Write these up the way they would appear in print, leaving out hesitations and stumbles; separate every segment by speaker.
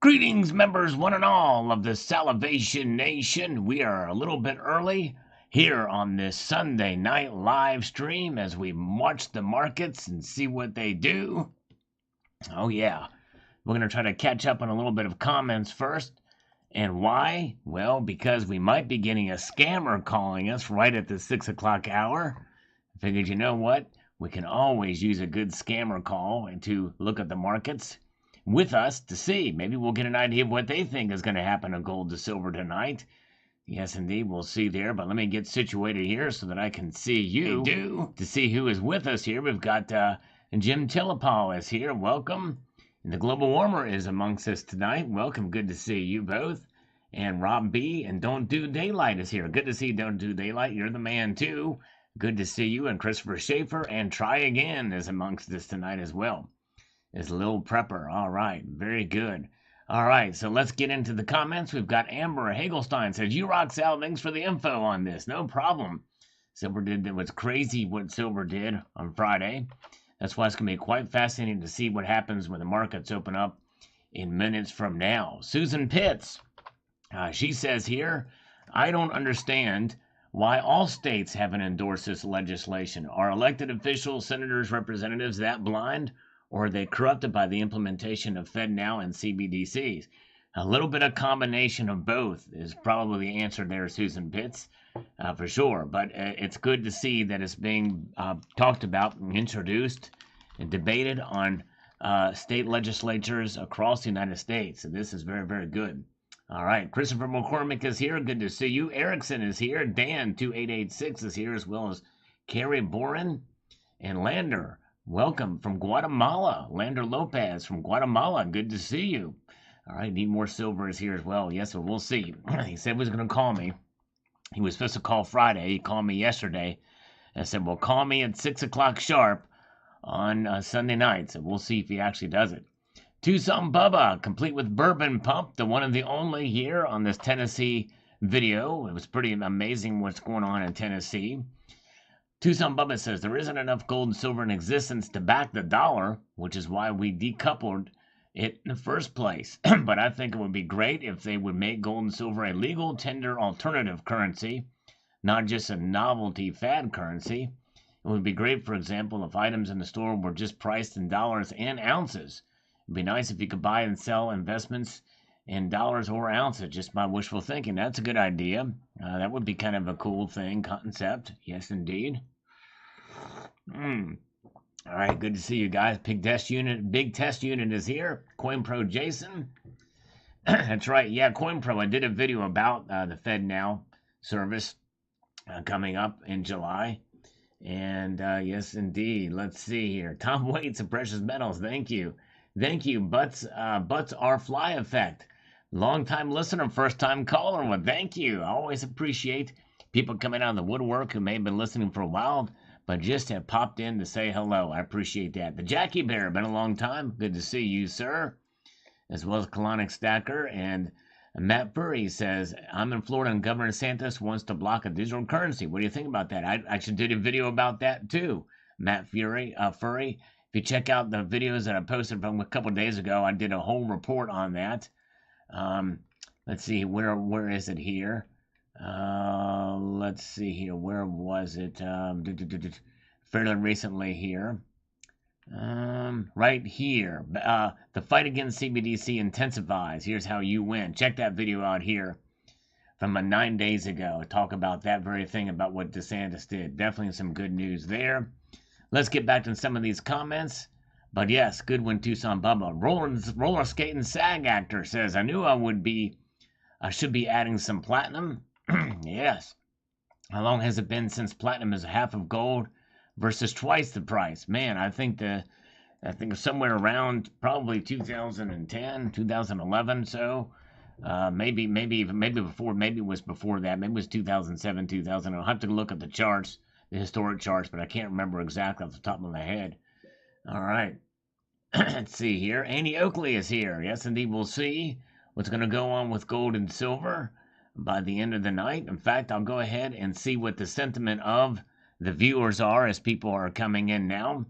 Speaker 1: Greetings, members, one and all of the Salivation Nation. We are a little bit early here on this Sunday night live stream as we watch the markets and see what they do. Oh, yeah. We're going to try to catch up on a little bit of comments first. And why? Well, because we might be getting a scammer calling us right at the 6 o'clock hour. I figured, you know what? We can always use a good scammer call and to look at the markets with us to see. Maybe we'll get an idea of what they think is going to happen to gold to silver tonight. Yes, indeed, we'll see there. But let me get situated here so that I can see you. To see who is with us here. We've got Jim Tillapal is here. Welcome. And the Global Warmer is amongst us tonight. Welcome. Good to see you both. And Rob B. and Don't Do Daylight is here. Good to see Don't Do Daylight. You're the man, too. Good to see you. And Christopher Schaefer and Try Again is amongst us tonight as well. Is Lil Prepper. All right. Very good. All right. So let's get into the comments. We've got Amber Hagelstein says, "You rock, Sal. Thanks for the info on this. No problem." Silver did. It was crazy what Silver did on Friday. That's why it's going to be quite fascinating to see what happens when the markets open up in minutes from now. Susan Pitts. She says here, "I don't understand why all states haven't endorsed this legislation. Are elected officials, senators, representatives that blind? Or are they corrupted by the implementation of FedNow and CBDCs? A little bit of combination of both is probably the answer there, Susan Pitts, for sure. But it's good to see that it's being talked about and introduced and debated on state legislatures across the United States. And this is very, very good. All right, Christopher McCormick is here. Good to see you. Erickson is here. Dan2886 is here, as well as Carrie Boren and Lander. Welcome from Guatemala. Lander Lopez from Guatemala. Good to see you. All right, Need More Silver is here as well. Yes, well, we'll see. He said he was going to call me. He was supposed to call Friday. He called me yesterday. I said, well, call me at 6 o'clock sharp on Sunday night. So we'll see if he actually does it. Tucson Bubba, complete with bourbon pump, the one and the only here on this Tennessee video. It was pretty amazing what's going on in Tennessee. Tucson Bubba says, there isn't enough gold and silver in existence to back the dollar, which is why we decoupled it in the first place. But I think it would be great if they would make gold and silver a legal tender alternative currency, not just a novelty fad currency. It would be great, for example, if items in the store were just priced in dollars and ounces. It'd be nice if you could buy and sell investments in dollars or ounces just by wishful thinking. That's a good idea. That would be kind of a cool concept. Yes, indeed. All right, good to see you guys. Big test unit is here. CoinPro Jason. That's right. Yeah, CoinPro. I did a video about the FedNow service coming up in July. And yes, indeed. Let's see here. Tom Waits of Precious Metals. Thank you. Thank you. Butts are fly effect. Long time listener, first time caller. Well, thank you. I always appreciate people coming out of the woodwork who may have been listening for a while, but just have popped in to say hello. I appreciate that. The Jackie Bear, been a long time. Good to see you, sir. As well as Colonic Stacker. And Matt Furry says, I'm in Florida and Governor DeSantis wants to block a digital currency. What do you think about that? I actually did a video about that too. Matt Furry. If you check out the videos that I posted from a couple of days ago, I did a whole report on that. Let's see, where is it here? Let's see here. Where was it? Fairly recently here. Right here. The fight against CBDC intensifies. Here's how you win. Check that video out here from 9 days ago. Talk about that very thing, about what DeSantis did. Definitely some good news there. Let's get back to some of these comments. But yes, good one, Tucson Bubba. Roller skating SAG actor says, I knew I should be adding some platinum. Yes. How long has it been since platinum is half of gold versus twice the price? Man, I think somewhere around probably 2010, 2011. So maybe before, maybe it was before that. Maybe it was 2007, 2000. I'll have to look at the charts, the historic charts, but I can't remember exactly off the top of my head. All right. Let's see here. Annie Oakley is here. Yes, indeed. We'll see what's going to go on with gold and silver by the end of the night. In fact, I'll go ahead and see what the sentiment of the viewers are as people are coming in now.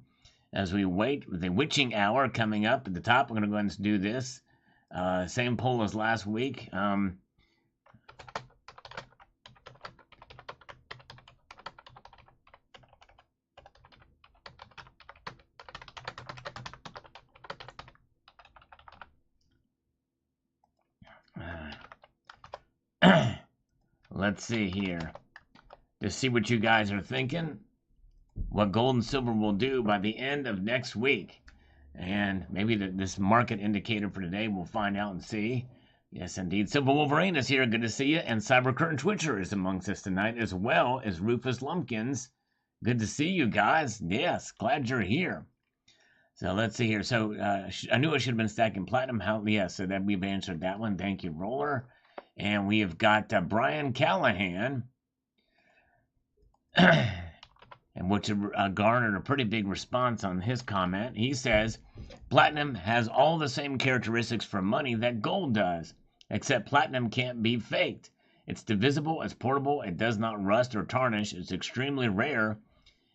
Speaker 1: As we wait, the witching hour coming up at the top, we're going to go ahead and do this. Same poll as last week. Let's see here. To see what you guys are thinking. What gold and silver will do by the end of next week. And maybe this market indicator for today we'll find out and see. Yes, indeed. Silver Wolverine is here. Good to see you. And Cyber Curtain Twitcher is amongst us tonight, as well as Rufus Lumpkins. Good to see you guys. Yes, glad you're here. So let's see here. So I knew I should have been stacking platinum. How? Yes, so that we've answered that one. Thank you, Roller. And we have got Brian Callahan. And which garnered a pretty big response on his comment. He says, platinum has all the same characteristics for money that gold does, except platinum can't be faked. It's divisible, it's portable, it does not rust or tarnish, it's extremely rare,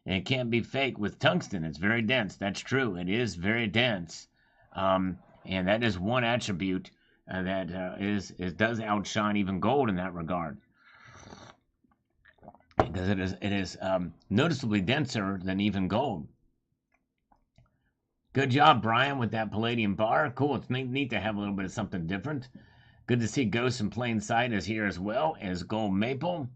Speaker 1: and it can't be faked with tungsten. It's very dense. That's true. It is very dense. And that is one attribute that does outshine even gold in that regard. Because it is noticeably denser than even gold. Good job, Brian, with that palladium bar. Cool. It's neat to have a little bit of something different. Good to see Ghost in Plain Sight is here as well as Gold Maple.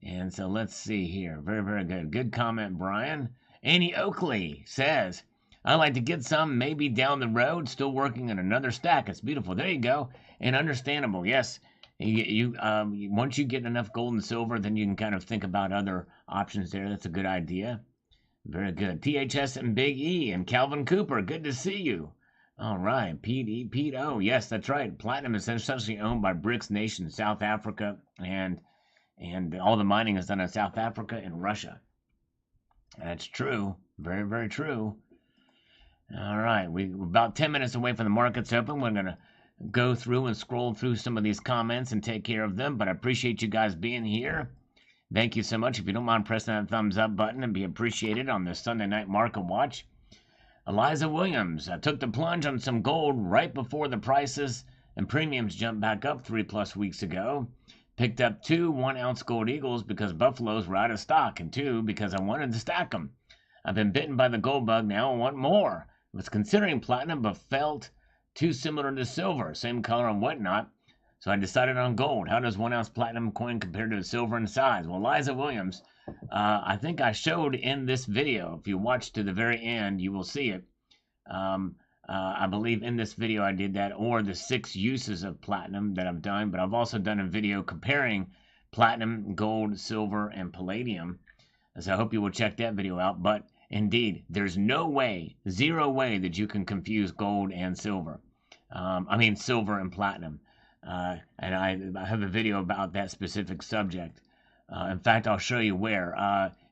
Speaker 1: And so let's see here. Very, very good. Good comment, Brian. Annie Oakley says, I'd like to get some maybe down the road. Still working on another stack. It's beautiful. There you go. And understandable. Yes. Once you get enough gold and silver, then you can kind of think about other options there. That's a good idea. Very good. THS and Big E and Calvin Cooper. Good to see you. All right. Pete O. Yes, that's right. Platinum is essentially owned by BRICS nations, South Africa, and all the mining is done in South Africa and Russia. That's true. Very, very true. All right. We're about 10 minutes away from the markets open. We're going to go through and scroll through some of these comments and take care of them, but I appreciate you guys being here. Thank you so much. If you don't mind pressing that thumbs up button, and be appreciated on this Sunday night market watch. Eliza Williams, I took the plunge on some gold right before the prices and premiums jumped back up 3+ weeks ago. Picked up 2 1-ounce gold eagles because buffaloes were out of stock, and 2 because I wanted to stack them. I've been bitten by the gold bug. Now I want more. I was considering platinum, but felt too similar to silver, same color and whatnot, so I decided on gold. How does 1-ounce platinum coin compare to silver in size? Well, Liza Williams, I think I showed in this video. If you watch to the very end, you will see it. I believe in this video I did that, or the 6 uses of platinum that I've done, but I've also done a video comparing platinum, gold, silver, and palladium. So I hope you will check that video out. But indeed, there's no way, zero way that you can confuse gold and silver. Silver and platinum. And I have a video about that specific subject. In fact, I'll show you where.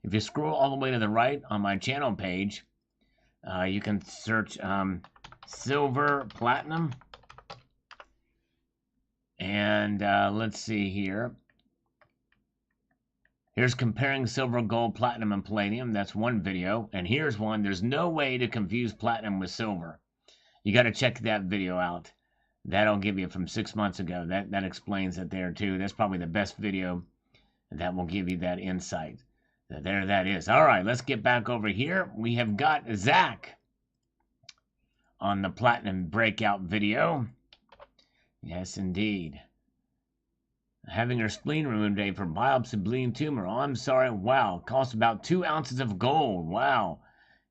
Speaker 1: If you scroll all the way to the right on my channel page, you can search silver, platinum. And let's see here. Here's comparing silver, gold, platinum, and palladium. That's one video. And here's one. There's no way to confuse platinum with silver. You got to check that video out. That'll give you from 6 months ago. That explains it there too. That's probably the best video that will give you that insight. So there that is. All right, let's get back over here. We have got Zach on the platinum breakout video. Yes, indeed. Having her spleen removed today for biopsy bleeding tumor. Oh, I'm sorry. Wow. Cost about 2 ounces of gold. Wow.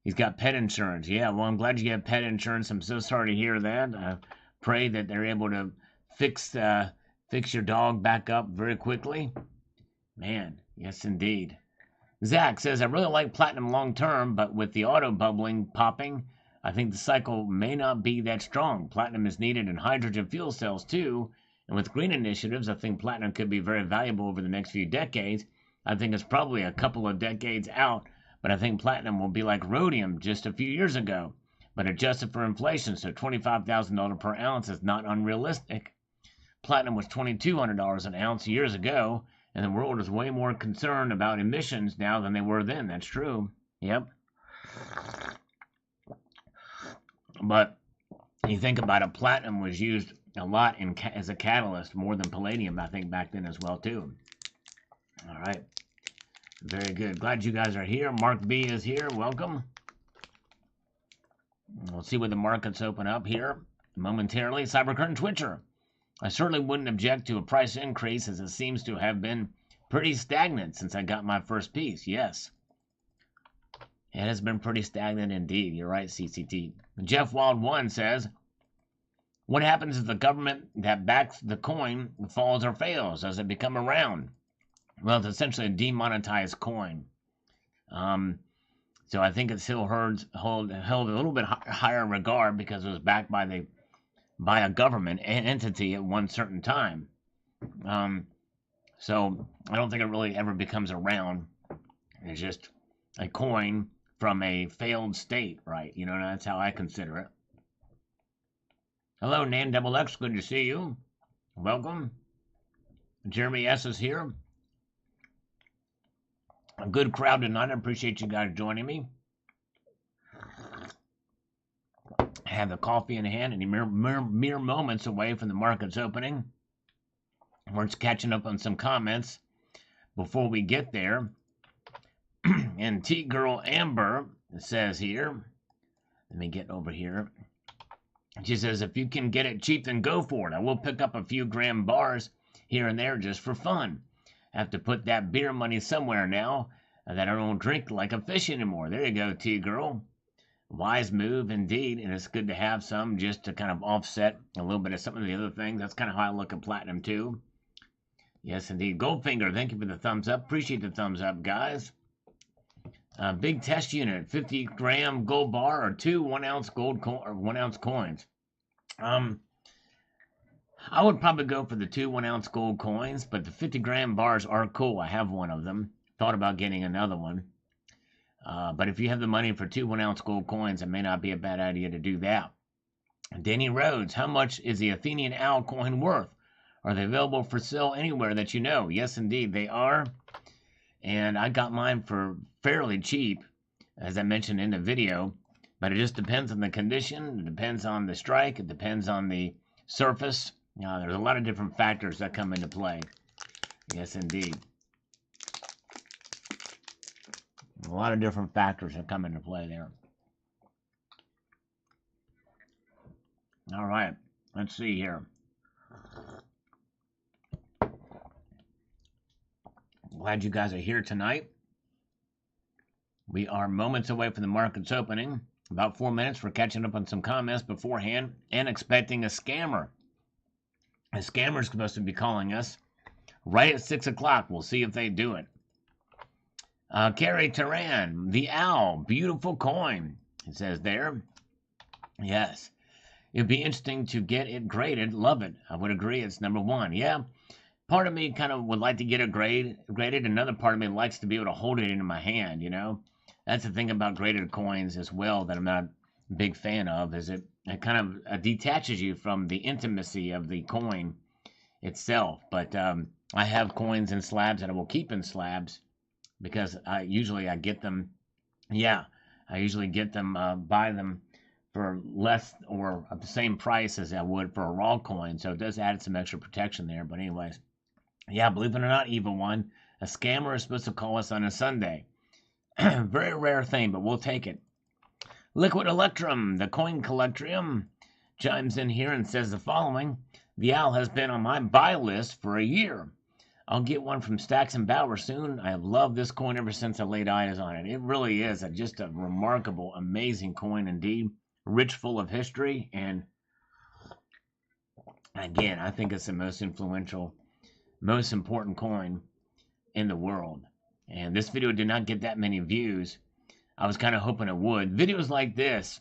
Speaker 1: He's got pet insurance. Yeah, well, I'm glad you have pet insurance. I'm so sorry to hear that. I pray that they're able to fix your dog back up very quickly. Man, yes, indeed. Zach says, I really like platinum long term, but with the auto bubbling popping, I think the cycle may not be that strong. Platinum is needed in hydrogen fuel cells too. And with green initiatives, I think platinum could be very valuable over the next few decades. I think it's probably a couple of decades out, but I think platinum will be like rhodium just a few years ago, but adjusted for inflation, so $25,000 per ounce is not unrealistic. Platinum was $2,200 an ounce years ago, and the world is way more concerned about emissions now than they were then. That's true. Yep. But you think about it, platinum was used a lot as a catalyst, more than palladium, I think, back then as well, too. All right. Very good. Glad you guys are here. Mark B is here. Welcome. We'll see where the markets open up here momentarily. Cybercurrent Twitcher. I certainly wouldn't object to a price increase, as it seems to have been pretty stagnant since I got my first piece. Yes. It has been pretty stagnant indeed. You're right, CCT. Jeff Wild 1 says, what happens if the government that backs the coin falls or fails? Does it become around? Well, it's essentially a demonetized coin. So I think it's still held a little bit higher regard because it was backed by a government entity at one certain time. So I don't think it really ever becomes around. It's just a coin from a failed state, right? You know, that's how I consider it. Hello, Nan XX, good to see you. Welcome. Jeremy S is here. A good crowd tonight. I appreciate you guys joining me. I have the coffee in hand and mere moments away from the market's opening. We're just catching up on some comments before we get there. And T-Girl Amber says here, let me get over here. She says, if you can get it cheap, then go for it. I will pick up a few gram bars here and there just for fun. I have to put that beer money somewhere now that I don't drink like a fish anymore. There you go, T-Girl. Wise move indeed, and it's good to have some just to kind of offset a little bit of some of the other things. That's kind of how I look at platinum too. Yes, indeed. Goldfinger, thank you for the thumbs up. Appreciate the thumbs up, guys. Big test unit, 50 gram gold bar or 2 1 ounce gold or 1 ounce coins. I would probably go for the 2 1 ounce gold coins, but the 50 gram bars are cool. I have one of them. Thought about getting another one. But if you have the money for 2 1 ounce gold coins, it may not be a bad idea to do that. Danny Rhodes, how much is the Athenian Owl coin worth? Are they available for sale anywhere that you know? Yes, indeed, they are. And I got mine for fairly cheap, as I mentioned in the video. But it just depends on the condition. It depends on the strike. It depends on the surface. There's a lot of different factors that come into play. Yes, indeed. A lot of different factors that come into play there. All right. Let's see here. Glad you guys are here tonight. We are moments away from the market's opening. About 4 minutes. We're catching up on some comments beforehand and expecting a scammer. A scammer is supposed to be calling us right at 6 o'clock. We'll see if they do it. Carrie Turan, the owl, beautiful coin. It says there. Yes. It'd be interesting to get it graded. Love it. I would agree. It's number one. Yeah. Part of me kind of would like to get it graded. Another part of me likes to be able to hold it in my hand, you know. That's the thing about graded coins as well that I'm not a big fan of, is it kind of detaches you from the intimacy of the coin itself. But I have coins in slabs that I will keep in slabs because I usually get them. Yeah, I usually get them, buy them for less or the same price as I would for a raw coin. So it does add some extra protection there. But anyways, yeah, believe it or not, Evil One, a scammer is supposed to call us on a Sunday. Very rare thing, but we'll take it. Liquid Electrum, the coin collectrium, chimes in here and says the following. The owl has been on my buy list for a year. I'll get one from Stacks and Bauer soon. I have loved this coin ever since I laid eyes on it. It really is just a remarkable, amazing coin indeed. Rich, full of history, and again, I think it's the most influential, most important coin in the world. And this video did not get that many views. I was kind of hoping it would. Videos like this,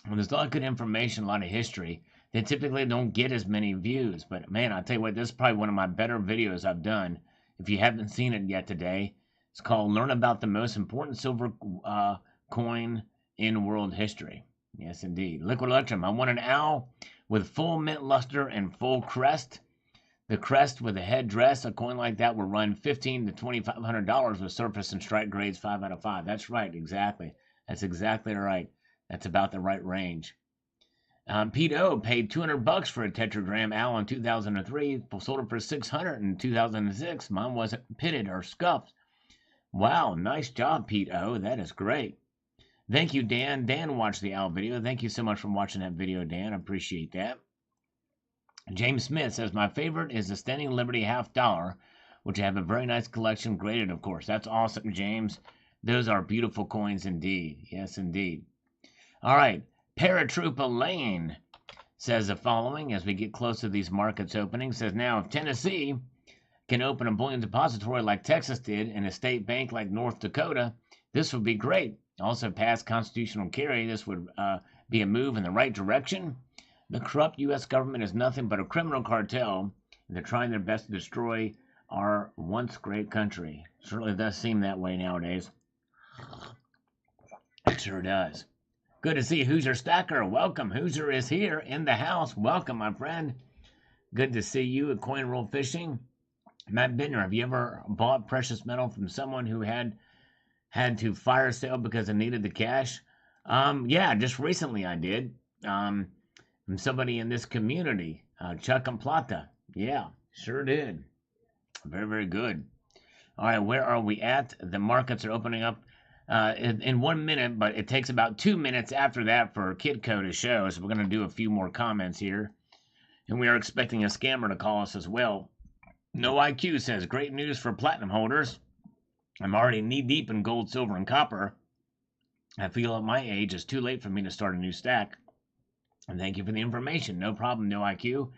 Speaker 1: when there's a lot of good information, a lot of history, they typically don't get as many views. But man, I'll tell you what, this is probably one of my better videos I've done. If you haven't seen it yet today, it's called Learn About the Most Important Silver Coin in World History. Yes, indeed. Liquid Electrum. I want an owl with full mint luster and full crest. The crest with a headdress, a coin like that will run $1,500 to $2,500 with surface and strike grades 5 out of 5. That's right, exactly. That's exactly right. That's about the right range. Pete O paid $200 for a tetragram owl in 2003. Sold it for 600 in 2006. Mine wasn't pitted or scuffed. Wow, nice job, Pete O. That is great. Thank you, Dan. Dan watched the owl video. Thank you so much for watching that video, Dan. I appreciate that. James Smith says, my favorite is the Standing Liberty $50, which I have a very nice collection, graded, of course. That's awesome, James. Those are beautiful coins indeed. Yes, indeed. All right. Paratrooper Lane says the following as we get close to these markets opening. Says, now, if Tennessee can open a bullion depository like Texas did and a state bank like North Dakota, this would be great. Also, pass constitutional carry. This would be a move in the right direction. The corrupt U.S. government is nothing but a criminal cartel, and they're trying their best to destroy our once great country. Certainly does seem that way nowadays. It sure does. Good to see Hoosier Stacker. Welcome. Hoosier is here in the house. Welcome, my friend. Good to see you at Coin Roll Fishing. Matt Bittner, have you ever bought precious metal from someone who had to fire sale because they needed the cash? Yeah, just recently I did. From somebody in this community, Chuck and Plata. Yeah, sure did. Very, very good. All right, where are we at? The markets are opening up in 1 minute, but it takes about 2 minutes after that for Kitco to show. So we're going to do a few more comments here. And we are expecting a scammer to call us as well. No IQ says, great news for platinum holders. I'm already knee-deep in gold, silver, and copper. I feel at my age it's too late for me to start a new stack. And thank you for the information. No problem, No IQ.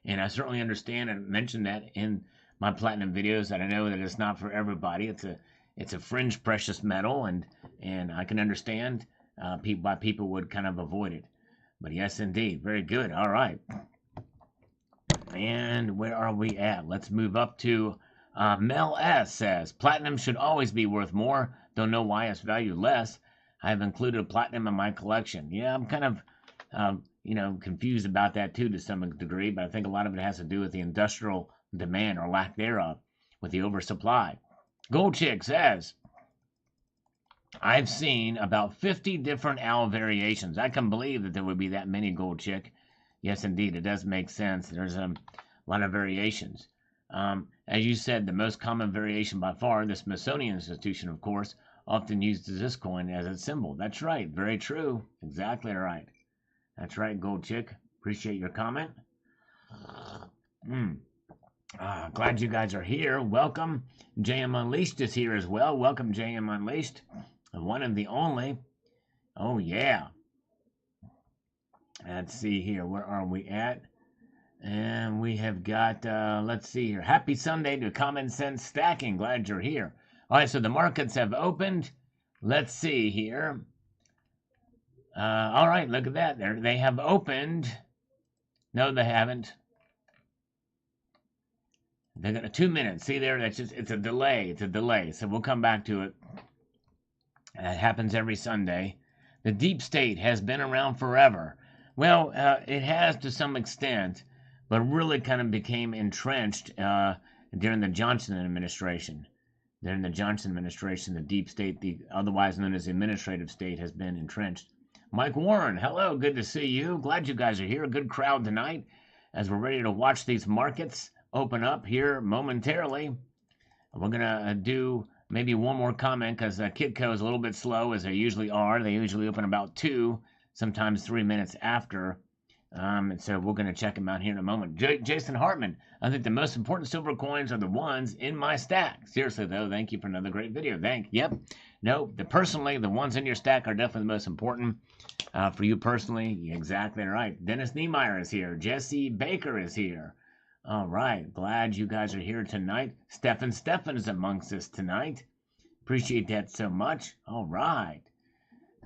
Speaker 1: And I certainly understand and mentioned that in my platinum videos that I know that it's not for everybody. It's a fringe precious metal, and I can understand why people would kind of avoid it. But yes, indeed. Very good. All right. And where are we at? Let's move up to Mel S. says, platinum should always be worth more. Don't know why it's valued less. I have included platinum in my collection. Yeah, I'm kind of, confused about that too to some degree, but I think a lot of it has to do with the industrial demand or lack thereof with the oversupply. Gold Chick says, I've seen about 50 different owl variations. I can believe that there would be that many, Gold Chick. Yes, indeed, it does make sense. There's a lot of variations. As you said, the most common variation by far, the Smithsonian Institution, of course, often uses this coin as its symbol. That's right. Very true. Exactly right. That's right, Gold Chick. Appreciate your comment. Glad you guys are here. Welcome. JM Unleashed is here as well. Welcome, JM Unleashed. The one and the only. Oh, yeah. Let's see here. Where are we at? And we have got, let's see here. Happy Sunday to Common Sense Stacking. Glad you're here. All right, so the markets have opened. Let's see here. All right, look at that. They have opened. No, they haven't. They got 2 minutes. See there? That's just, it's a delay. It's a delay. So we'll come back to it. That happens every Sunday. The deep state has been around forever. Well, it has to some extent, but really kind of became entrenched during the Johnson administration. During the Johnson administration, the deep state, otherwise known as the administrative state, has been entrenched. Mike Warren, hello, good to see you. Glad you guys are here. A good crowd tonight as we're ready to watch these markets open up here momentarily. We're going to do maybe one more comment because Kitco is a little bit slow, as they usually are. They usually open about 2, sometimes 3 minutes after. And so we're going to check them out here in a moment. Jason Hartman, I think the most important silver coins are the ones in my stack. Seriously, though, thank you for another great video. Yep. No, personally, the ones in your stack are definitely the most important for you personally. You're exactly right. Dennis Niemeyer is here. Jesse Baker is here. All right. Glad you guys are here tonight. Stefan is amongst us tonight. Appreciate that so much. All right.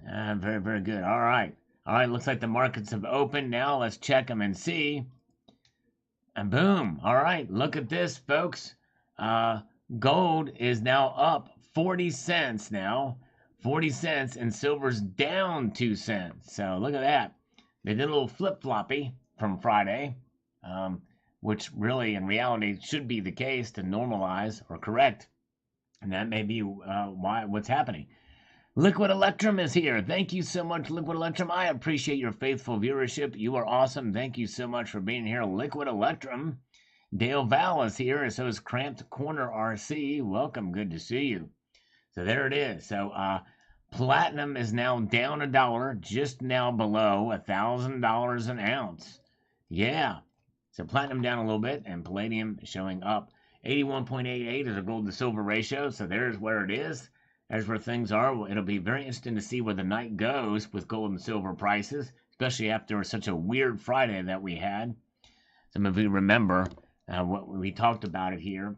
Speaker 1: Very, very good. All right. All right, looks like the markets have opened now. Let's check them and see. And boom. All right, look at this, folks. Gold is now up 40 cents now. 40 cents, and silver's down 2 cents. So look at that. They did a little flip-floppy from Friday, which really, in reality, should be the case to normalize or correct. And that may be what's happening. Liquid Electrum is here. Thank you so much, Liquid Electrum. I appreciate your faithful viewership. You are awesome. Thank you so much for being here, Liquid Electrum. Dale Val is here, and so is Cramped Corner RC. Welcome. Good to see you. So there it is. So platinum is now down $1, just now below $1,000 an ounce. Yeah. So platinum down a little bit, and palladium showing up. 81.88 is a gold to silver ratio. So there's where it is. There's where things are. It'll be very interesting to see where the night goes with gold and silver prices, especially after such a weird Friday that we had. Some of you remember what we talked about it here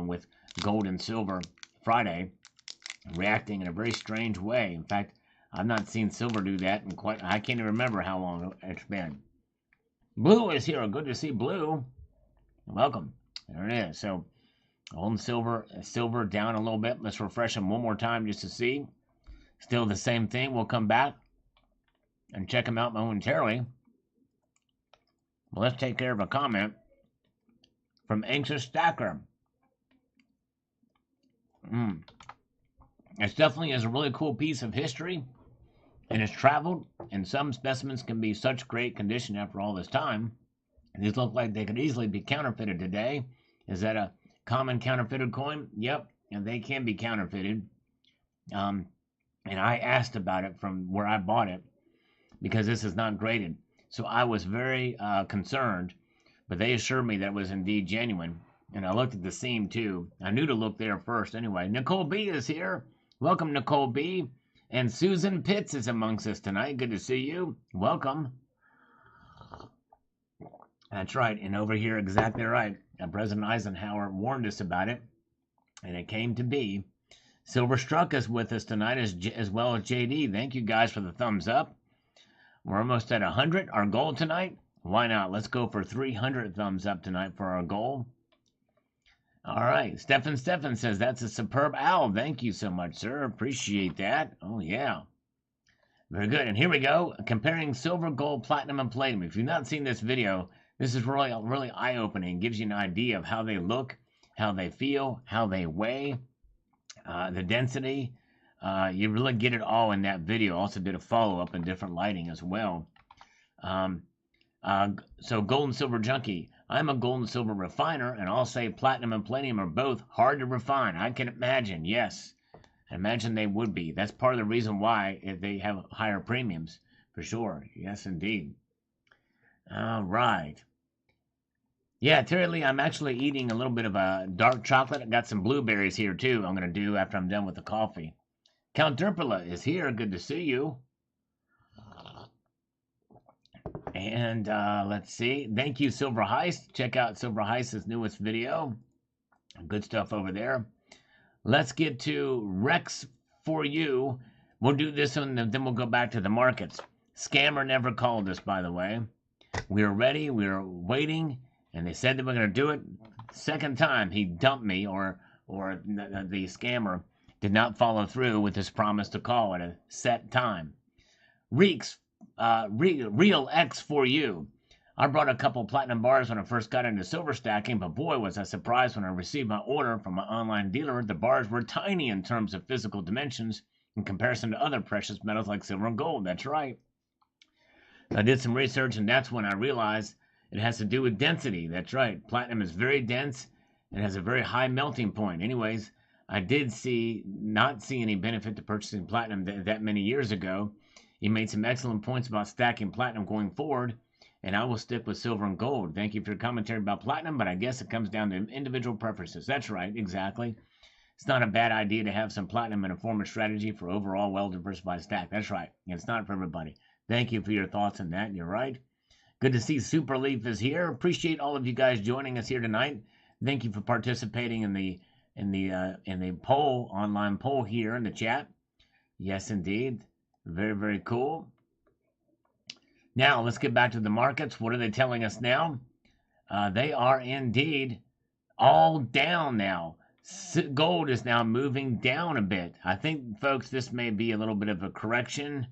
Speaker 1: with gold and silver Friday reacting in a very strange way. In fact, I've not seen silver do that in I can't even remember how long it's been. Blue is here. Good to see Blue. Welcome. There it is. So gold and silver down a little bit. Let's refresh them one more time just to see. Still the same thing. We'll come back and check them out momentarily. Well, let's take care of a comment from Anxious Stacker. It definitely is a really cool piece of history, and it's traveled, and some specimens can be such great condition after all this time. These look like they could easily be counterfeited today. Is that a common counterfeited coin? Yep, and they can be counterfeited. And I asked about it from where I bought it because this is not graded. So I was very concerned, but they assured me that it was indeed genuine. And I looked at the seam too. I knew to look there first anyway. Nicole B is here. Welcome, Nicole B. And Susan Pitts is amongst us tonight. Good to see you. Welcome. That's right. And over here, exactly right. President Eisenhower warned us about it, and it came to be. Silver Struck is with us tonight as well as JD. Thank you guys for the thumbs up. We're almost at 100. Our goal tonight? Why not? Let's go for 300 thumbs up tonight for our goal. All right. Stefan says, that's a superb owl. Thank you so much, sir. Appreciate that. Oh, yeah. Very good. And here we go. Comparing silver, gold, platinum, and palladium. If you've not seen this video, this is really, really eye-opening. Gives you an idea of how they look, how they feel, how they weigh, the density. You really get it all in that video. Also did a follow-up in different lighting as well. So gold and silver junkie. I'm a gold and silver refiner, and I'll say platinum and palladium are both hard to refine. I can imagine, yes. I imagine they would be. That's part of the reason why they have higher premiums, for sure. Yes, indeed. All right. Yeah, Terry Lee, I'm actually eating a little bit of a dark chocolate. I got some blueberries here, too, I'm going to do after I'm done with the coffee. Count Derpula is here. Good to see you. And let's see. Thank you, Silver Heist. Check out Silver Heist's newest video. Good stuff over there. Let's get to Rex for you. We'll do this one, and then we'll go back to the markets. Scammer never called us, by the way. We were ready. We were waiting, and they said they were going to do it. Second time, he dumped me, or the scammer did not follow through with his promise to call at a set time. Reeks, Real X for you. I brought a couple platinum bars when I first got into silver stacking, but boy was I surprised when I received my order from my online dealer. The bars were tiny in terms of physical dimensions in comparison to other precious metals like silver and gold. That's right. I did some research, and that's when I realized it has to do with density. That's right. Platinum is very dense and has a very high melting point. Anyways, I did not see any benefit to purchasing platinum that many years ago. You made some excellent points about stacking platinum going forward, and I will stick with silver and gold. Thank you for your commentary about platinum, but I guess it comes down to individual preferences. That's right, exactly. It's not a bad idea to have some platinum in a form of strategy for overall well-diversified stack. That's right. It's not for everybody. Thank you for your thoughts on that. You're right. Good to see Super Leaf is here. Appreciate all of you guys joining us here tonight. Thank you for participating in the poll, online poll here in the chat. Yes, indeed. Very, very cool. Now, let's get back to the markets. What are they telling us now? They are indeed all down now. Gold is now moving down a bit. I think, folks, this may be a little bit of a correction,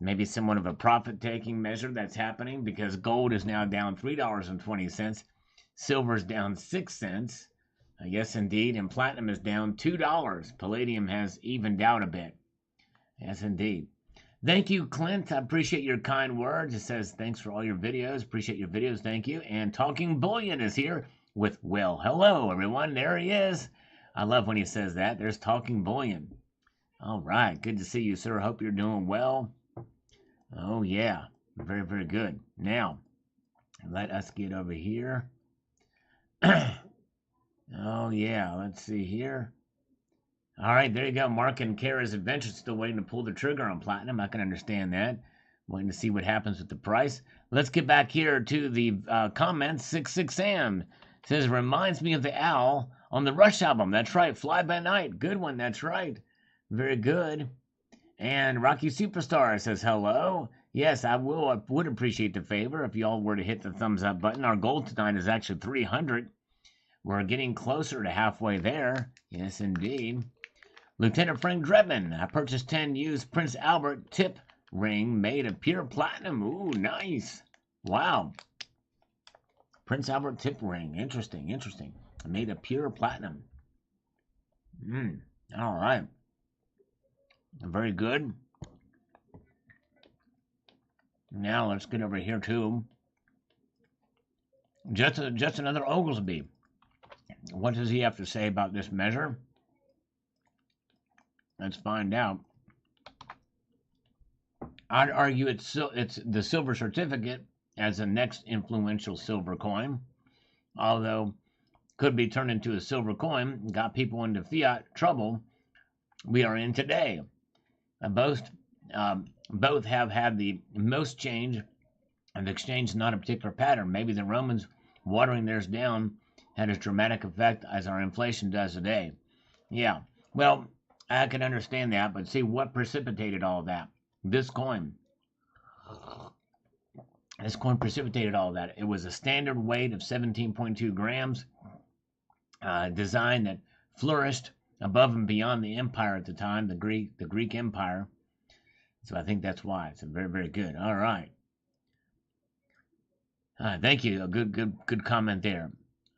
Speaker 1: maybe somewhat of a profit-taking measure that's happening, because gold is now down $3.20. Silver is down 6 cents. Yes, indeed. And platinum is down $2. Palladium has evened out a bit. Yes, indeed. Thank you, Clint. I appreciate your kind words. It says, thanks for all your videos. Appreciate your videos. Thank you. And Talking Bullion is here with, well, hello, everyone. There he is. I love when he says that. There's Talking Bullion. All right. Good to see you, sir. Hope you're doing well. Oh, yeah. Very, very good. Now, let us get over here. Oh, yeah. Let's see here. All right, there you go. Mark and Kara's Adventure still waiting to pull the trigger on platinum. I can understand that. Waiting to see what happens with the price. Let's get back here to the comments. 66 Sam says, reminds me of the owl on the Rush album. That's right. Fly By Night. Good one. That's right. Very good. And Rocky Superstar says, hello. Yes, I would appreciate the favor if y'all were to hit the thumbs up button. Our goal tonight is actually 300. We're getting closer to halfway there. Yes, indeed. Lieutenant Frank Drebin, I purchased 10 used Prince Albert tip ring made of pure platinum. Ooh, nice. Wow. Prince Albert tip ring. Interesting, interesting. Made of pure platinum. All right. Very good. Now let's get over here to just another Oglesby. What does he have to say about this measure? Let's find out. I'd argue it's the silver certificate as the next influential silver coin, although could be turned into a silver coin, got people into fiat trouble we are in today. Both have had the most change, and exchange not a particular pattern. Maybe the Romans watering theirs down had as dramatic effect as our inflation does today. Yeah, well, I can understand that, but see what precipitated all that. This coin precipitated all that. It was a standard weight of 17.2 grams, design that flourished above and beyond the empire at the time, the Greek Empire. So I think that's why. It's very, very good. All right. Thank you. A good comment there.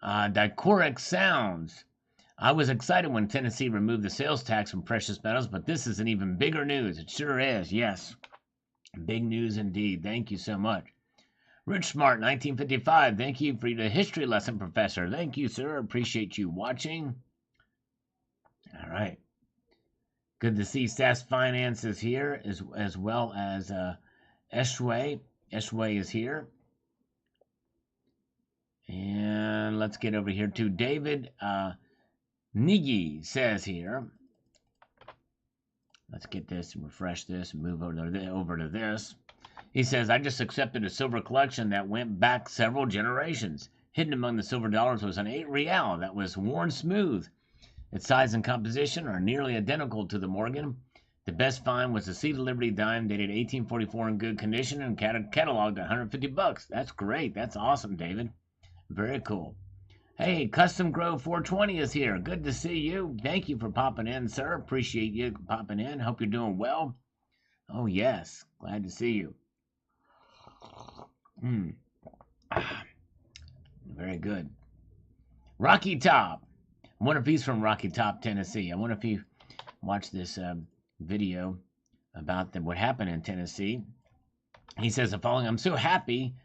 Speaker 1: Dicoric Sounds. I was excited when Tennessee removed the sales tax from precious metals, but this is an even bigger news. It sure is. Yes. Big news indeed. Thank you so much. Rich Smart, 1955. Thank you for the history lesson, Professor. Thank you, sir. Appreciate you watching. All right. Good to see SAS Finance is here, as well as Eshway. Eshway is here. And let's get over here to David Niggy says here. Let's get this and refresh this and move over to this. He says, I just accepted a silver collection that went back several generations. Hidden among the silver dollars was an 8 real that was worn smooth. Its size and composition are nearly identical to the Morgan. The best find was a Seed of Liberty dime dated 1844 in good condition and cataloged at $150. That's great. That's awesome, David. Very cool. Hey, Custom Grove 420 is here. Good to see you. Thank you for popping in, sir. Appreciate you popping in. Hope you're doing well. Oh, yes. Glad to see you. Very good. Rocky Top. I wonder if he's from Rocky Top, Tennessee. I wonder if he watched this video about what happened in Tennessee. He says the following, I'm so happy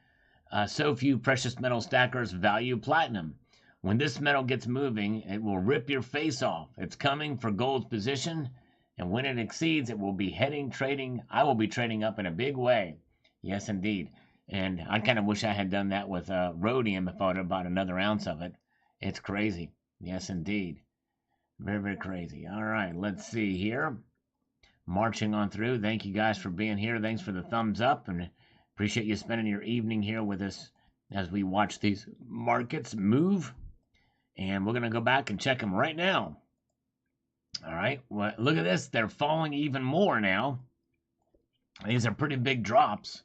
Speaker 1: so few precious metal stackers value platinum. When this metal gets moving, it will rip your face off. It's coming for gold's position, and when it exceeds, it will be trading. I will be trading up in a big way. Yes, indeed. And I kind of wish I had done that with rhodium if I would have bought another ounce of it. It's crazy. Yes, indeed. Very, very crazy. All right, let's see here. Marching on through. Thank you guys for being here. Thanks for the thumbs up, and appreciate you spending your evening here with us as we watch these markets move. And we're going to go back and check them right now. All right, well, look at this. They're falling even more now. These are pretty big drops,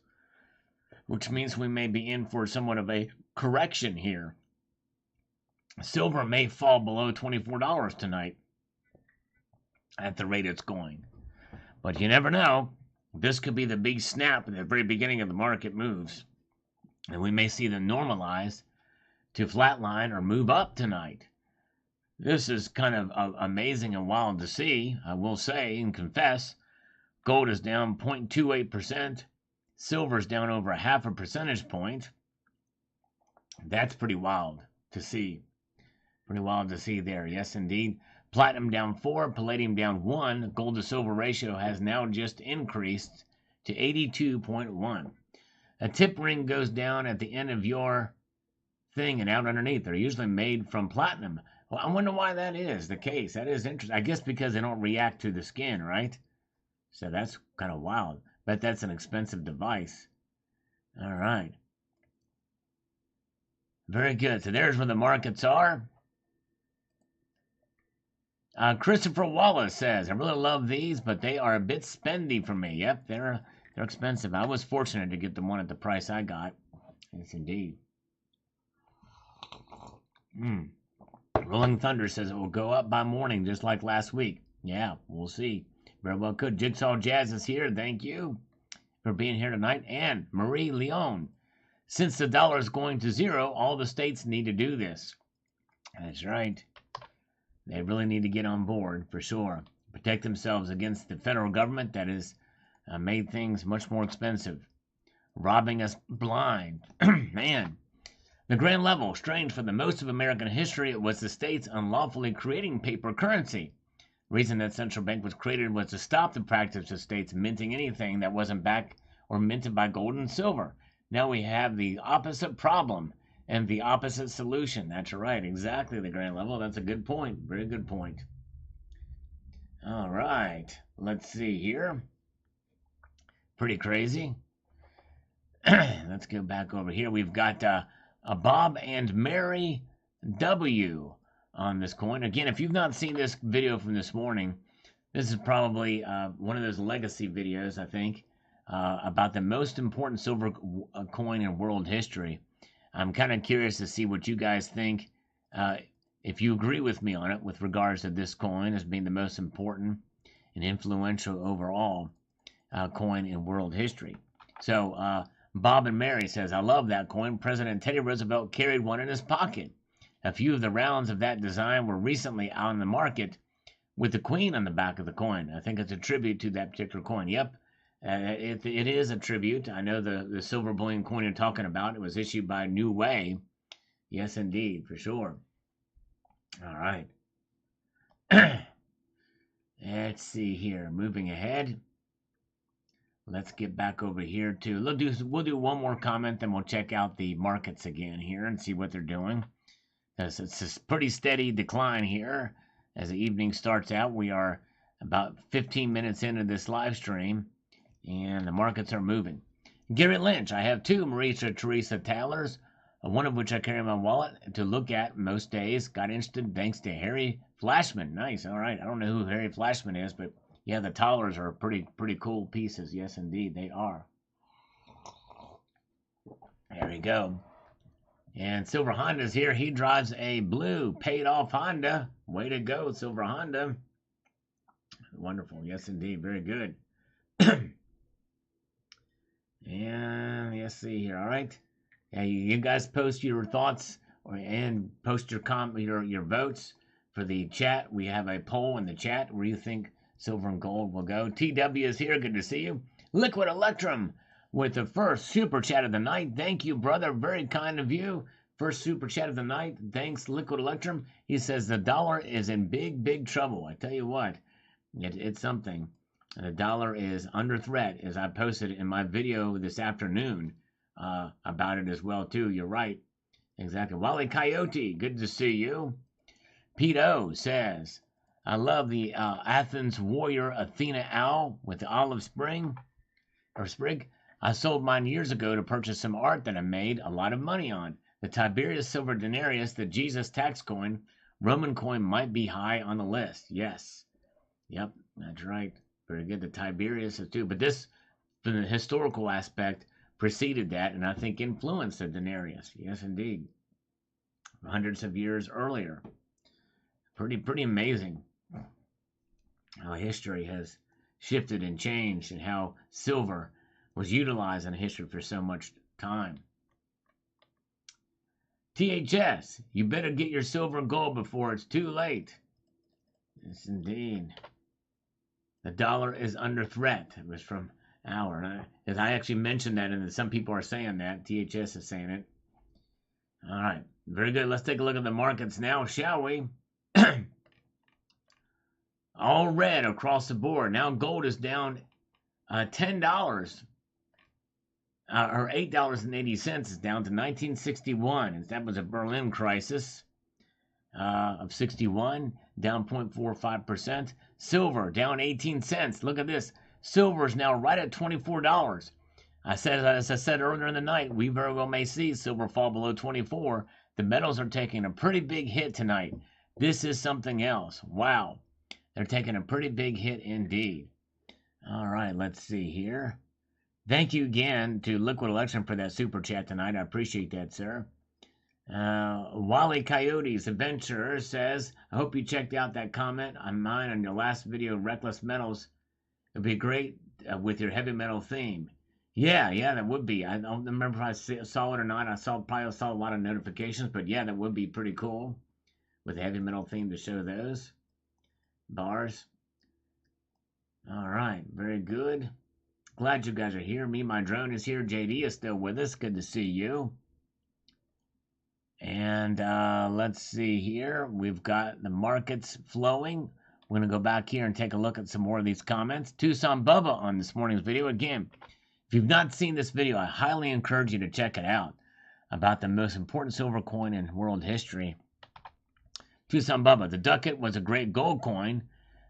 Speaker 1: which means we may be in for somewhat of a correction here. Silver may fall below $24 tonight at the rate it's going. But you never know. This could be the big snap at the very beginning of the market moves. And we may see them normalize to flatline or move up tonight. This is kind of amazing and wild to see, I will say and confess. Gold is down 0.28%. Silver's down over a half a percentage point. That's pretty wild to see. Pretty wild to see there. Yes, indeed. Platinum down 4, palladium down 1. Gold to silver ratio has now just increased to 82.1. A tip ring goes down at the end of your thing and out underneath. They're usually made from platinum. Well, I wonder why that is the case. That is interesting. I guess because they don't react to the skin, right? So that's kind of wild. But that's an expensive device. All right. Very good. So there's where the markets are. Christopher Wallace says, I really love these, but they are a bit spendy for me. Yep, they're expensive. I was fortunate to get the one at the price I got. Yes, indeed. Rolling Thunder says it will go up by morning just like last week. Yeah, we'll see. Very well could. Jigsaw Jazz is here. Thank you for being here tonight. And Marie Leon. Since the dollar is going to zero, all the states need to do this. That's right. They really need to get on board, for sure. Protect themselves against the federal government that has made things much more expensive. Robbing us blind. Man. The grand level, strange for the most of American history, it was the states unlawfully creating paper currency. The reason that central bank was created was to stop the practice of states minting anything that wasn't backed or minted by gold and silver. Now we have the opposite problem and the opposite solution. That's right, exactly, the grand level. That's a good point. Very good point. All right, let's see here. Pretty crazy. Let's go back over here. We've got a Bob and Mary W on this coin. Again, if you've not seen this video from this morning, this is probably one of those legacy videos, I think, about the most important silver coin in world history. I'm kind of curious to see what you guys think, if you agree with me on it with regards to this coin as being the most important and influential overall coin in world history. So Bob and Mary says, I love that coin. President Teddy Roosevelt carried one in his pocket. A few of the rounds of that design were recently on the market with the queen on the back of the coin. I think it's a tribute to that particular coin. Yep. It is a tribute. I know the silver bullion coin you're talking about. It was issued by New Way. Yes, indeed, for sure. All right. Let's see here. Moving ahead. Let's get back over here to. We'll do one more comment, then we'll check out the markets again here and see what they're doing. Because it's a pretty steady decline here as the evening starts out. We are about 15 minutes into this live stream. And the markets are moving. Gary Lynch, I have two Marisa Teresa Taylors, one of which I carry in my wallet to look at most days. Got interested thanks to Harry Flashman. Nice, all right. I don't know who Harry Flashman is, but yeah, the Taylors are pretty cool pieces. Yes, indeed, they are. There we go. And Silver Honda's here. He drives a blue paid-off Honda. Way to go, Silver Honda. Wonderful. Yes, indeed. Very good. And let's see here. All right. Yeah, you guys post your thoughts and post your votes for the chat. We have a poll in the chat where you think silver and gold will go. TW is here. Good to see you. Liquid Electrum with the first super chat of the night. Thank you, brother. Very kind of you. First super chat of the night. Thanks, Liquid Electrum. He says the dollar is in big trouble. I tell you what, it's something. The dollar is under threat, as I posted in my video this afternoon about it as well, too. You're right. Exactly. Wally Coyote, good to see you. Pete O says, I love the Athens Warrior Athena Owl with the olive sprig. I sold mine years ago to purchase some art that I made a lot of money on. The Tiberius Silver Denarius, the Jesus tax coin, Roman coin might be high on the list. Yes. Yep, that's right. Very good. The Tiberius is too. But this, from the historical aspect, preceded that and I think influenced the denarius. Yes, indeed. Hundreds of years earlier. Pretty amazing how history has shifted and changed and how silver was utilized in history for so much time. THS, you better get your silver and gold before it's too late. Yes, indeed. The dollar is under threat. It was from Hour. As I actually mentioned that, and some people are saying that. THS is saying it. All right. Very good. Let's take a look at the markets now, shall we? All red across the board. Now gold is down $10. Or $8.80 is down to 1961. And that was a Berlin crisis of 61, down 0.45%. Silver down 18 cents. Look at this. Silver is now right at $24. As I said earlier in the night, we very well may see silver fall below 24. The metals are taking a pretty big hit tonight. This is something else. Wow. They're taking a pretty big hit indeed. All right, let's see here. Thank you again to Liquid Election for that super chat tonight. I appreciate that, sir. Wally Coyotes Adventurer says, I hope you checked out that comment on mine on your last video, Reckless Metals. It would be great with your heavy metal theme. Yeah, that would be. I don't remember if I saw it or not. Probably saw a lot of notifications, but yeah, that would be pretty cool with a heavy metal theme to show those bars. All right, very good. Glad you guys are here. Me, my drone is here. JD is still with us. Good to see you. And let's see here. We've got the markets flowing. We're going to go back here and take a look at some more of these comments. Tucson Bubba on this morning's video. Again, if you've not seen this video, I highly encourage you to check it out about the most important silver coin in world history. Tucson Bubba, the ducat was a great gold coin,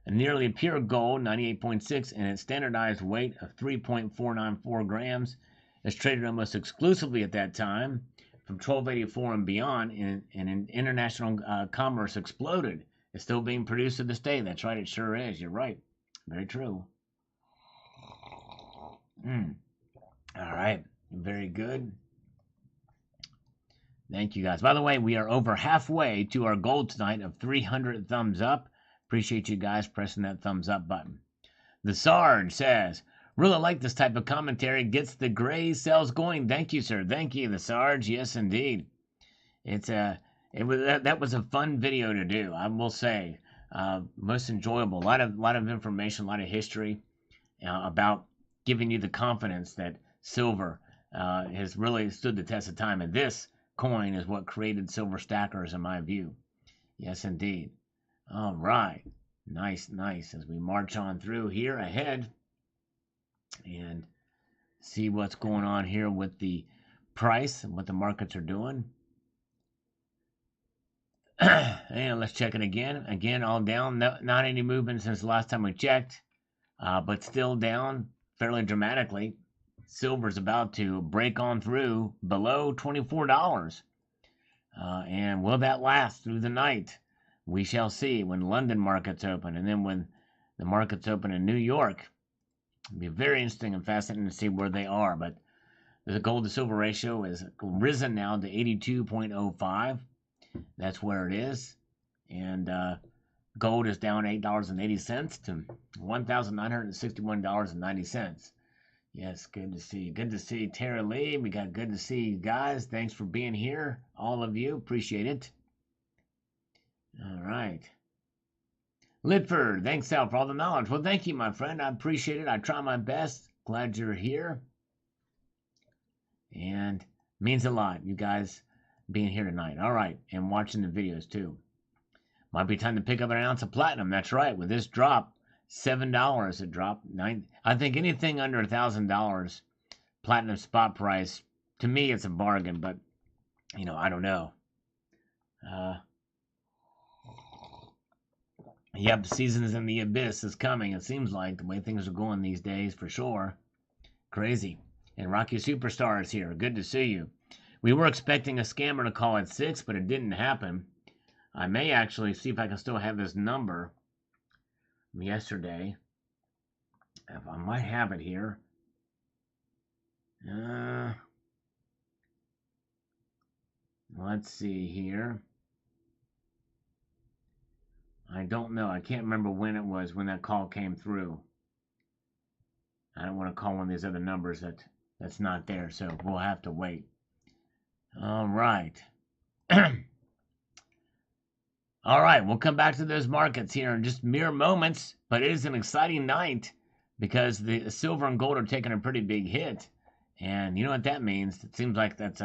Speaker 1: nearly pure gold, 98.6, and its standardized weight of 3.494 grams. It's traded almost exclusively at that time from 1284 and beyond, and international commerce exploded. It's still being produced to this day. That's right, it sure is. You're right. Very true. All right, very good. Thank you, guys. By the way, we are over halfway to our goal tonight of 300 thumbs up. Appreciate you guys pressing that thumbs up button. The Sarge says, really like this type of commentary. Gets the gray cells going. Thank you, sir. Thank you, the Sarge. Yes, indeed. That was a fun video to do. I will say, most enjoyable. A lot of information, a lot of history about giving you the confidence that silver has really stood the test of time, and this coin is what created silver stackers, in my view. Yes, indeed. All right. Nice. As we march on through here ahead and see what's going on here with the price and what the markets are doing. And let's check it again. Again, all down. Not any movement since the last time we checked, but still down fairly dramatically. Silver's about to break on through below $24. And will that last through the night? We shall see when London markets open, and then when the markets open in New York. It'll be very interesting and fascinating to see where they are. But the gold to silver ratio is risen now to 82.05. That's where it is. And gold is down $8.80 to $1,961.90. Yes, good to see you. Good to see Tara Lee. We got good to see you guys. Thanks for being here, all of you. Appreciate it. All right. Litford, thanks, Sal, for all the knowledge. Well, thank you, my friend. I appreciate it. I try my best. Glad you're here. And means a lot, you guys being here tonight. All right, and watching the videos, too. Might be time to pick up an ounce of platinum. That's right. With this drop, $7 it dropped. I think anything under $1,000 platinum spot price, to me, it's a bargain. But, I don't know. Yep, Seasons in the Abyss is coming. It seems like the way things are going these days, for sure. Crazy. And Rocky Superstar is here. Good to see you. We were expecting a scammer to call at 6, but it didn't happen. I may actually see if I can still have his number from yesterday. If I might have it here. Let's see here. I don't know. I can't remember when it was when that call came through. I don't want to call one of these other numbers that's not there, so we'll have to wait. All right. All right, we'll come back to those markets here in just mere moments, but it is an exciting night because the silver and gold are taking a pretty big hit. And you know what that means? It seems like that's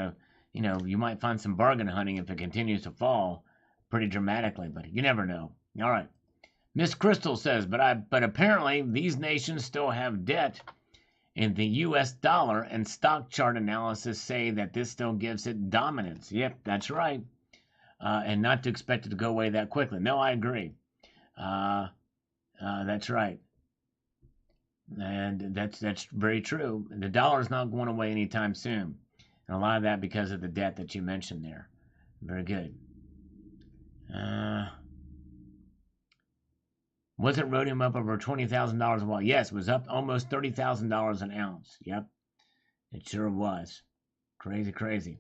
Speaker 1: you might find some bargain hunting if it continues to fall pretty dramatically, but you never know. All right. Miss Crystal says, but apparently these nations still have debt in the US dollar, and stock chart analysis say that this still gives it dominance. Yep, that's right. And not to expect it to go away that quickly. No, I agree. That's right. And that's very true. The dollar is not going away anytime soon. And a lot of that because of the debt that you mentioned there. Very good. Wasn't rhodium up over $20,000 a while? Yes, it was up almost $30,000 an ounce. Yep, it sure was. Crazy, crazy.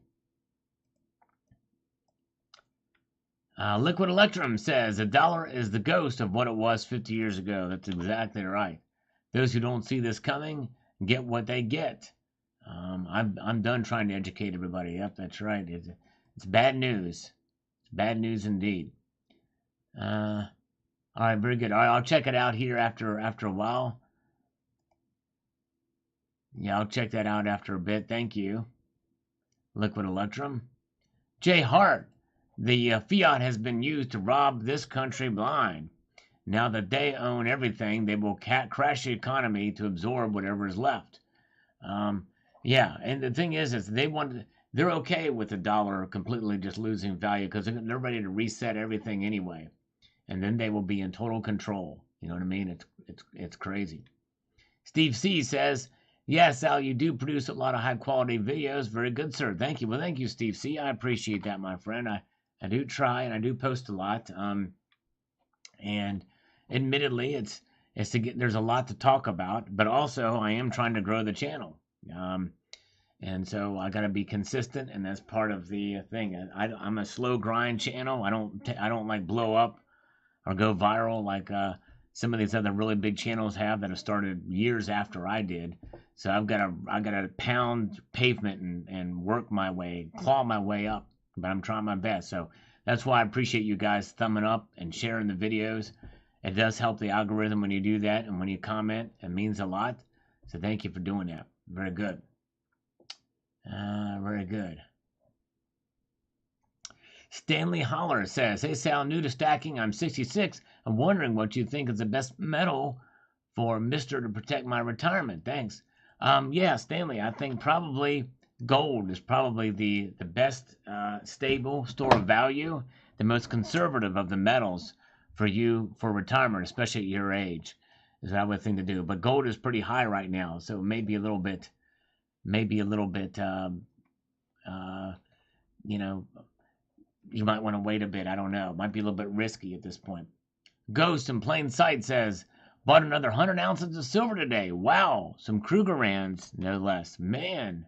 Speaker 1: Liquid Electrum says the dollar is the ghost of what it was 50 years ago. That's exactly right. Those who don't see this coming get what they get. I'm done trying to educate everybody. Yep, that's right. It's bad news. It's bad news indeed. All right, very good. All right, I'll check it out here after a while. Yeah, I'll check that out after a bit. Thank you. Liquid Electrum. Jay Hart. The fiat has been used to rob this country blind. Now that they own everything, they will crash the economy to absorb whatever is left. Yeah, and the thing is they're okay with the dollar completely just losing value because they're ready to reset everything anyway, and then they will be in total control. You know what I mean? It's crazy. Steve C says, "Yes, Al, you do produce a lot of high quality videos. Very good, sir. Thank you. Well, thank you, Steve C. I appreciate that, my friend. I do try and I do post a lot. And admittedly, there's a lot to talk about, but also I am trying to grow the channel. And so I got to be consistent, and that's part of the thing. I'm a slow grind channel. I don't like blow up or go viral like some of these other really big channels have that have started years after I did. So I gotta pound pavement and work my way, claw my way up. But I'm trying my best. So that's why I appreciate you guys thumbing up and sharing the videos. It does help the algorithm when you do that, and when you comment, it means a lot. So thank you for doing that. Very good. Very good. Stanley Holler says, "Hey Sal, new to stacking. I'm 66. I'm wondering what you think is the best metal for Mister to protect my retirement. Thanks." Yeah, Stanley, I think probably gold is probably the best stable store of value, the most conservative of the metals for you for retirement, especially at your age, is what I would think to do. But gold is pretty high right now, so maybe a little bit, you might want to wait a bit. I don't know. It might be a little bit risky at this point. Ghost in plain sight says, "Bought another 100 ounces of silver today. Wow, some Krugerrands, no less. Man,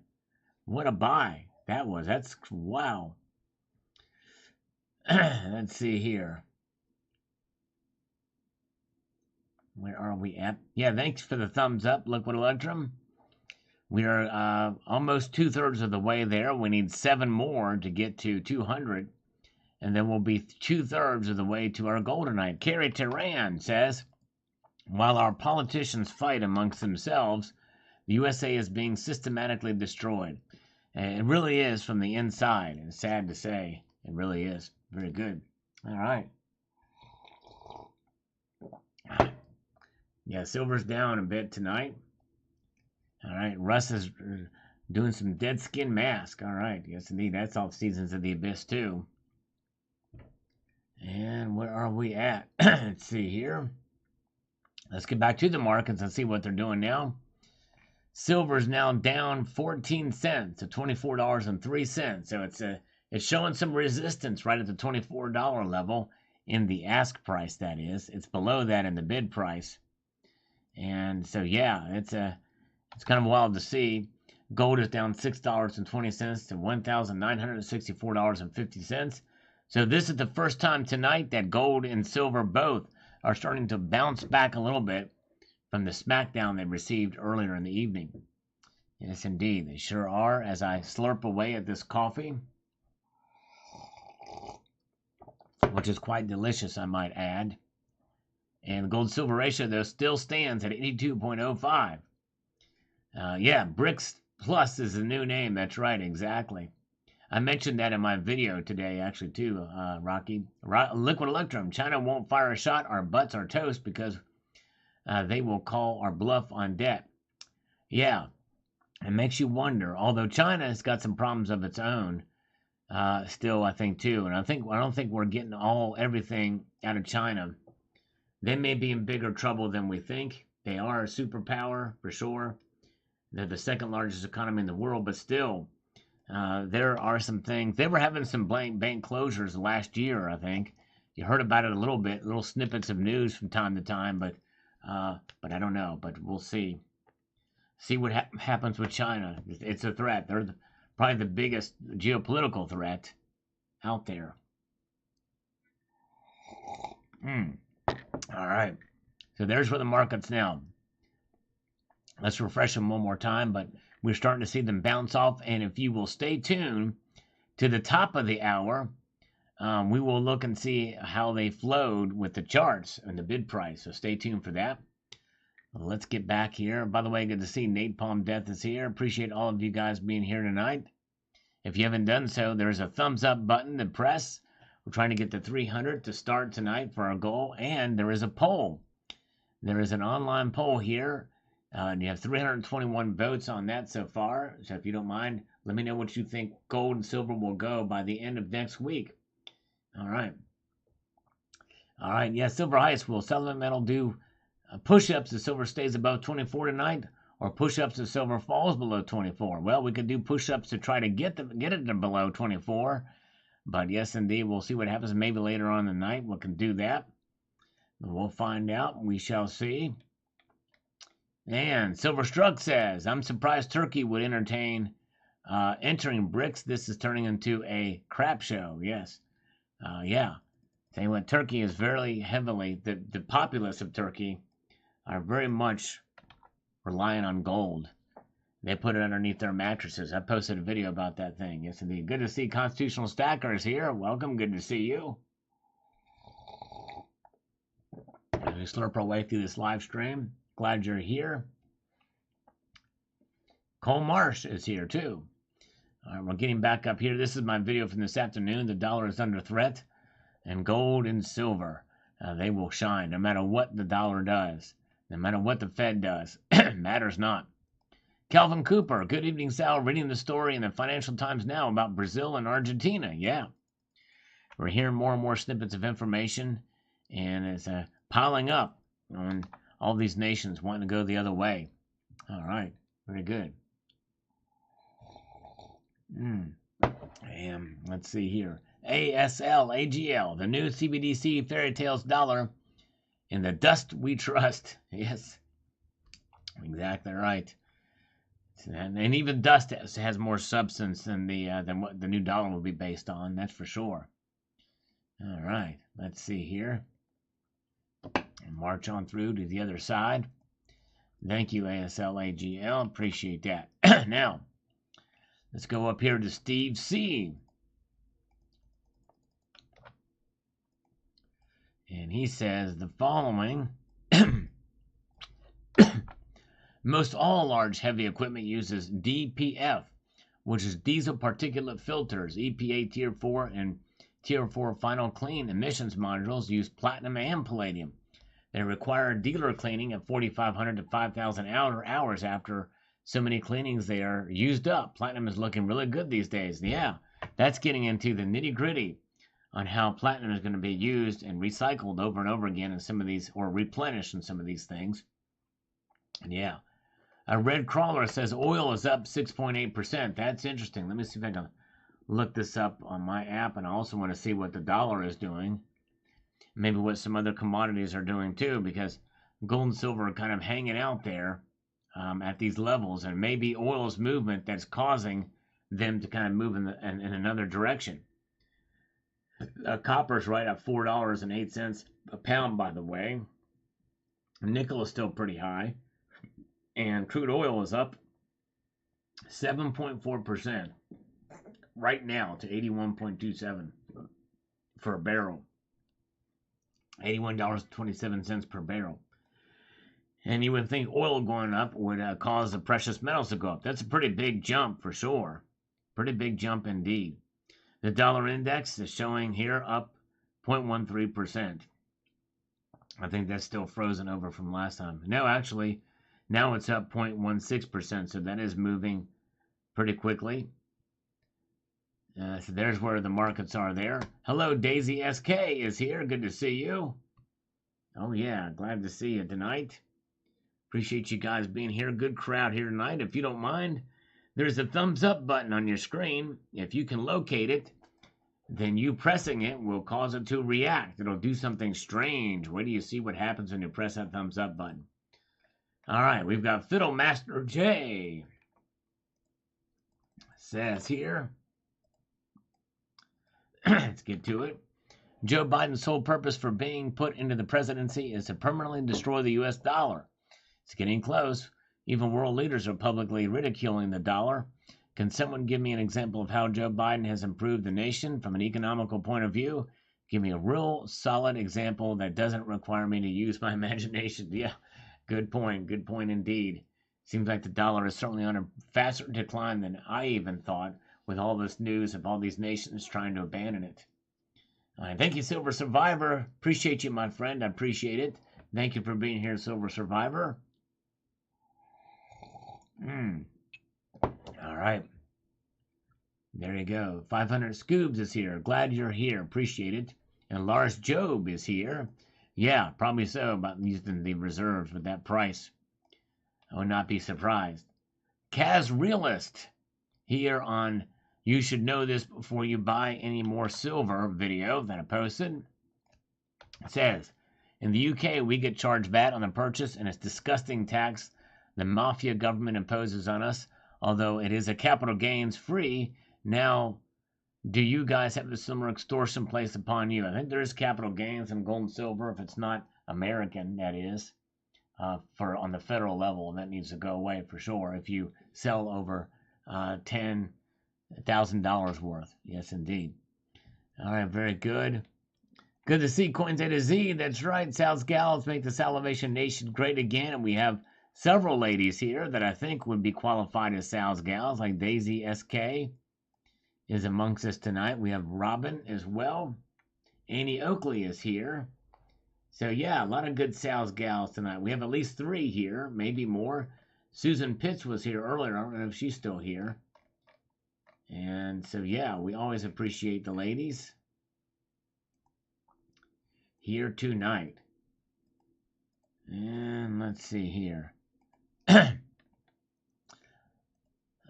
Speaker 1: what a buy that was. That's wow." Let's see here. Where are we at? Yeah, thanks for the thumbs up, Liquid Electrum. We are almost 2/3 of the way there. We need 7 more to get to 200. And then we'll be 2/3 of the way to our golden night. Carrie Tehran says, "While our politicians fight amongst themselves, the USA is being systematically destroyed." And it really is from the inside. It's sad to say. It really is. Very good. All right. Yeah, silver's down a bit tonight. All right. Russ is doing some dead skin mask. All right. Yes, indeed. That's all Seasons of the Abyss, too. And where are we at? Let's see here. Let's get back to the markets and see what they're doing now. Silver's now down 14 cents to $24.03. So it's showing some resistance right at the $24 level in the ask price, that is. It's below that in the bid price. And so yeah, it's kind of wild to see. Gold is down $6.20 to $1,964.50. So this is the first time tonight that gold and silver both are starting to bounce back a little bit from the smackdown they received earlier in the evening. Yes, indeed, they sure are. As I slurp away at this coffee. which is quite delicious, I might add. And the gold-silver ratio, though, still stands at 82.05. Yeah, BRICS Plus is the new name. That's right, exactly. I mentioned that in my video today, actually, too, Rocky. Liquid Electrum. China won't fire a shot. Our butts are toast because they will call our bluff on debt. Yeah, it makes you wonder. Although China has got some problems of its own, still, I think, too. And I don't think we're getting everything out of China. They may be in bigger trouble than we think. They are a superpower, for sure. They're the second largest economy in the world, but still, there are some things. They were having some bank closures last year, I think. You heard about it a little bit, little snippets of news from time to time, but I don't know. But we'll see. See what happens with China. It's a threat. They're probably the biggest geopolitical threat out there. All right. So there's where the market's now. Let's refresh them one more time, but we're starting to see them bounce off. And if you will stay tuned to the top of the hour, we will look and see how they flowed with the charts and the bid price. So stay tuned for that. Let's get back here. By the way, good to see Nate Palm Death is here. Appreciate all of you guys being here tonight. If you haven't done so, there's a thumbs up button to press. We're trying to get to 300 to start tonight for our goal. And there is a poll. There is an online poll here. And you have 321 votes on that so far. So if you don't mind, let me know what you think gold and silver will go by the end of next week. All right. All right. Yeah, Silver Ice. Will Southern Metal do push-ups if silver stays above 24 tonight? Or push-ups if silver falls below 24? Well, we could do push-ups to try to get it to below 24. But yes, indeed, we'll see what happens. Maybe later on in the night we can do that. We'll find out. We shall see. And Silver Struck says, I'm surprised Turkey would entertain entering BRICS. This is turning into a crap show. Yes. Yeah. Tell you what, Turkey is very heavily, the populace of Turkey are very much relying on gold. They put it underneath their mattresses. I posted a video about that thing. Yes, indeed. Good to see Constitutional Stackers here. Welcome. Good to see you. As we slurp our way through this live stream. Glad you're here. Cole Marsh is here too. All right, we're getting back up here. This is my video from this afternoon. The dollar is under threat, and gold and silver, they will shine no matter what the dollar does, no matter what the Fed does. Matters not. Calvin Cooper, good evening, Sal. Reading the story in the Financial Times now about Brazil and Argentina. Yeah, we're hearing more and more snippets of information, and it's piling up on all these nations wanting to go the other way. All right. Very good. And let's see here. ASL, the new CBDC fairy tales dollar. In the dust we trust. Yes. Exactly right. And even dust has more substance than what the new dollar will be based on. That's for sure. All right. Let's see here. And march on through to the other side. Thank you, ASLAGL. Appreciate that. Now, let's go up here to Steve C. And he says the following. Most all large heavy equipment uses DPF, which is diesel particulate filters. EPA Tier 4 and Tier 4 final clean emissions modules use platinum and palladium. They require dealer cleaning at 4,500 to 5,000 hours after so many cleanings they are used up. Platinum is looking really good these days. Yeah, that's getting into the nitty-gritty on how platinum is going to be used and recycled over and over again in some of these, or replenished in some of these things. And yeah, a Red Crawler says oil is up 6.8%. That's interesting. Let me see if I can look this up on my app, and I also want to see what the dollar is doing. Maybe what some other commodities are doing too, because gold and silver are kind of hanging out there at these levels, and maybe oil's movement that's causing them to kind of move in another direction. Copper's right at $4.08 a pound, by the way. Nickel is still pretty high, and crude oil is up 7.4% right now to 81.27 for a barrel. $81.27 per barrel. And you would think oil going up would cause the precious metals to go up. That's a pretty big jump for sure. Pretty big jump indeed. The dollar index is showing here up 0.13%. I think that's still frozen over from last time. No, actually, now it's up 0.16%, so that is moving pretty quickly. So there's where the markets are there. Hello, Daisy SK is here. Good to see you. Oh, yeah, glad to see you tonight. Appreciate you guys being here. Good crowd here tonight. If you don't mind, there's a thumbs up button on your screen. If you can locate it, then you pressing it will cause it to react. It'll do something strange. Wait till you see what happens when you press that thumbs up button. All right, we've got Fiddlemaster J. Says here. Let's get to it. Joe Biden's sole purpose for being put into the presidency is to permanently destroy the U.S. dollar. It's getting close. Even world leaders are publicly ridiculing the dollar. Can someone give me an example of how Joe Biden has improved the nation from an economical point of view? Give me a real solid example that doesn't require me to use my imagination. Yeah, good point. Good point indeed. Seems like the dollar is certainly on a faster decline than I even thought, with all this news of all these nations trying to abandon it. Thank you, Silver Survivor. Appreciate you, my friend. I appreciate it. Thank you for being here, Silver Survivor. All right. There you go. 500 Scoobs is here. Glad you're here. Appreciate it. And Lars Job is here. Yeah, probably so, about using the reserves with that price. I would not be surprised. Kaz Realist here on You Should Know This Before You Buy Any More Silver video that I posted. It says, in the UK, we get charged VAT on the purchase, and it's disgusting tax the mafia government imposes on us, although it is a capital gains free. Now, do you guys have a similar extortion placed upon you? I think there is capital gains in gold and silver, if it's not American, that is, for on the federal level, and that needs to go away for sure if you sell over $10,000 worth. Yes, indeed. All right, very good. Good to see Coins A to Z. That's right. Sal's Gals make the Salivation Nation great again, and we have several ladies here that I think would be qualified as Sal's Gals, like Daisy SK is amongst us tonight. We have Robin as well. Annie Oakley is here. So, yeah, a lot of good Sal's Gals tonight. We have at least 3 here, maybe more. Susan Pitts was here earlier. I don't know if she's still here. And so, yeah, we always appreciate the ladies here tonight. And let's see here.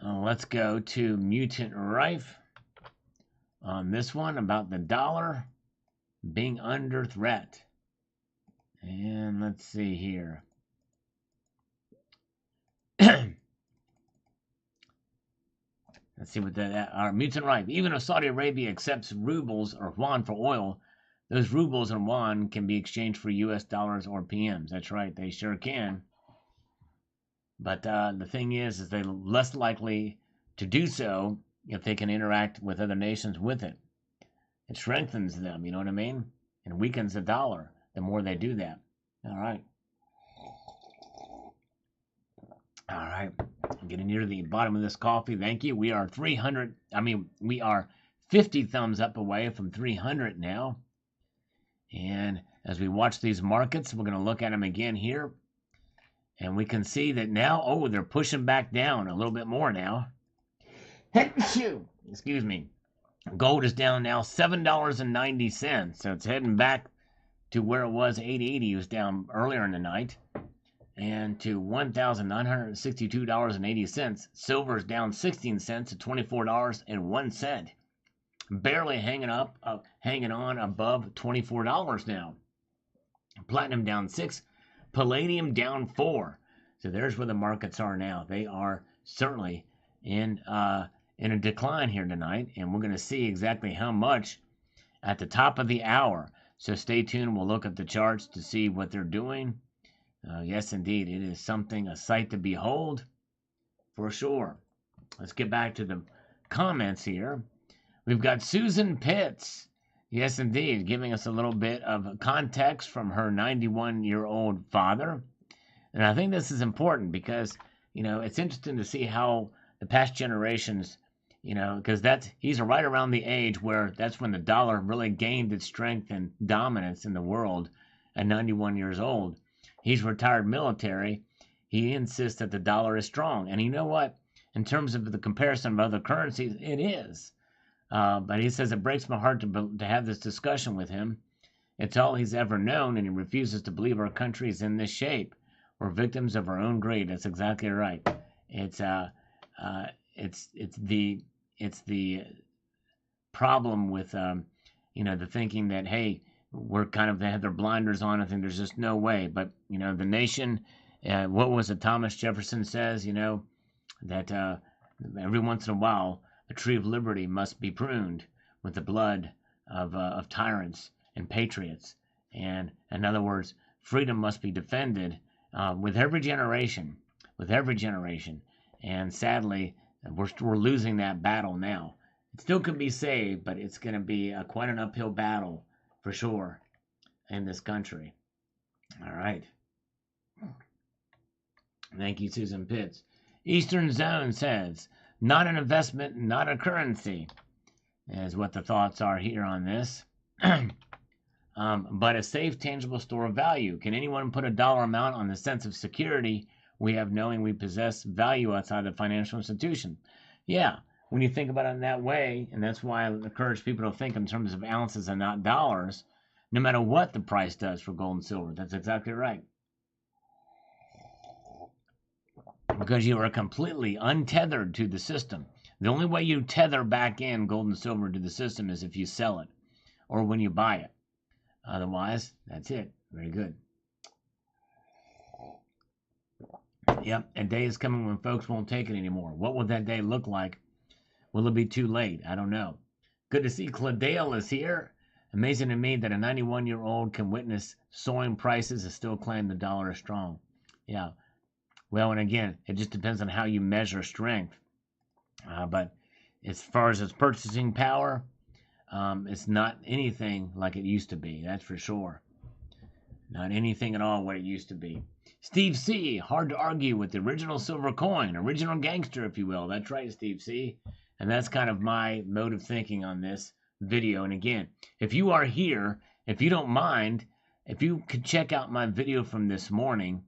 Speaker 1: Let's go to Mutant Rife on this one about the dollar being under threat. And let's see here. Let's see what our Mutant Rife. Even if Saudi Arabia accepts rubles or yuan for oil, those rubles and yuan can be exchanged for U.S. dollars or PMs. That's right, they sure can. But the thing is they're less likely to do so if they can interact with other nations with it. It strengthens them, you know what I mean? And weakens the dollar the more they do that. All right. All right. I'm getting near the bottom of this coffee. Thank you. We are 50 thumbs up away from 300 now. And as we watch these markets, we're going to look at them again here. And we can see that now, they're pushing back down a little bit more now. Excuse me. Gold is down now $7.90. So it's heading back to where it was, $8.80. It was down earlier in the night. And to $1,962.80. Silver is down 16 cents to $24.01. Barely hanging on above $24 now. Platinum down 6. Palladium down 4. So there's where the markets are now. They are certainly in a decline here tonight, and we're going to see exactly how much at the top of the hour. So stay tuned. We'll look at the charts to see what they're doing. Yes, indeed, it is a sight to behold, for sure. Let's get back to the comments here. We've got Susan Pitts. Yes, indeed, giving us a little bit of context from her 91-year-old father. And I think this is important because, it's interesting to see how the past generations, because he's right around the age where that's when the dollar really gained its strength and dominance in the world at 91 years old. He's retired military. He insists that the dollar is strong. And you know what? In terms of the comparison of other currencies, it is. But he says it breaks my heart to have this discussion with him. It's all he's ever known, and he refuses to believe our country is in this shape. We're victims of our own greed. That's exactly right. It's the problem with the thinking that, hey, we're kind of, they have their blinders on. I think there's just no way. But the nation. What was it? Thomas Jefferson says, that every once in a while the tree of liberty must be pruned with the blood of tyrants and patriots. And in other words, freedom must be defended with every generation, And sadly, we're losing that battle now. It still could be saved, but it's going to be quite an uphill battle for sure in this country. All right. Thank you, Susan Pitts. Eastern Zone says, not an investment, not a currency, is what the thoughts are here on this. But a safe, tangible store of value. Can anyone put a dollar amount on the sense of security we have knowing we possess value outside the financial institution? Yeah, when you think about it in that way, and that's why I encourage people to think in terms of ounces and not dollars, no matter what the price does for gold and silver. That's exactly right. Because you are completely untethered to the system. The only way you tether back in gold and silver to the system is if you sell it or when you buy it. Otherwise, that's it. Very good. Yep, a day is coming when folks won't take it anymore. What will that day look like? Will it be too late? I don't know. Good to see Cladale is here. Amazing to me that a 91-year-old can witness soaring prices and still claim the dollar is strong. Yeah. Well, and again, it just depends on how you measure strength. But as far as its purchasing power, it's not anything like it used to be. That's for sure. Not anything at all what it used to be. Steve C. Hard to argue with the original silver coin. Original gangster, if you will. That's right, Steve C. And that's kind of my mode of thinking on this video. And again, if you are here, if you don't mind, if you could check out my video from this morning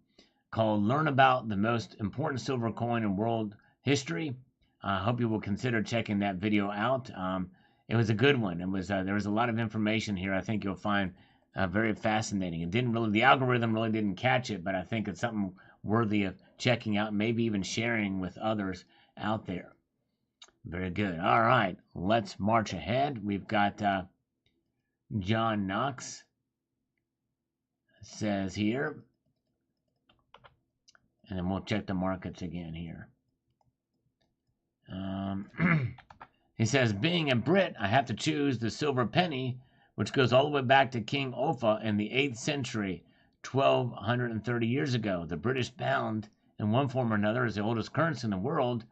Speaker 1: called Learn About the Most Important Silver Coin in World History, I hope you will consider checking that video out. It was a good one. It was there was a lot of information here I think you'll find very fascinating. The algorithm really didn't catch it, but I think it's something worthy of checking out, maybe even sharing with others out there. Very good. All right, let's march ahead. We've got John Knox says here, and then we'll check the markets again here. He says, being a Brit, I have to choose the silver penny, which goes all the way back to King Offa in the 8th century, 1230 years ago. The British pound, in one form or another, is the oldest currency in the world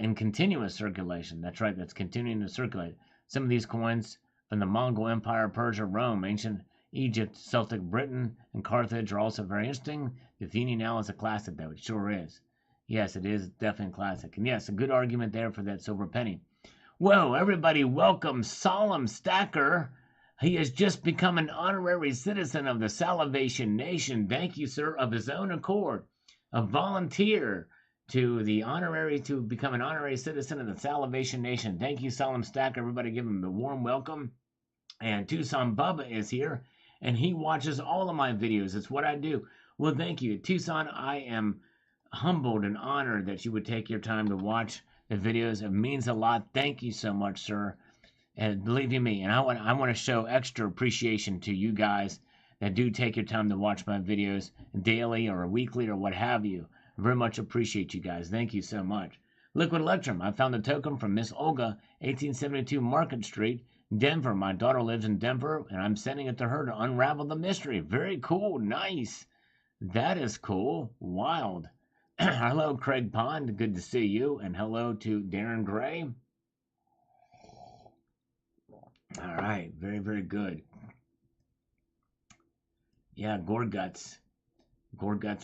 Speaker 1: in continuous circulation. That's right, that's continuing to circulate. Some of these coins from the Mongol Empire, Persia, Rome, ancient Egypt, Celtic Britain, and Carthage are also very interesting. The Athenian now is a classic, though. It sure is. Yes, it is definitely a classic. And yes, a good argument there for that silver penny. Whoa, everybody, welcome Solemn Stacker. He has just become an honorary citizen of the Salvation Nation. Thank you, sir, of his own accord. A volunteer to become an honorary citizen of the Salvation Nation. Thank you, Solemn Stacker. Everybody give him a warm welcome. And Tucson Bubba is here, and he watches all of my videos. It's what I do. Well, thank you. Tucson, I am humbled and honored that you would take your time to watch the videos. It means a lot. Thank you so much, sir. And believe you me, and I want to show extra appreciation to you guys that do take your time to watch my videos daily or weekly or what have you. I very much appreciate you guys. Thank you so much. Liquid Electrum, I found a token from Miss Olga, 1872 Market Street, Denver. My daughter lives in Denver, and I'm sending it to her to unravel the mystery. Very cool. Nice. That is cool. Wild. Hello, Craig Pond. Good to see you. And hello to Darren Gray. All right, very, very good. Yeah, Gore Guts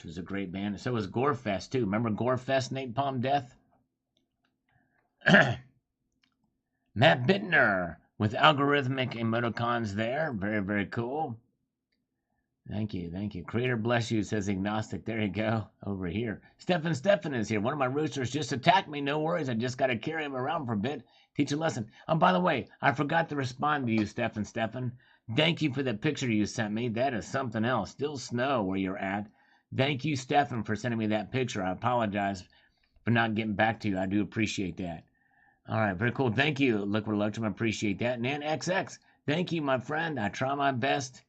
Speaker 1: was a great band. So was Gorefest too. Remember Gorefest, Napalm Death? Matt Bittner with algorithmic emoticons there. Very, very cool. Thank you, thank you. Creator bless you, says Agnostic. There you go. Over here. Stefan is here. One of my roosters just attacked me. No worries. I just got to carry him around for a bit. Teach a lesson. By the way, I forgot to respond to you, Stefan. Thank you for the picture you sent me. That is something else. Still snow where you're at. Thank you, Stefan, for sending me that picture. I apologize for not getting back to you. I do appreciate that. All right, very cool. Thank you, Liquid Electrum. I appreciate that. Nan XX, thank you, my friend. I try my best.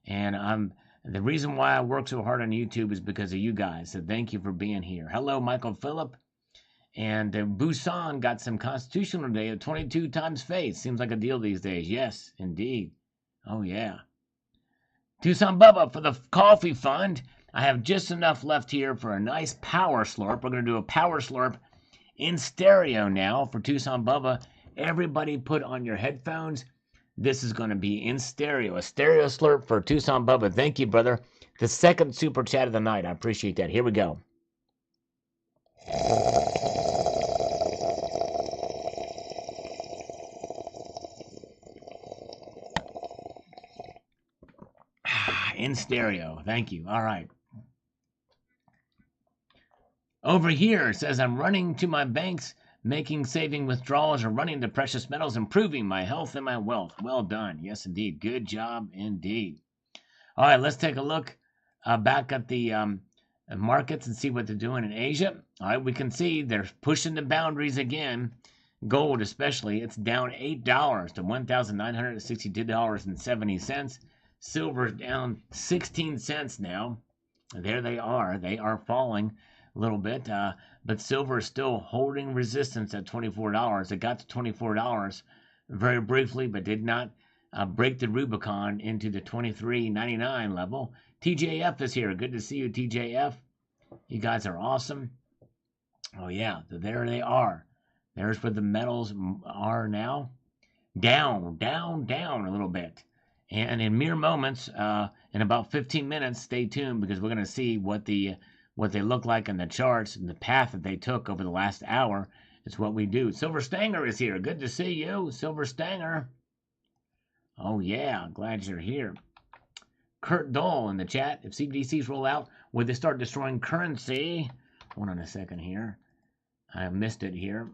Speaker 1: And the reason why I work so hard on YouTube is because of you guys. So thank you for being here. Hello, Michael Phillip. And Busan got some constitutional today at 22 times face. Seems like a deal these days. Yes, indeed. Oh, yeah. Tucson Bubba for the coffee fund. I have just enough left here for a nice power slurp. We're going to do a power slurp in stereo now for Tucson Bubba. Everybody put on your headphones. This is going to be in stereo. A stereo slurp for Tucson Bubba. Thank you, brother. The second super chat of the night. I appreciate that. Here we go. In stereo. Thank you. All right. Over here, it says I'm running to my banks, making saving withdrawals, or running to precious metals, improving my health and my wealth. Well done. Yes, indeed. Good job, indeed. All right, let's take a look back at the markets and see what they're doing in Asia. All right, we can see they're pushing the boundaries again. Gold, especially, it's down $8 to $1,962.70. Silver's down 16 cents now. There they are. They are falling a little bit, but silver is still holding resistance at $24. It got to $24 very briefly, but did not break the Rubicon into the $23.99 level. TJF is here. Good to see you, TJF. You guys are awesome. Oh, yeah, there they are. There's where the metals are now. Down a little bit. And in mere moments, in about 15 minutes, stay tuned because we're going to see what they look like in the charts and the path that they took over the last hour. It's what we do. Silver Stanger is here. Good to see you, Silver Stanger. Oh, yeah. Glad you're here. Kurt Dole in the chat. If CBDCs roll out, would they start destroying currency? Hold on a second here. I missed it here.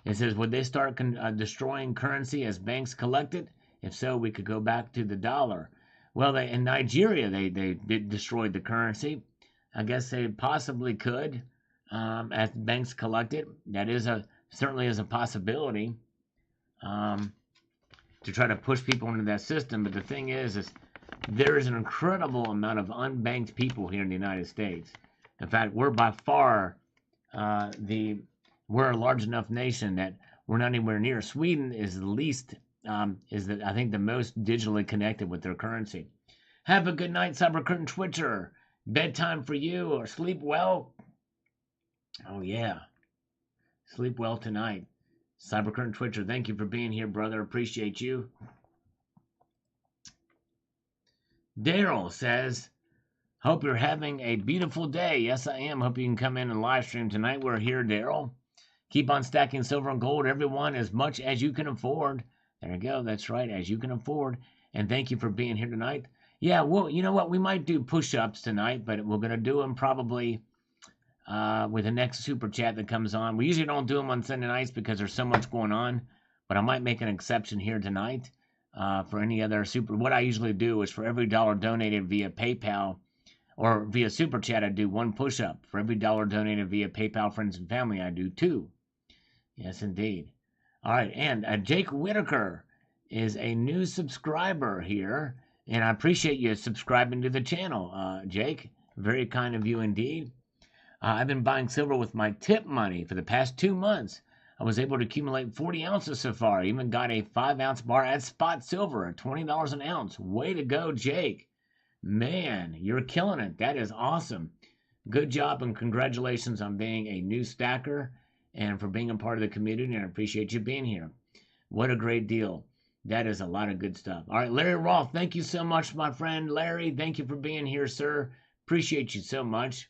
Speaker 1: It says, would they start destroying currency as banks collect it? If so, we could go back to the dollar. Well, in Nigeria, they destroyed the currency. I guess they possibly could as banks collect it. That is certainly is a possibility to try to push people into that system. But the thing is there is an incredible amount of unbanked people here in the United States. In fact, we're by far we're a large enough nation that we're not anywhere near. Sweden is the least, I think the most digitally connected with their currency. Have a good night, Cybercurtain Twitcher. Bedtime for you, or sleep well. Oh, yeah. Sleep well tonight. Cybercurtain Twitcher, thank you for being here, brother. Appreciate you. Daryl says, hope you're having a beautiful day. Yes, I am. Hope you can come in and live stream tonight. We're here, Daryl. Keep on stacking silver and gold, everyone, as much as you can afford. There you go. That's right, as you can afford. And thank you for being here tonight. Yeah, well, you know what? We might do push-ups tonight, but we're going to do them probably with the next super chat that comes on. We usually don't do them on Sunday nights because there's so much going on, but I might make an exception here tonight for any other super. What I usually do is for every dollar donated via PayPal or via super chat, I do one push-up. For every dollar donated via PayPal, friends and family, I do two. Yes, indeed. All right, and Jake Whitaker is a new subscriber here, and I appreciate you subscribing to the channel, Jake. Very kind of you indeed. I've been buying silver with my tip money for the past 2 months. I was able to accumulate 40 ounces so far. I even got a 5-ounce bar at spot silver at $20 an ounce. Way to go, Jake. Man, you're killing it. That is awesome. Good job and congratulations on being a new stacker and for being a part of the community, and I appreciate you being here. What a great deal. That is a lot of good stuff. All right, Larry Roth, thank you so much, my friend. Larry, thank you for being here, sir. Appreciate you so much.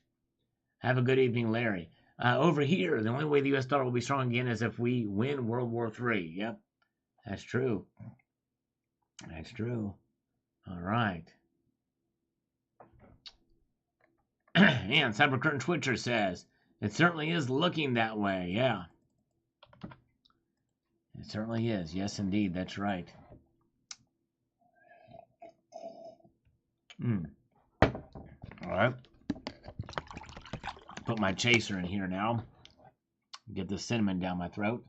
Speaker 1: Have a good evening, Larry. Over here, the only way the U.S. dollar will be strong again is if we win World War III. Yep, that's true. That's true. All right. And Cybercurtain Twitcher says, it certainly is looking that way. Yeah. It certainly is. Yes, indeed. That's right. All right. Put my chaser in here now. Get the cinnamon down my throat.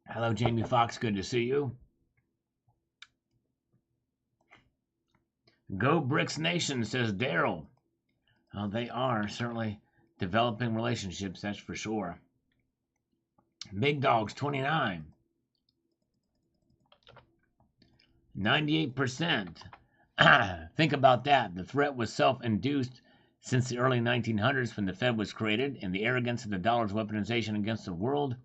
Speaker 1: Hello, Jamie Foxx. Good to see you. Go Bricks Nation, says Daryl. They are certainly developing relationships, that's for sure. Big Dogs 29. 98%. Think about that. The threat was self-induced since the early 1900s when the Fed was created, and the arrogance of the dollar's weaponization against the world,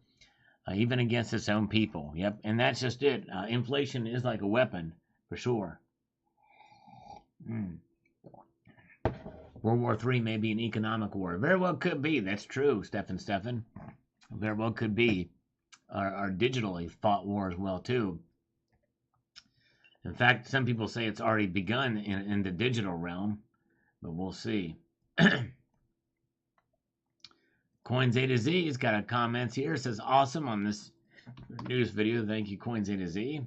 Speaker 1: even against its own people. Yep, and that's just it. Inflation is like a weapon, for sure. World War III may be an economic war. Very well could be. That's true, Stefan. Very well could be. Our digitally fought war as well, too. In fact, some people say it's already begun in the digital realm, but we'll see. Coins A to Z has got a comment here. It says, awesome on this news video. Thank you, Coins A to Z.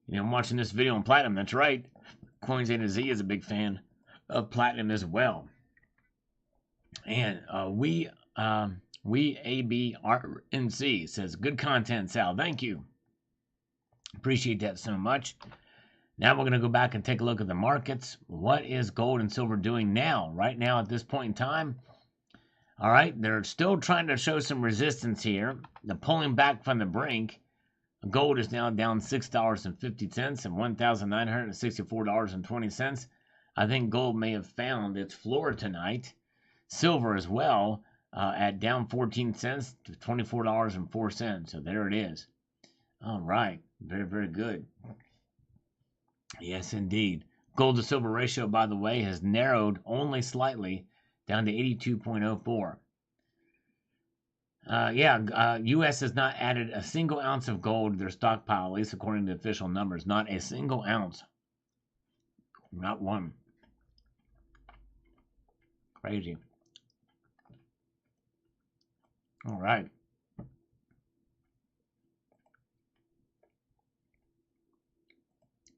Speaker 1: You know, I'm watching this video on Platinum. That's right. Coins A to Z is a big fan of Platinum as well. And we ABRNC says, good content, Sal. Thank you. Appreciate that so much. Now we're going to go back and take a look at the markets. What is gold and silver doing now, right now at this point in time? All right, they're still trying to show some resistance here. They're pulling back from the brink. Gold is now down $6.50 and $1,964.20. I think gold may have found its floor tonight. Silver as well, at down 14 cents to $24.04. So there it is. All right, very, very good. Yes, indeed. Gold to silver ratio, by the way, has narrowed only slightly down to 82.04. U.S. has not added a single ounce of gold to their stockpile, at least according to official numbers. Not a single ounce. Not one. Crazy. All right.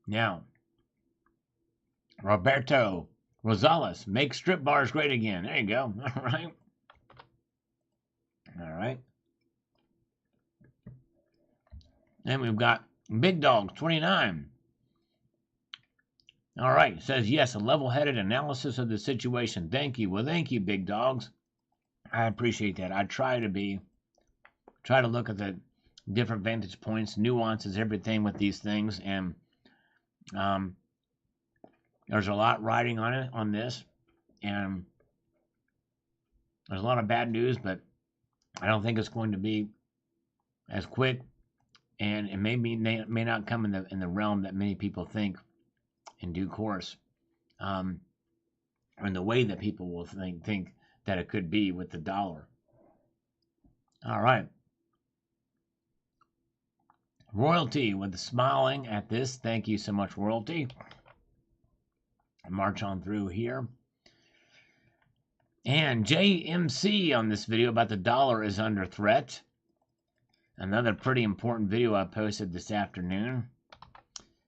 Speaker 1: Now, Roberto Rosales, make strip bars great again. There you go. All right. All right. And we've got Big Dog 29. All right. Says, yes, a level-headed analysis of the situation. Thank you. Well, thank you, Big Dogs. I appreciate that. I try to look at the different vantage points, nuances, everything with these things. And there's a lot riding on this. And there's a lot of bad news, but I don't think it's going to be as quick, and it may not come in the realm that many people think in due course, or in the way that people will think that it could be with the dollar. All right. Royalty with smiling at this. Thank you so much, Royalty. March on through here. And JMC on this video about the dollar is under threat. Another pretty important video I posted this afternoon.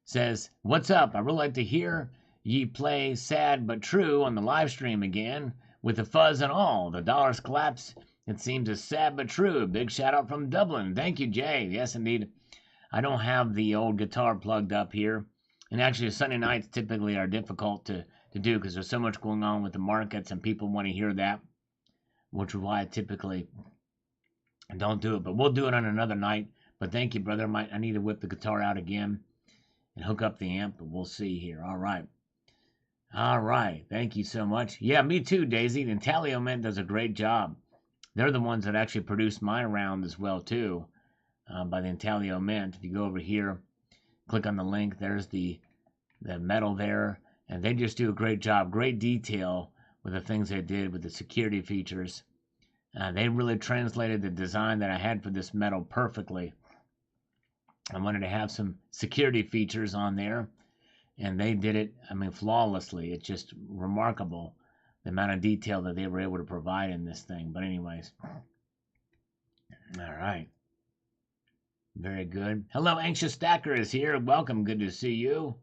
Speaker 1: Says, what's up? I really like to hear ye play Sad But True on the live stream again with the fuzz and all. The dollar's collapse, it seems as sad but true. Big shout out from Dublin. Thank you, Jay. Yes, indeed. I don't have the old guitar plugged up here. And actually, Sunday nights typically are difficult to do because there's so much going on with the markets and people want to hear that, which is why I typically don't do it. But we'll do it on another night. But thank you, brother. I need to whip the guitar out again and hook up the amp, but we'll see here. All right. All right. Thank you so much. Yeah, me too, Daisy. And Talioment does a great job. They're the ones that actually produce my round as well too, by the Intaglio Mint. If you go over here, click on the link, there's the metal there, and they just do a great job, great detail with the things they did with the security features. They really translated the design that I had for this metal perfectly. I wanted to have some security features on there, and they did it, I mean, flawlessly. It's just remarkable the amount of detail that they were able to provide in this thing. But anyways, all right. Very good. Hello, Anxious Stacker is here. Welcome. Good to see you.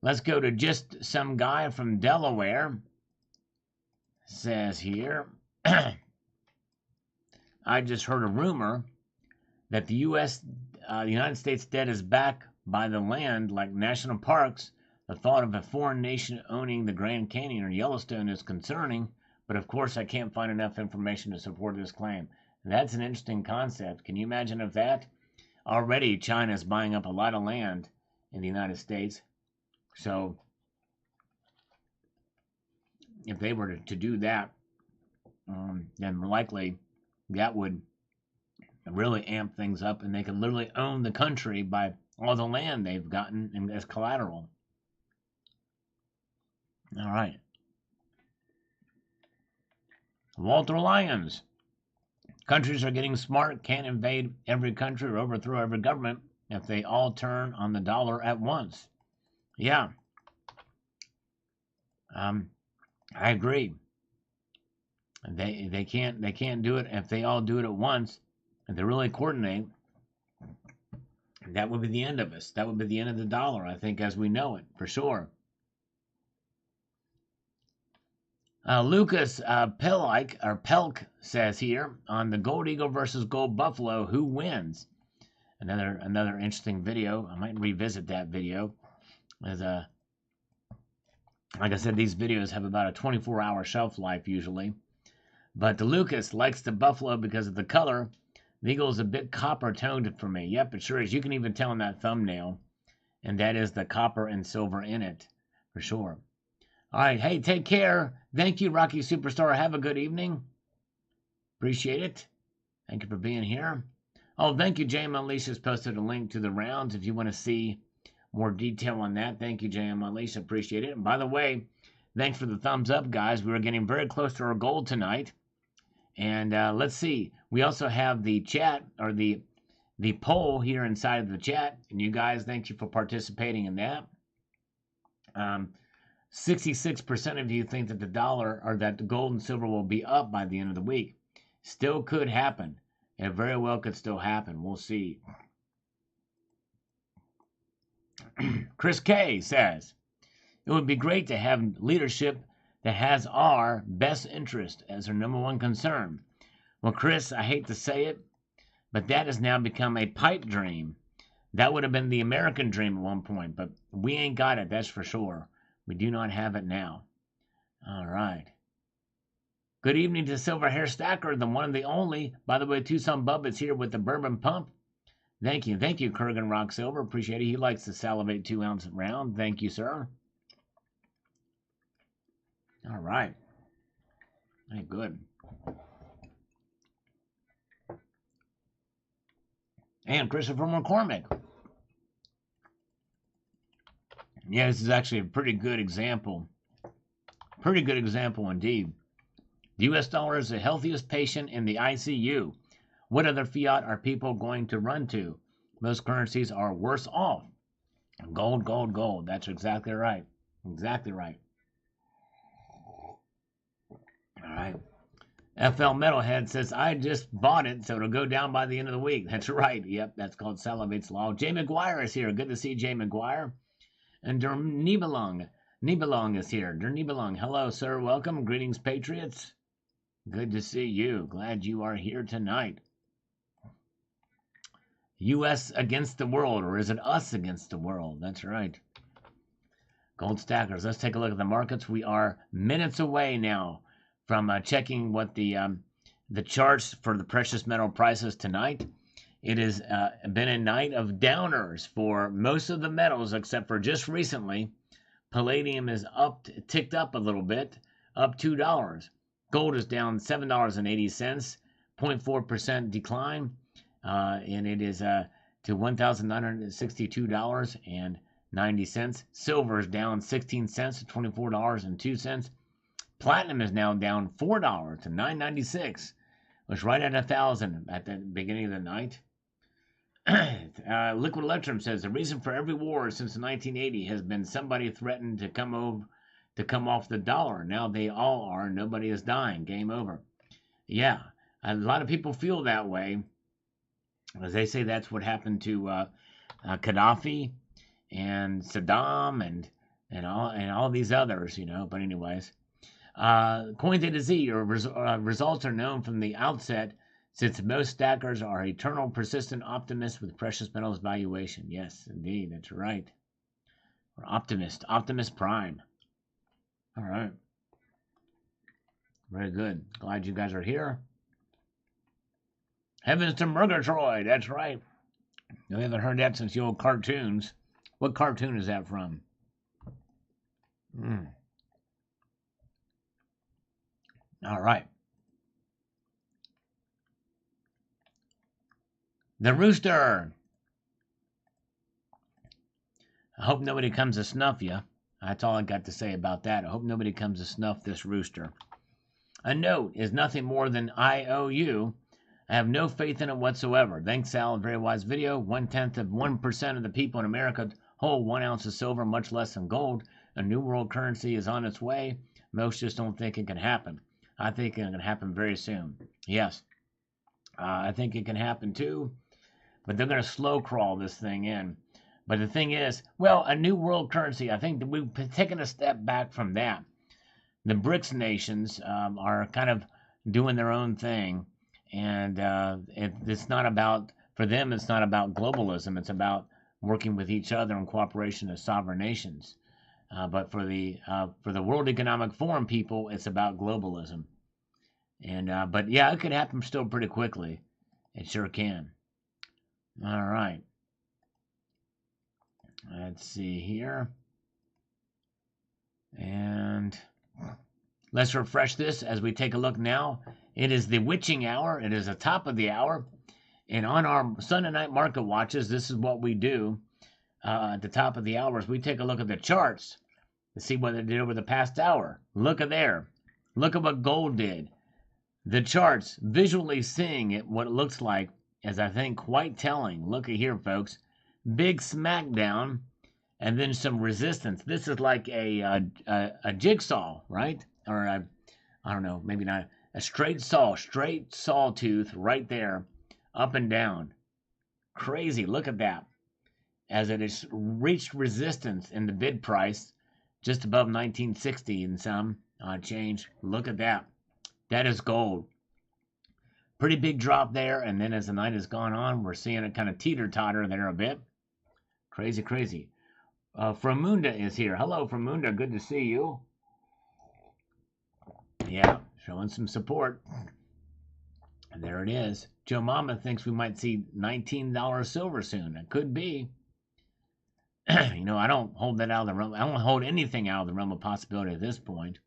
Speaker 1: Let's go to just some guy from Delaware. Says here, I just heard a rumor that the United States debt is backed by the land like national parks. The thought of a foreign nation owning the Grand Canyon or Yellowstone is concerning, but of course I can't find enough information to support this claim. That's an interesting concept. Can you imagine if that? Already China is buying up a lot of land in the United States. So if they were to do that, then likely that would really amp things up, and they could literally own the country by all the land they've gotten as collateral. All right. Walter Lyons. Countries are getting smart, can't invade every country or overthrow every government if they all turn on the dollar at once. Yeah. I agree. They can't do it if they all do it at once. If they really coordinate, that would be the end of us. That would be the end of the dollar, I think, as we know it, for sure. Lucas Pelk says here on the Gold Eagle versus Gold Buffalo, who wins? Another interesting video. I might revisit that video. As like I said, these videos have about a 24-hour shelf life usually. But the Lucas likes the Buffalo because of the color. The Eagle is a bit copper toned for me. Yep, it sure is. You can even tell in that thumbnail. And that is the copper and silver in it, for sure. All right, hey, take care. Thank you, Rocky Superstar. Have a good evening. Appreciate it. Thank you for being here. Oh, thank you, JM Unleashed has posted a link to the rounds if you want to see more detail on that. Thank you, JM Unleashed. Appreciate it. And by the way, thanks for the thumbs up, guys. We were getting very close to our goal tonight. And let's see. We also have the chat, or the poll here inside of the chat. And you guys, thank you for participating in that. 66% of you think that the dollar, or that the gold and silver will be up by the end of the week. Still could happen. It very well could still happen. We'll see. Chris K says, it would be great to have leadership that has our best interest as our number one concern. Well, Chris, I hate to say it, but that has now become a pipe dream. That would have been the American dream at one point, but we ain't got it, that's for sure. We do not have it now. All right. Good evening to Silver Hair Stacker, the one and the only. By the way, Tucson Bub is here with the Bourbon Pump. Thank you, Kurgan Rock Silver. Appreciate it. He likes the Salivate 2-ounce round. Thank you, sir. All right. Hey, good. And Christopher McCormick. Yeah, this is actually a pretty good example. Pretty good example indeed. The U.S. dollar is the healthiest patient in the ICU. What other fiat are people going to run to? Most currencies are worse off. Gold, gold, gold. That's exactly right. Exactly right. All right. FL Metalhead says, I just bought it, so it'll go down by the end of the week. That's right. Yep, that's called Salivate's Law. Jay McGuire is here. Good to see Jay McGuire. And Nibelung is here. Nibelung, hello, sir. Welcome. Greetings, Patriots. Good to see you. Glad you are here tonight. U.S. against the world, or is it us against the world? That's right. Gold stackers. Let's take a look at the markets. We are minutes away now from checking what the charts for the precious metal prices tonight. It has been a night of downers for most of the metals, except for just recently. Palladium is ticked up a little bit, up $2. Gold is down $7.80, 0.4% decline, and it is to $1,962.90. Silver is down 16 cents to $24.02. Platinum is now down $4 to $9.96. Was right at 1,000 at the beginning of the night. Liquid Electrum says the reason for every war since 1980 has been somebody threatened to come off the dollar. Now they all are. Nobody is dying. Game over. Yeah, a lot of people feel that way, as they say that's what happened to Gaddafi and Saddam and all these others, you know. But anyways, Coin to Z, your results are known from the outset, since most stackers are eternal, persistent optimists with precious metals valuation. Yes, indeed, that's right. We're Optimus Prime. All right. Very good. Glad you guys are here. Heavens to Murgatroyd. That's right. We haven't heard that since the old cartoons. What cartoon is that from? All right. The Rooster. I hope nobody comes to snuff you. That's all I got to say about that. I hope nobody comes to snuff this rooster. A note is nothing more than IOU. I have no faith in it whatsoever. Thanks, Sal. Very wise video. 0.1% of the people in America hold 1 ounce of silver, much less than gold. A new world currency is on its way. Most just don't think it can happen. I think it can happen very soon. Yes. I think it can happen too. But they're going to slow crawl this thing in. But the thing is, well, a new world currency, I think that we've taken a step back from that. The BRICS nations are kind of doing their own thing. And it's not about, for them, it's not about globalism. It's about working with each other in cooperation as sovereign nations. But for the World Economic Forum people, it's about globalism. And but yeah, it could happen still pretty quickly. It sure can. All right. Let's see here. And let's refresh this as we take a look now. It is the witching hour. It is the top of the hour. And on our Sunday night market watches, this is what we do at the top of the hours. We take a look at the charts to see what they did over the past hour. Look at there. Look at what gold did. The charts, visually seeing it, what it looks like, is, I think, quite telling. Look at here, folks. Big smackdown, and then some resistance. This is like a jigsaw, right? Or I don't know, maybe not. A straight sawtooth right there, up and down. Crazy, look at that. As it has reached resistance in the bid price, just above 1960 and some change. Look at that. That is gold. Pretty big drop there, and then as the night has gone on, we're seeing it kind of teeter-totter there a bit. Crazy, crazy. Framunda is here. Hello, Framunda. Good to see you. Yeah, showing some support. And there it is. Joe Mama thinks we might see $19 silver soon. It could be. You know, I don't hold that out of the realm. I don't hold anything out of the realm of possibility at this point.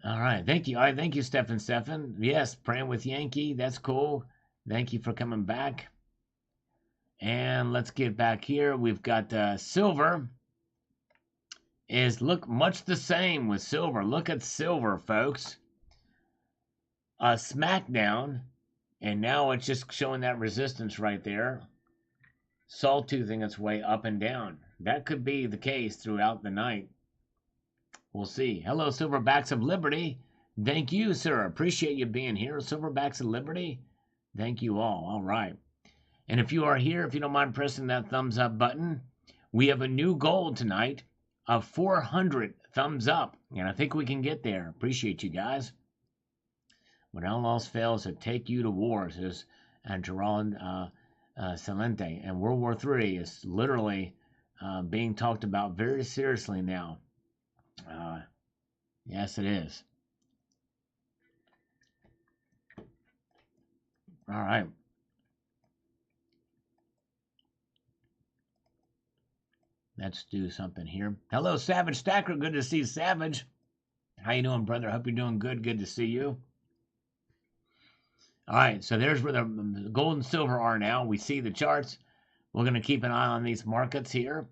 Speaker 1: All right. Thank you. All right. Thank you, Stefan. Yes, praying with Yankee. That's cool. Thank you for coming back. And let's get back here. We've got silver. Look much the same with silver. Look at silver, folks. A smackdown. And now it's just showing that resistance right there. Sawtoothing its way up and down. That could be the case throughout the night. We'll see. Hello, Silverbacks of Liberty. Thank you, sir. Appreciate you being here. Silverbacks of Liberty. Thank you all. All right. And if you are here, if you don't mind pressing that thumbs up button, we have a new goal tonight of 400 thumbs up. And I think we can get there. Appreciate you guys. When all else fails to take you to war, says Gerald Salente. And World War III is literally being talked about very seriously now. Yes, it is. All right. Let's do something here. Hello, Savage Stacker. Good to see Savage. How you doing, brother? Hope you're doing good. Good to see you. All right, so there's where the gold and silver are now. We see the charts. We're going to keep an eye on these markets here.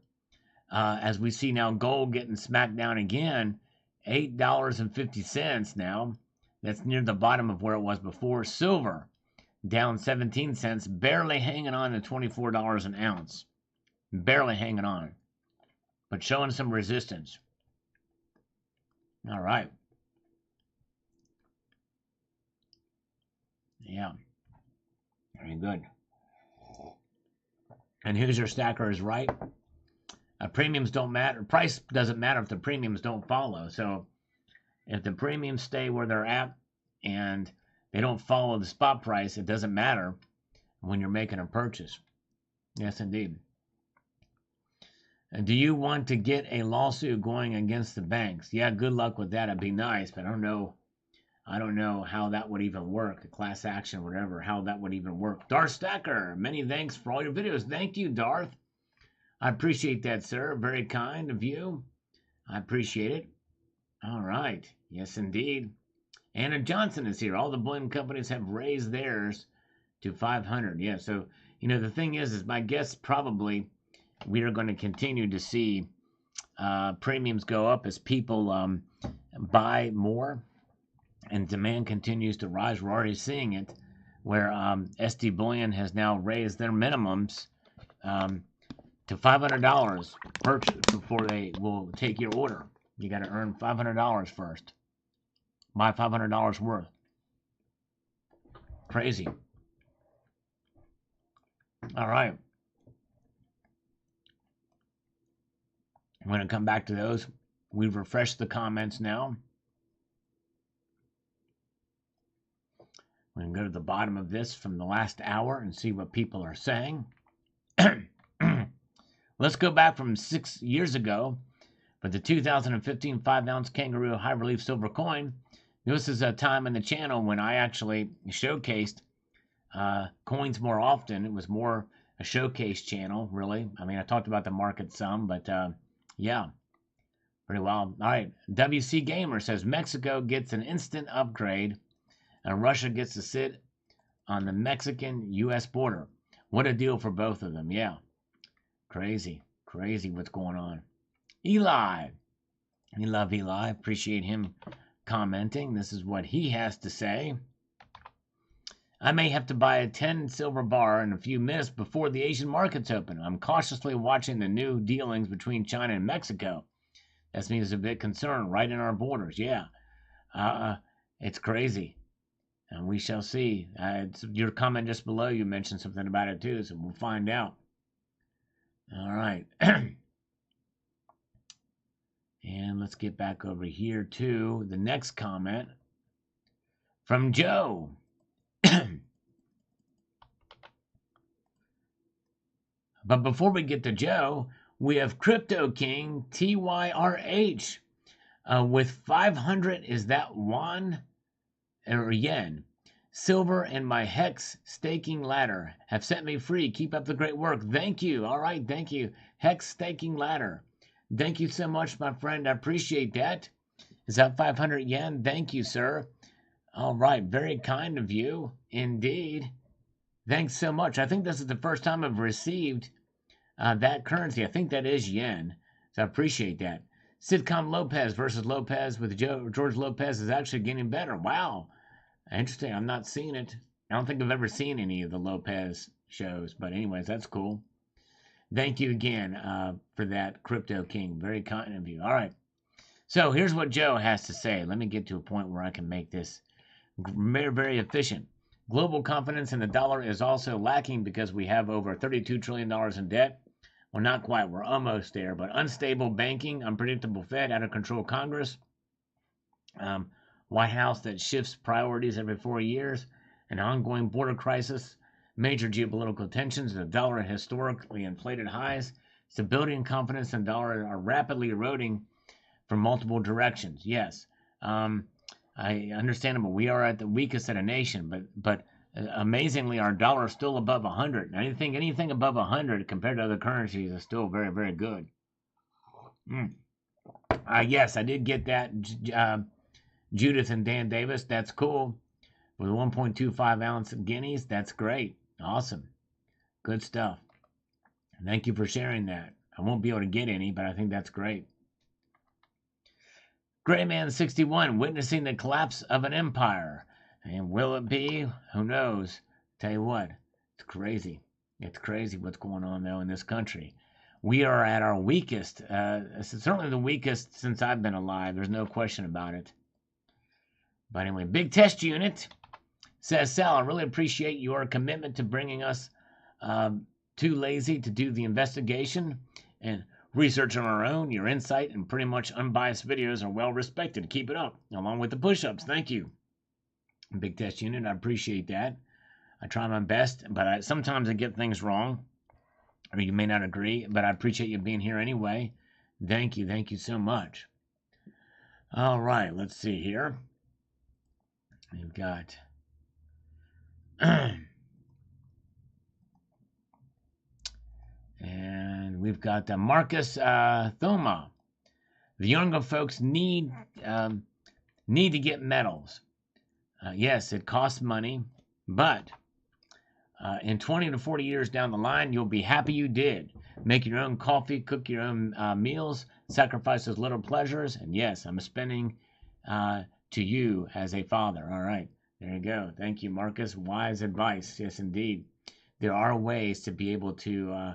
Speaker 1: As we see now gold getting smacked down again, $8.50 now. That's near the bottom of where it was before. Silver down 17 cents, barely hanging on to $24 an ounce. Barely hanging on, but showing some resistance. All right. Yeah. Very good. And here's your stacker is right. Premiums don't matter. Price doesn't matter if the premiums don't follow. So if the premiums stay where they're at and they don't follow the spot price, it doesn't matter when you're making a purchase. Yes, indeed. Do you want to get a lawsuit going against the banks? Yeah, good luck with that. It'd be nice, but I don't know how that would even work. A class action, whatever, how that would even work. Darth Stacker, many thanks for all your videos. Thank you, Darth. I appreciate that, sir. Very kind of you. I appreciate it. All right. Yes, indeed. Anna Johnson is here. All the bullion companies have raised theirs to 500. Yeah, so, the thing is my guess probably we are going to continue to see premiums go up as people buy more and demand continues to rise. We're already seeing it where SD Bullion has now raised their minimums to $500 purchase before they will take your order. You got to earn $500 first. Buy $500 worth. Crazy. All right. I'm going to come back to those. We've refreshed the comments now. We can go to the bottom of this from the last hour and see what people are saying. Let's go back from 6 years ago for the 2015 5-ounce Kangaroo High Relief Silver Coin. This is a time in the channel when I actually showcased coins more often. It was more a showcase channel, really. I mean, I talked about the market some, but yeah, pretty well. All right, WC Gamer says Mexico gets an instant upgrade and Russia gets to sit on the Mexican-U.S. border. What a deal for both of them. Yeah, crazy what's going on. Eli, we love Eli. Appreciate him commenting. This is what he has to say. I may have to buy a 10 silver bar in a few minutes before the Asian markets open. I'm cautiously watching the new dealings between China and Mexico. That's me is a bit concerned right in our borders. Yeah, it's crazy. And we shall see. Your comment just below, you mentioned something about it too, so we'll find out. All right. And let's get back over here to the next comment from Joe. But before we get to Joe, we have Crypto King TYRH with 500. Is that won or yen? Silver and my Hex staking ladder have set me free. Keep up the great work. Thank you. All right, thank you. Hex staking ladder. Thank you so much, my friend. I appreciate that. Is that 500 yen? Thank you, sir. All right, very kind of you, indeed. Thanks so much. I think this is the first time I've received that currency. I think that is yen, so I appreciate that. Sitcom Lopez versus Lopez with George Lopez is actually getting better. Wow. Interesting. I'm not seeing it. I don't think I've ever seen any of the Lopez shows, but anyways, that's cool. Thank you again for that, Crypto King. Very kind of you. All right. So here's what Joe has to say. Let me get to a point where I can make this very, very efficient. Global confidence in the dollar is also lacking because we have over $32 trillion in debt. Well, not quite. We're almost there. But unstable banking, unpredictable Fed, out of control Congress, White House that shifts priorities every 4 years, an ongoing border crisis, major geopolitical tensions, the dollar at historically inflated highs, stability and confidence in the dollar are rapidly eroding from multiple directions. Yes, I understand, but we are at the weakest in a nation. But amazingly, our dollar is still above 100. Anything above 100 compared to other currencies is still very, very good. Yes, I did get that. Judith and Dan Davis, that's cool. With 1.25 ounce guineas, that's great. Awesome. Good stuff. Thank you for sharing that. I won't be able to get any, but I think that's great. Grayman61, witnessing the collapse of an empire. And will it be? Who knows? Tell you what, it's crazy. It's crazy what's going on, though, in this country. We are at our weakest. Certainly the weakest since I've been alive. There's no question about it. But anyway, Big Test Unit says, Sal, I really appreciate your commitment to bringing us too lazy to do the investigation and research on our own. Your insight and pretty much unbiased videos are well respected. Keep it up, along with the push-ups. Thank you. Big Test Unit, I appreciate that. I try my best, but sometimes I get things wrong, or you may not agree, but I appreciate you being here anyway. Thank you so much. All right, let's see here. We've got and we've got Marcus Thoma. The younger folks need to get medals. Yes, it costs money, but in 20 to 40 years down the line, you'll be happy you did. Make your own coffee, cook your own meals, sacrifice those little pleasures, and yes, I'm spending to you as a father. All right, there you go. Thank you, Marcus. Wise advice. Yes, indeed. There are ways to be able to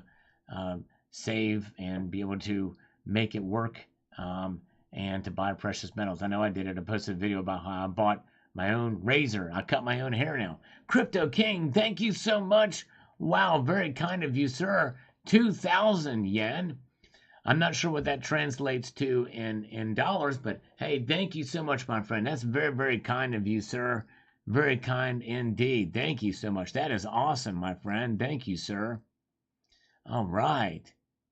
Speaker 1: save and be able to make it work and to buy precious metals. I know I did it. I posted a video about how I bought my own razor. I cut my own hair now. Crypto King, thank you so much. Wow, very kind of you, sir. 2,000 yen. I'm not sure what that translates to in dollars, but hey, thank you so much, my friend. That's very, very kind of you, sir. Very kind indeed. Thank you so much. That is awesome, my friend. Thank you, sir. All right.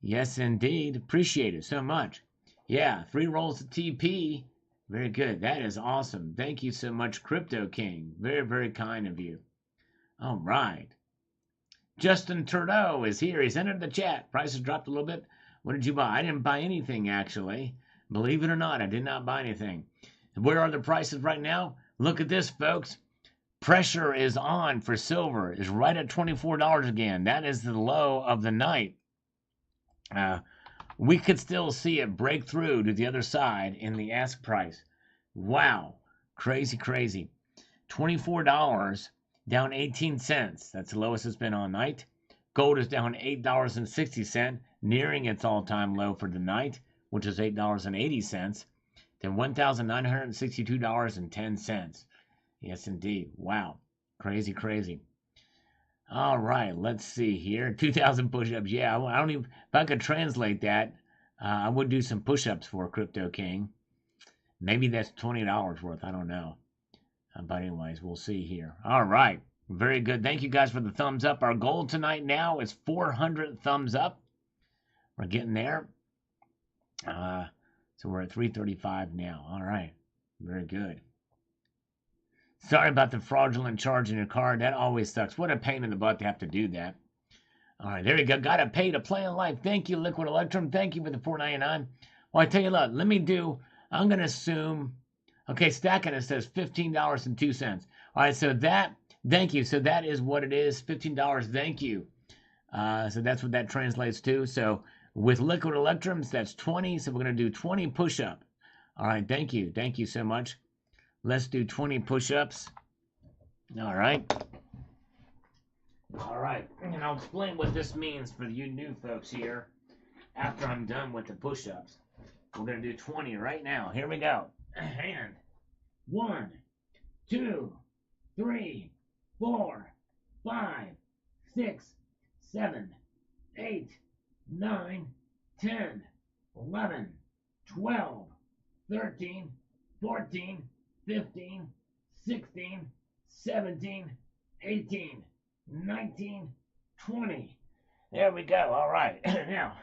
Speaker 1: Yes, indeed. Appreciate it so much. Yeah, 3 rolls of TP. Very good. That is awesome. Thank you so much, Crypto King. Very, very kind of you. All right. Justin Trudeau is here. He's entered the chat. Prices dropped a little bit. What did you buy? I didn't buy anything, actually. Believe it or not, I did not buy anything. Where are the prices right now? Look at this, folks. Pressure is on for silver. It's right at $24 again. That is the low of the night. We could still see it break through to the other side in the ask price. Wow. Crazy, crazy. $24, down 18 cents. That's the lowest it's been all night. Gold is down $8.60, nearing its all-time low for the night, which is $8.80. Then $1,962.10. Yes, indeed. Wow. Crazy, crazy. All right, let's see here. 2,000 push-ups. Yeah, I don't even, if I could translate that, I would do some push-ups for Crypto King. Maybe that's $20 worth. I don't know. But anyways, we'll see here. All right. Very good. Thank you guys for the thumbs up. Our goal tonight now is 400 thumbs up. We're getting there. So we're at 335 now. All right. Very good. Sorry about the fraudulent charge in your card. That always sucks. What a pain in the butt to have to do that. All right, there we go. Got to pay to play in life. Thank you, Liquid Electrum. Thank you for the $4.99. Well, I tell you what, I'm going to assume, okay, stacking it says $15.02. All right, so thank you. So that is what it is, $15. Thank you. So that's what that translates to. So with Liquid Electrums, that's 20. So we're going to do 20 push-up. All right, thank you. Thank you so much. Let's do 20 push-ups. All right. All right. And I'll explain what this means for you new folks here after I'm done with the push-ups. We're going to do 20 right now. Here we go. And 1, 2, 3, 4, 5, 6, 7, 8, 9, 10, 11, 12, 13, 14, 15, 16, 17, 18, 19, 20. There we go. All right. Now,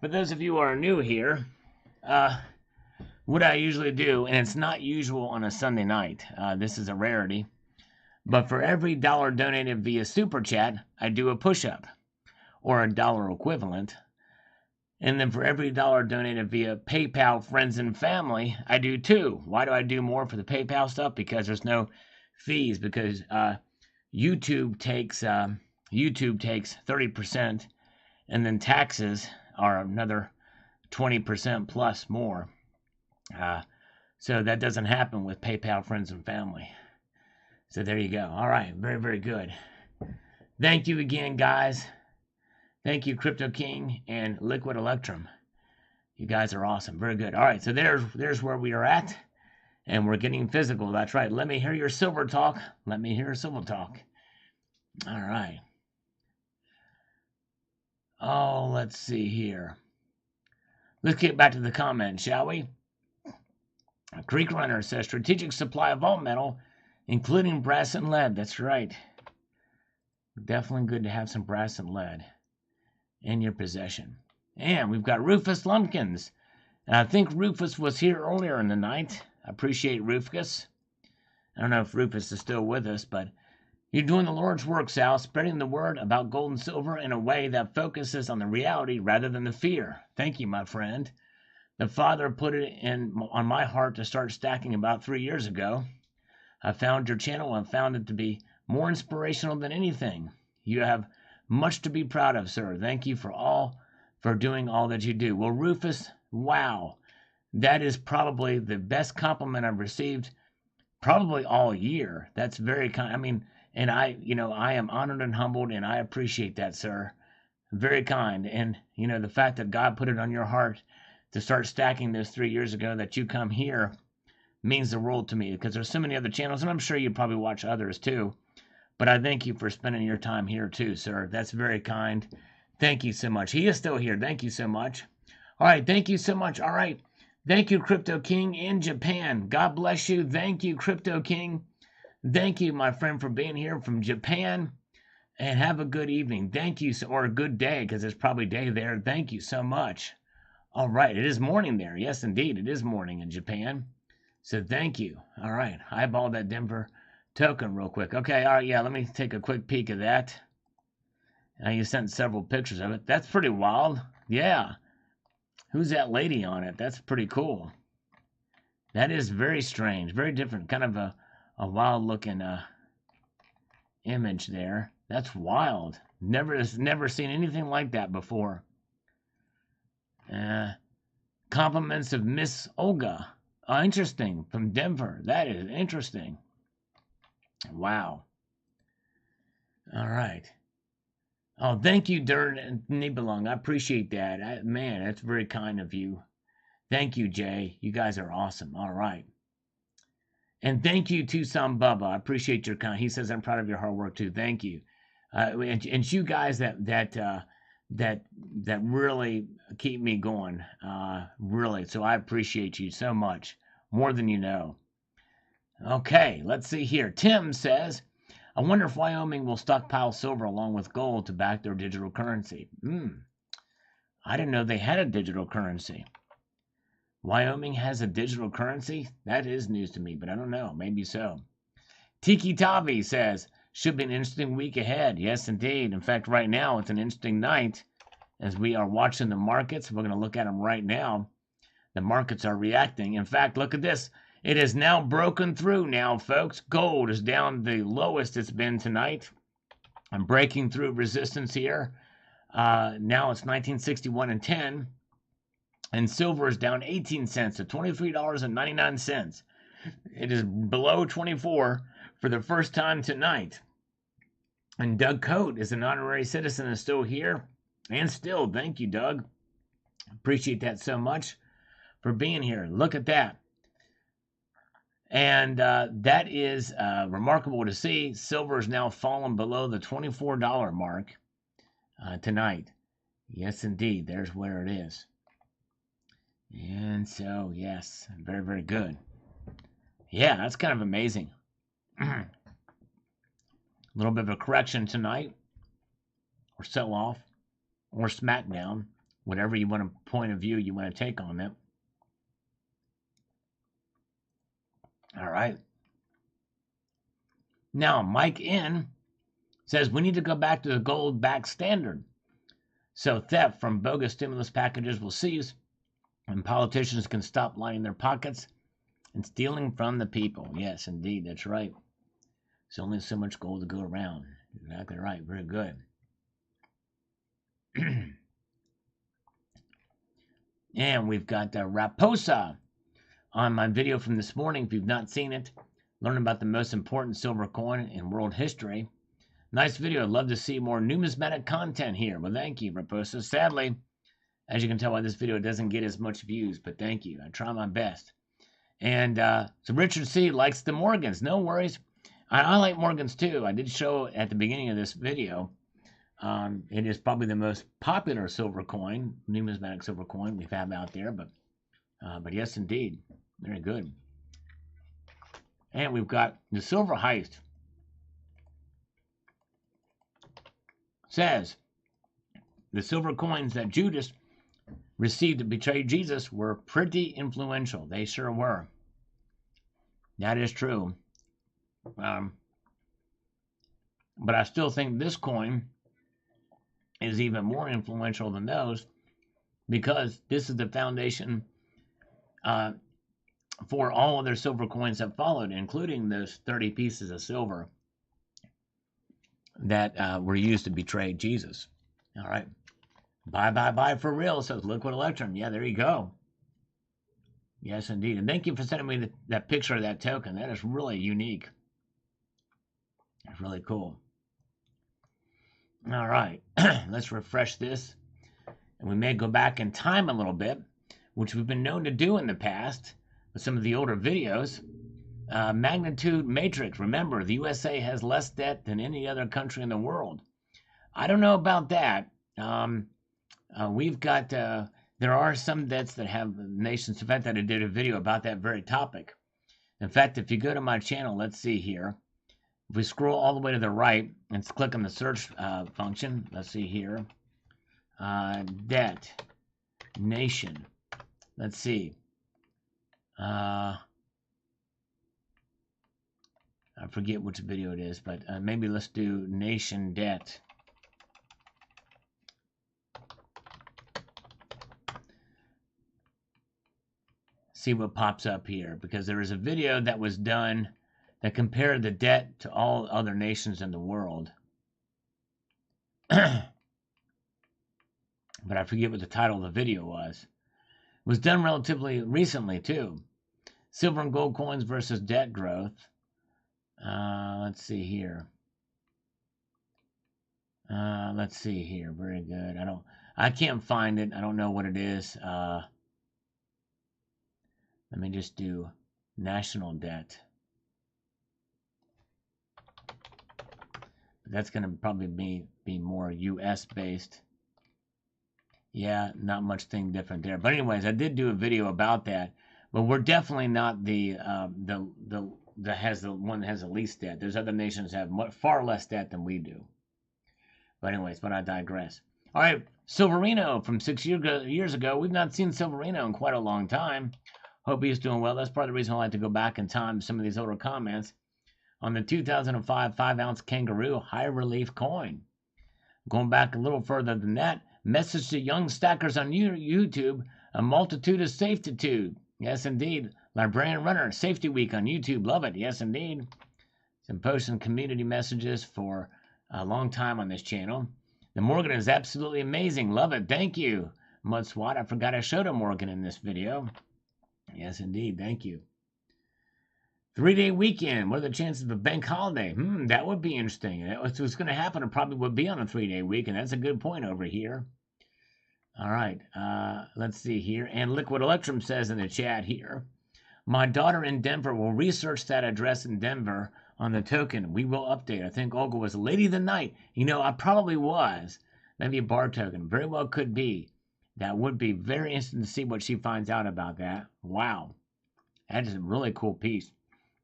Speaker 1: for those of you who are new here, what I usually do, and it's not usual on a Sunday night, this is a rarity, but for every dollar donated via Super Chat, I do a push-up, or a dollar equivalent. And then for every dollar donated via PayPal, friends and family, I do too. Why do I do more for the PayPal stuff? Because there's no fees. Because YouTube takes 30%, and then taxes are another 20% plus more. So that doesn't happen with PayPal, friends and family. So there you go. All right, very, very good. Thank you again, guys. Thank you, Crypto King and Liquid Electrum. You guys are awesome. Very good. All right, so there's where we are at, and we're getting physical. That's right. Let me hear your silver talk. Let me hear your silver talk. All right. Oh, let's see here. Let's get back to the comments, shall we? Creek Runner says strategic supply of all metal, including brass and lead. That's right. Definitely good to have some brass and lead in your possession. And we've got Rufus Lumpkins. And I think Rufus was here earlier in the night. I appreciate Rufus. I don't know if Rufus is still with us, but you're doing the Lord's work, Sal, spreading the word about gold and silver in a way that focuses on the reality rather than the fear. Thank you, my friend. The Father put it on my heart to start stacking about 3 years ago. I found your channel and found it to be more inspirational than anything. You have much to be proud of, sir. Thank you for doing all that you do. Well, Rufus, wow. That is probably the best compliment I've received probably all year. That's very kind. I mean, and I am honored and humbled, and I appreciate that, sir. Very kind. And, the fact that God put it on your heart to start stacking this 3 years ago, that you come here, means the world to me, because there's so many other channels, and I'm sure you probably watch others too. But I thank you for spending your time here too, sir. That's very kind. Thank you so much. He is still here. Thank you so much. All right. Thank you so much. All right. Thank you, Crypto King in Japan. God bless you. Thank you, Crypto King. Thank you, my friend, for being here from Japan. And have a good evening. Thank you, or a good day, because it's probably day there. Thank you so much. All right. It is morning there. Yes, indeed. It is morning in Japan. So thank you. All right. Eyeball that Denver token real quick. Okay. All right. Yeah. Let me take a quick peek of that. Now you sent several pictures of it. That's pretty wild. Yeah. Who's that lady on it? That's pretty cool. That is very strange. Very different. Kind of a wild looking image there. That's wild. Never seen anything like that before. Compliments of Miss Olga. Oh, interesting. From Denver. That is interesting. Wow. All right. Oh, thank you, Dern Nibelung. I appreciate that. Man, that's very kind of you. Thank you, Jay. You guys are awesome. All right. And thank you, Tucson Bubba. I appreciate your kind. He says, I'm proud of your hard work, too. Thank you. And you guys that really keep me going. Really. So I appreciate you so much. More than you know. Okay, let's see here. Tim says, I wonder if Wyoming will stockpile silver along with gold to back their digital currency. I didn't know they had a digital currency. Wyoming has a digital currency? That is news to me, but I don't know. Maybe so. Tiki Tavi says, should be an interesting week ahead. Yes, indeed. In fact, right now, it's an interesting night as we are watching the markets. We're going to look at them right now. The markets are reacting. In fact, look at this. It is now broken through now, folks. Gold is down the lowest it's been tonight. I'm breaking through resistance here. Now it's 1961.10. And silver is down 18 cents to $23.99. It is below 24 for the first time tonight. And Doug Coate is an honorary citizen and still here. And still, thank you, Doug. Appreciate that so much for being here. Look at that. And that is remarkable to see. Silver is now fallen below the $24 mark tonight. Yes, indeed. There's where it is. And so, yes, very, very good. Yeah, that's kind of amazing. A little bit of a correction tonight, or sell off, or smackdown, whatever you want to point of view you want to take on it. All right. Now, Mike N says we need to go back to the gold back standard. So theft from bogus stimulus packages will cease, and politicians can stop lining their pockets and stealing from the people. Yes, indeed, that's right. There's only so much gold to go around. Exactly right. Very good. And we've got Raposa on my video from this morning. If you've not seen it, learn about the most important silver coin in world history. Nice video. I'd love to see more numismatic content here. Well, thank you, Raposa. Sadly, as you can tell by this video, it doesn't get as much views, but thank you. I try my best. And so Richard C. likes the Morgans. No worries. I like Morgans too. I did show at the beginning of this video. It is probably the most popular silver coin, numismatic silver coin we've had out there. But yes, indeed. Very good. And we've got the silver heist. Says the silver coins that Judas received to betray Jesus were pretty influential. They sure were. That is true. But I still think this coin is even more influential than those, because this is the foundation for all other silver coins that followed, including those 30 pieces of silver that were used to betray Jesus. All right. Buy for real, says Liquid Electrum. Yeah, there you go. Yes, indeed. And thank you for sending me that picture of that token. That is really unique. It's really cool. All right. Let's refresh this. And we may go back in time a little bit, which we've been known to do in the past with some of the older videos. Magnitude matrix. Remember, the USA has less debt than any other country in the world. I don't know about that. We've got, there are some debts that have nations. In fact, I did a video about that very topic. In fact, if you go to my channel, let's see here. If we scroll all the way to the right and click on the search function, let's see here. Debt, nation. Let's see. I forget which video it is, but maybe let's do nation debt. See what pops up here, because there is a video that was done that compared the debt to all other nations in the world. But I forget what the title of the video was. It was done relatively recently too. Silver and gold coins versus debt growth. Let's see here. Let's see here. Very good. I can't find it. I don't know what it is. Let me just do national debt. But that's going to probably be more US based. Yeah, not much thing different there. But anyways, I did do a video about that. But we're definitely not the one that has the least debt. There's other nations that have far less debt than we do. But anyways, but I digress. All right, Silverino from 6 years ago. We've not seen Silverino in quite a long time. Hope he's doing well. That's part of the reason I like to go back in time to some of these older comments on the 2005 5-ounce kangaroo high relief coin. Going back a little further than that, message to young stackers on YouTube, a multitude of safety-tude. Yes, indeed. Librarian Runner, Safety Week on YouTube. Love it. Yes, indeed. Been posting community messages for a long time on this channel. The Morgan is absolutely amazing. Love it. Thank you, Mud Swat. I forgot I showed a Morgan in this video. Yes, indeed. Thank you. 3-day weekend. What are the chances of a bank holiday? That would be interesting. If it was going to happen, it probably would be on a 3-day weekend. That's a good point over here. All right. Let's see here. And Liquid Electrum says in the chat here, my daughter in Denver will research that address in Denver on the token. We will update. I think Olga was Lady of the Night. You know, I probably was. Maybe a bar token. Very well could be. That would be very interesting to see what she finds out about that. Wow. That is a really cool piece.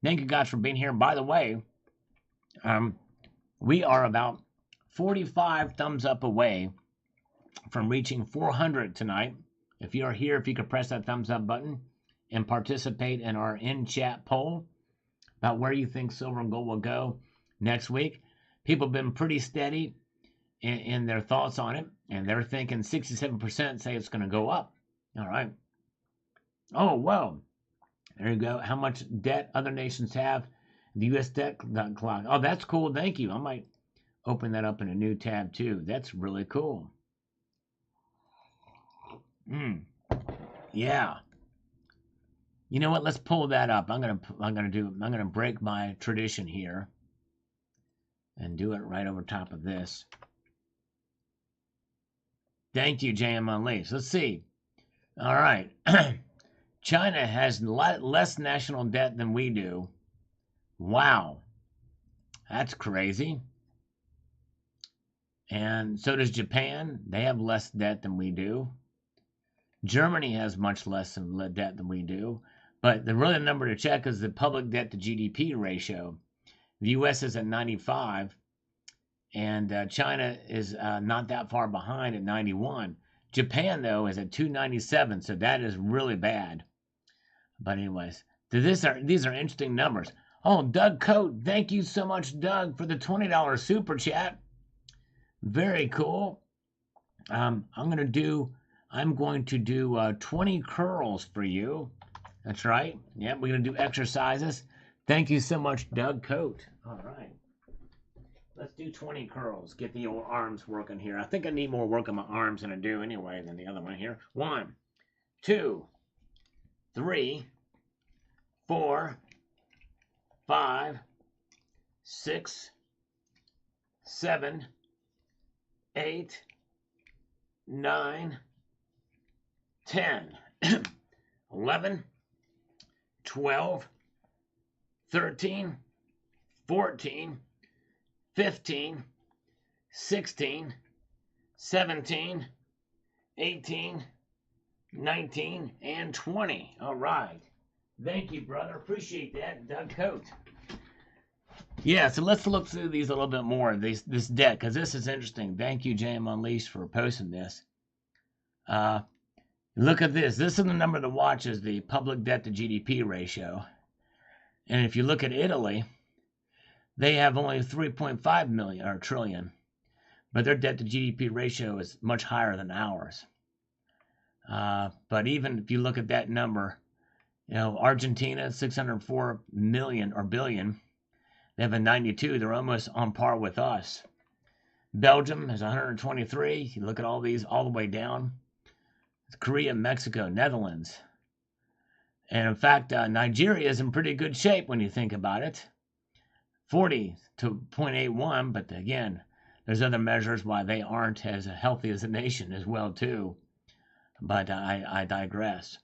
Speaker 1: Thank you guys for being here. By the way, we are about 45 thumbs up away from reaching 400 tonight. If you are here, if you could press that thumbs up button and participate in our in-chat poll about where you think silver and gold will go next week. People have been pretty steady in their thoughts on it, and they're thinking 67% say it's going to go up. All right. Oh, well, there you go. How much debt other nations have? The U.S. debt clock. Oh, that's cool. Thank you. I might open that up in a new tab too. That's really cool. Yeah. You know what? Let's pull that up. I'm gonna break my tradition here and do it right over top of this. Thank you, JM Unleashed. Let's see. All right. China has less national debt than we do. Wow. That's crazy. And so does Japan. They have less debt than we do. Germany has much less debt than we do. But the really number to check is the public debt to GDP ratio. The U.S. is at 95, and China is not that far behind at 91. Japan, though, is at 297, so that is really bad. But anyways, these are interesting numbers. Oh, Doug Coate, thank you so much, Doug, for the $20 super chat. Very cool. I'm going to do 20 curls for you. That's right. Yeah, we're going to do exercises. Thank you so much, Doug Coate. All right. Let's do 20 curls. Get the old arms working here. I think I need more work on my arms than I do anyway than the other one here. 1, 2, 3, 4, 5, 6, 7, 8, 9, 10, 11, 12, 13, 14, 15, 16, 17, 18, 19, and 20. All right. Thank you, brother. Appreciate that, Doug Coate. Yeah, so let's look through these a little bit more, this debt, because this is interesting. Thank you, JM Unleashed, for posting this. Look at this. This is the number to watch is the public debt to GDP ratio. And if you look at Italy, they have only 3.5 trillion, but their debt to GDP ratio is much higher than ours. But even if you look at that number, Argentina, 604 million or billion, they have a 92. They're almost on par with us. Belgium has 123. You look at all these all the way down. Korea, Mexico, Netherlands. And in fact, Nigeria is in pretty good shape when you think about it. 40 to 0.81, but again, there's other measures why they aren't as healthy as a nation as well, too. But I digress.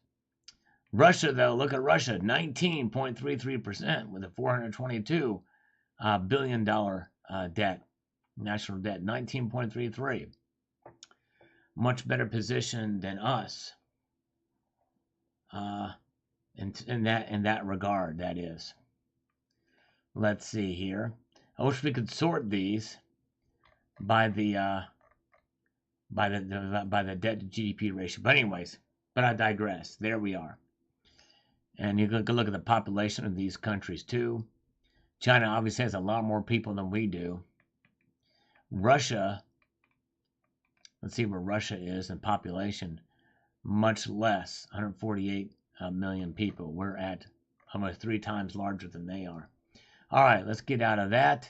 Speaker 1: Russia, though, look at Russia, 19.33% with a $422 billion debt, national debt, 19.33. Much better position than us in that regard, that is. Let's see here. I wish we could sort these by the debt to GDP ratio. But anyways, I digress. There we are. And you can look at the population of these countries too. China obviously has a lot more people than we do. Russia, let's see where Russia is in population. Much less, 148 million people. We're at almost 3 times larger than they are. All right, let's get out of that.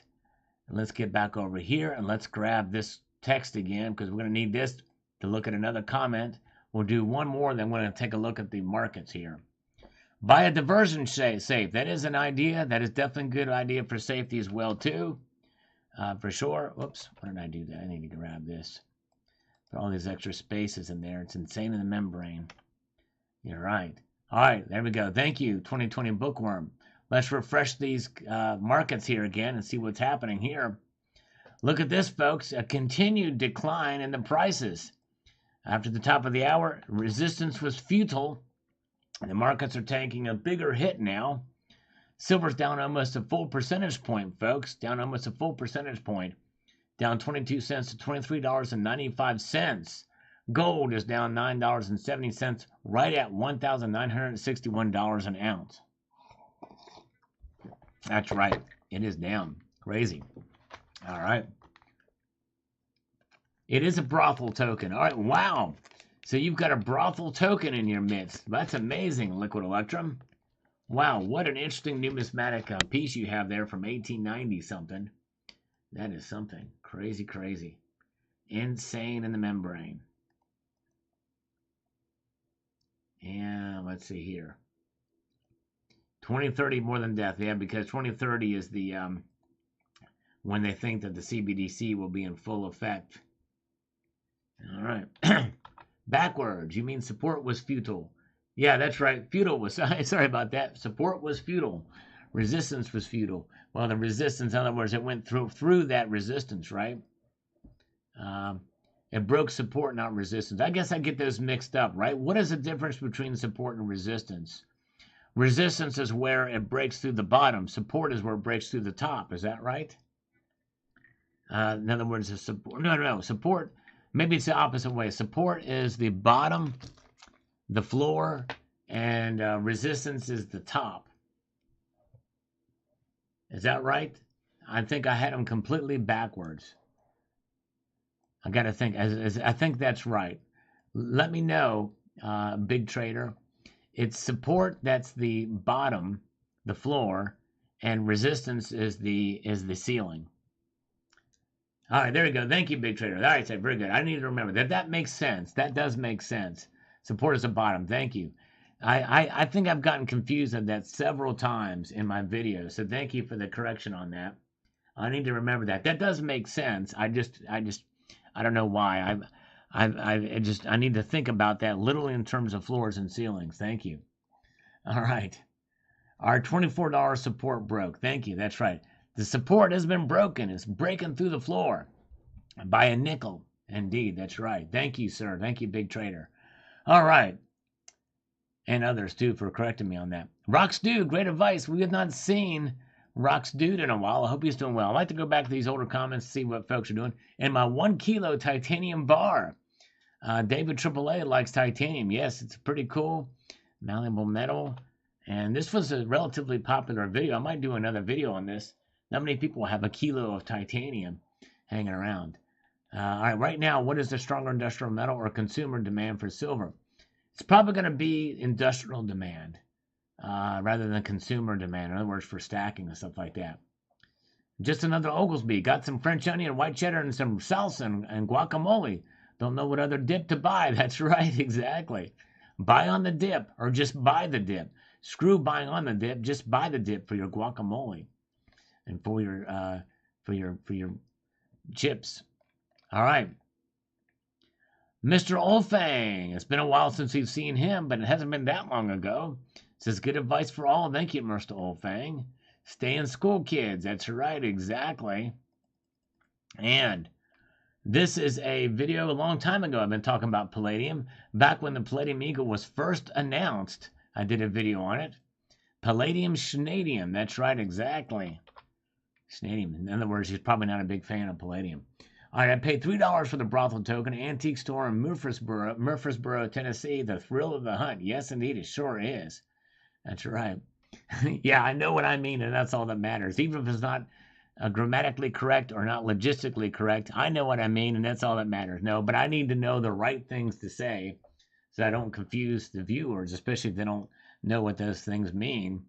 Speaker 1: And let's get back over here and let's grab this text again because we're going to need this to look at another comment. We'll do one more, then we're going to take a look at the markets here. Buy a diversion safe. That is an idea. That is definitely a good idea for safety as well, too. For sure. Whoops. Why did I do that? I need to grab this. Put all these extra spaces in there. It's insane in the membrane. You're right. All right. There we go. Thank you, 2020 Bookworm. Let's refresh these markets here again and see what's happening here. Look at this, folks. A continued decline in the prices. After the top of the hour, resistance was futile. The markets are taking a bigger hit now. Silver's down almost a full percentage point, folks. Down almost a full percentage point. Down 22 cents to $23.95. Gold is down $9.70, right at $1,961 an ounce. That's right. It is down. Crazy. All right. It is a brothel token. All right, wow. So you've got a brothel token in your midst. That's amazing, Liquid Electrum. Wow, what an interesting numismatic piece you have there from 1890 something. That is something. Crazy, crazy. Insane in the membrane. And let's see here. 2030 more than death. Yeah, because 2030 is the when they think that the CBDC will be in full effect. All right. Backwards. You mean support was futile? Yeah, that's right. Futile was. Sorry about that. Support was futile. Resistance was futile. Well, the resistance, in other words, it went through that resistance, right? It broke support, not resistance. I guess I get those mixed up, right? What is the difference between support and resistance? Resistance is where it breaks through the bottom. Support is where it breaks through the top. Is that right? In other words, support. No. Support. Maybe it's the opposite way. Support is the bottom, the floor, and resistance is the top. Is that right? I think I had them completely backwards. I got to think. I think that's right. Let me know, big trader. It's support that's the bottom, the floor, and resistance is the ceiling. All right, there we go. Thank you, big trader. All right, very good. I need to remember that. That makes sense. That does make sense. Support is the bottom. Thank you. I think I've gotten confused on that several times in my videos. So thank you for the correction on that. I need to remember that. That does make sense. I don't know why. I need to think about that literally in terms of floors and ceilings. Thank you. All right. Our $24 support broke. Thank you. That's right. The support has been broken. It's breaking through the floor by a nickel. Indeed, that's right. Thank you, sir. Thank you, big trader. All right. And others, too, for correcting me on that. Rox Dude, great advice. We have not seen Rox Dude in a while. I hope he's doing well. I like to go back to these older comments to see what folks are doing. And my 1 kilo titanium bar. David AAA likes titanium. Yes, it's pretty cool. Malleable metal. And this was a relatively popular video. I might do another video on this. Not many people have a kilo of titanium hanging around. All right, right now, what is the stronger industrial metal or consumer demand for silver? It's probably going to be industrial demand rather than consumer demand. In other words, for stacking and stuff like that. Just another Oglesby. Got some French onion, white cheddar, and some salsa and guacamole. Don't know what other dip to buy. That's right, exactly. Buy on the dip or just buy the dip. Screw buying on the dip. Just buy the dip for your guacamole. And for your chips. All right. Mr. Olfang. It's been a while since we've seen him, but it hasn't been that long ago. Says good advice for all. Thank you, Mr. Olfang. Stay in school, kids. That's right, exactly. And this is a video a long time ago. I've been talking about palladium. Back when the Palladium Eagle was first announced, I did a video on it. Palladium Schnadium. That's right, exactly. Schnadium. In other words, he's probably not a big fan of palladium. All right, I paid $3 for the brothel token, antique store in Murfreesboro, Tennessee. The thrill of the hunt. Yes, indeed, it sure is. That's right. Yeah, I know what I mean, and that's all that matters. Even if it's not grammatically correct or not logistically correct, I know what I mean, and that's all that matters. No, but I need to know the right things to say so I don't confuse the viewers, especially if they don't know what those things mean.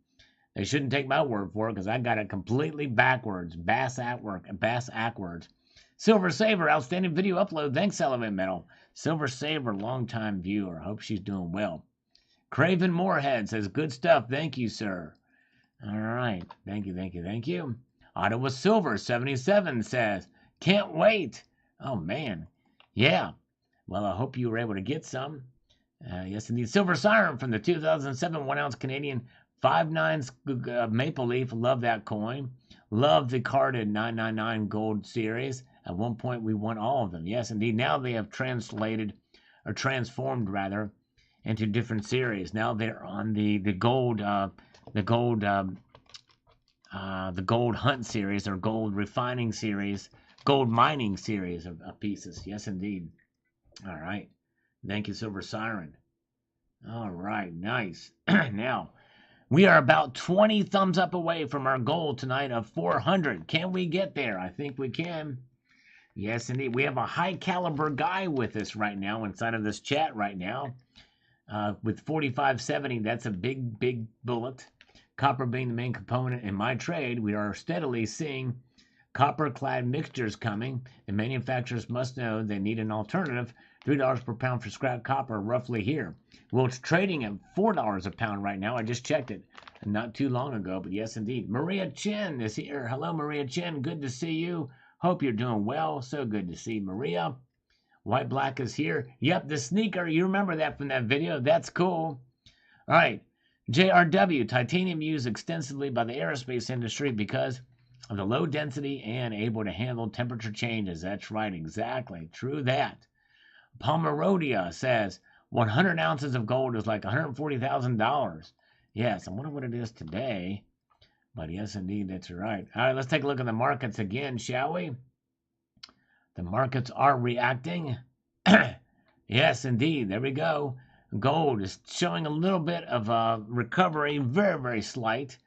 Speaker 1: They shouldn't take my word for it because I got it completely backwards. Backwards. Silver Saver, outstanding video upload. Thanks, Element Metal. Silver Saver, longtime viewer. Hope she's doing well. Craven Moorhead says, good stuff. Thank you, sir. All right. Thank you. Ottawa Silver 77 says, can't wait. Oh, man. Yeah. Well, I hope you were able to get some. Yes, indeed. Silver Siren from the 2007 1-ounce Canadian 5.9 Maple Leaf. Love that coin. Love the carded 999 gold series. At one point, we won all of them. Yes, indeed. Now they have transformed into different series. Now they're on the gold hunt series or gold refining series, gold mining series of pieces. Yes, indeed. All right. Thank you, Silver Siren. All right, nice. Now, we are about 20 thumbs up away from our goal tonight of 400. Can we get there? I think we can. Yes, indeed. We have a high caliber guy with us right now inside of this chat right now. With 4570, that's a big bullet. Copper being the main component in my trade, we are steadily seeing copper-clad mixtures coming. The manufacturers must know they need an alternative. $3 per pound for scrap copper, roughly here. Well, it's trading at $4 a pound right now. I just checked it not too long ago, but yes, indeed. Maria Chen is here. Hello, Maria Chen. Good to see you. Hope you're doing well. So good to see Maria. White Black is here. Yep, the sneaker. You remember that from that video. That's cool. All right. JRW. Titanium used extensively by the aerospace industry because of the low density and able to handle temperature changes. That's right. Exactly. True that. Pomerodia says 100 ounces of gold is like $140,000. Yes, I wonder what it is today. But yes, indeed, that's right. All right, let's take a look at the markets again, shall we? The markets are reacting. Yes, indeed. There we go. Gold is showing a little bit of a recovery, very slight.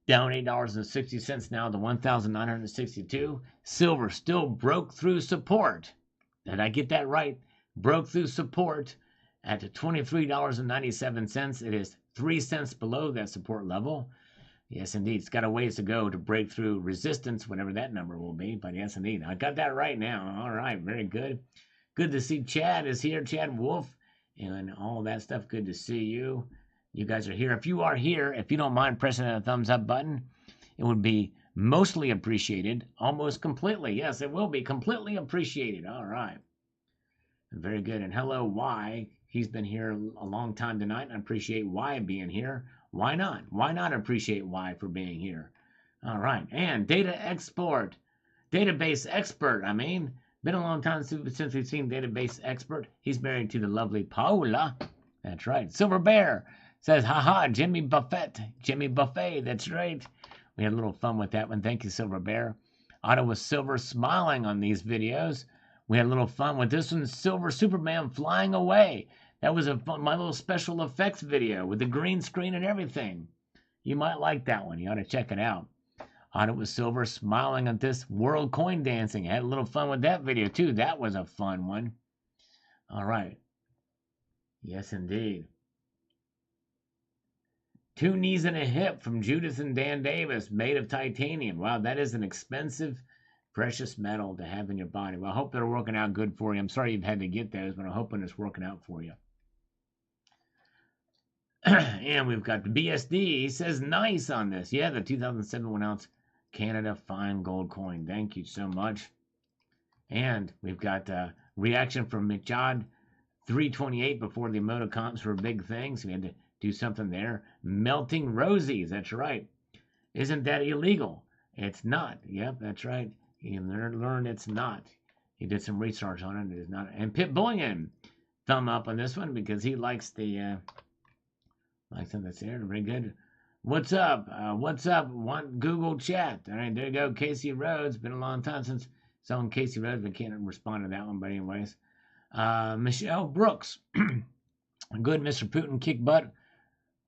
Speaker 1: Down $8.60 now to 1,962. Silver still broke through support. Did I get that right? Broke through support at $23.97. It is 3 cents below that support level. Yes, indeed. It's got a ways to go to break through resistance, whatever that number will be. But yes, indeed. I got that right now. All right. Very good. Good to see Chad is here. Chad Wolf and all that stuff. Good to see you. You guys are here. If you are here, if you don't mind pressing that thumbs up button, it would be mostly appreciated. Almost completely. Yes, it will be completely appreciated. All right. Very good. And hello, Y. He's been here a long time tonight. I appreciate Y being here. Why not? Why not appreciate Y for being here? All right. And data export. Database expert, I mean. Been a long time since we've seen database expert. He's married to the lovely Paola. That's right. Silver Bear says, haha, Jimmy Buffett. Jimmy Buffet. That's right. We had a little fun with that one. Thank you, Silver Bear. Ottawa Silver smiling on these videos. We had a little fun with this one. Silver Superman flying away. That was my little special effects video with the green screen and everything. You might like that one. You ought to check it out. Ottawa Silver smiling at this world coin dancing. Had a little fun with that video too. That was a fun one. All right. Yes, indeed. 2 knees and a hip from Judith and Dan Davis, made of titanium. Wow, that is an expensive, precious metal to have in your body. Well, I hope they're working out good for you. I'm sorry you've had to get those, but I'm hoping it's working out for you. And we've got the BSD. He says nice on this. Yeah, the 2007 1 ounce Canada fine gold coin. Thank you so much. And we've got a reaction from McJod 328 before the emoticons were big things. We had to do something there. Melting Rosies. That's right. Isn't that illegal? It's not. Yep, that's right. He learned it's not. He did some research on it. It is not. And Pip Bullion, thumb up on this one because he likes the likes something that's there. Very good. What's up? What's up? Want Google chat? All right, there you go. Casey Rhodes. Been a long time since someone Casey Rhodes. We can't respond to that one, but anyways. Michelle Brooks. Good, Mr. Putin kick butt.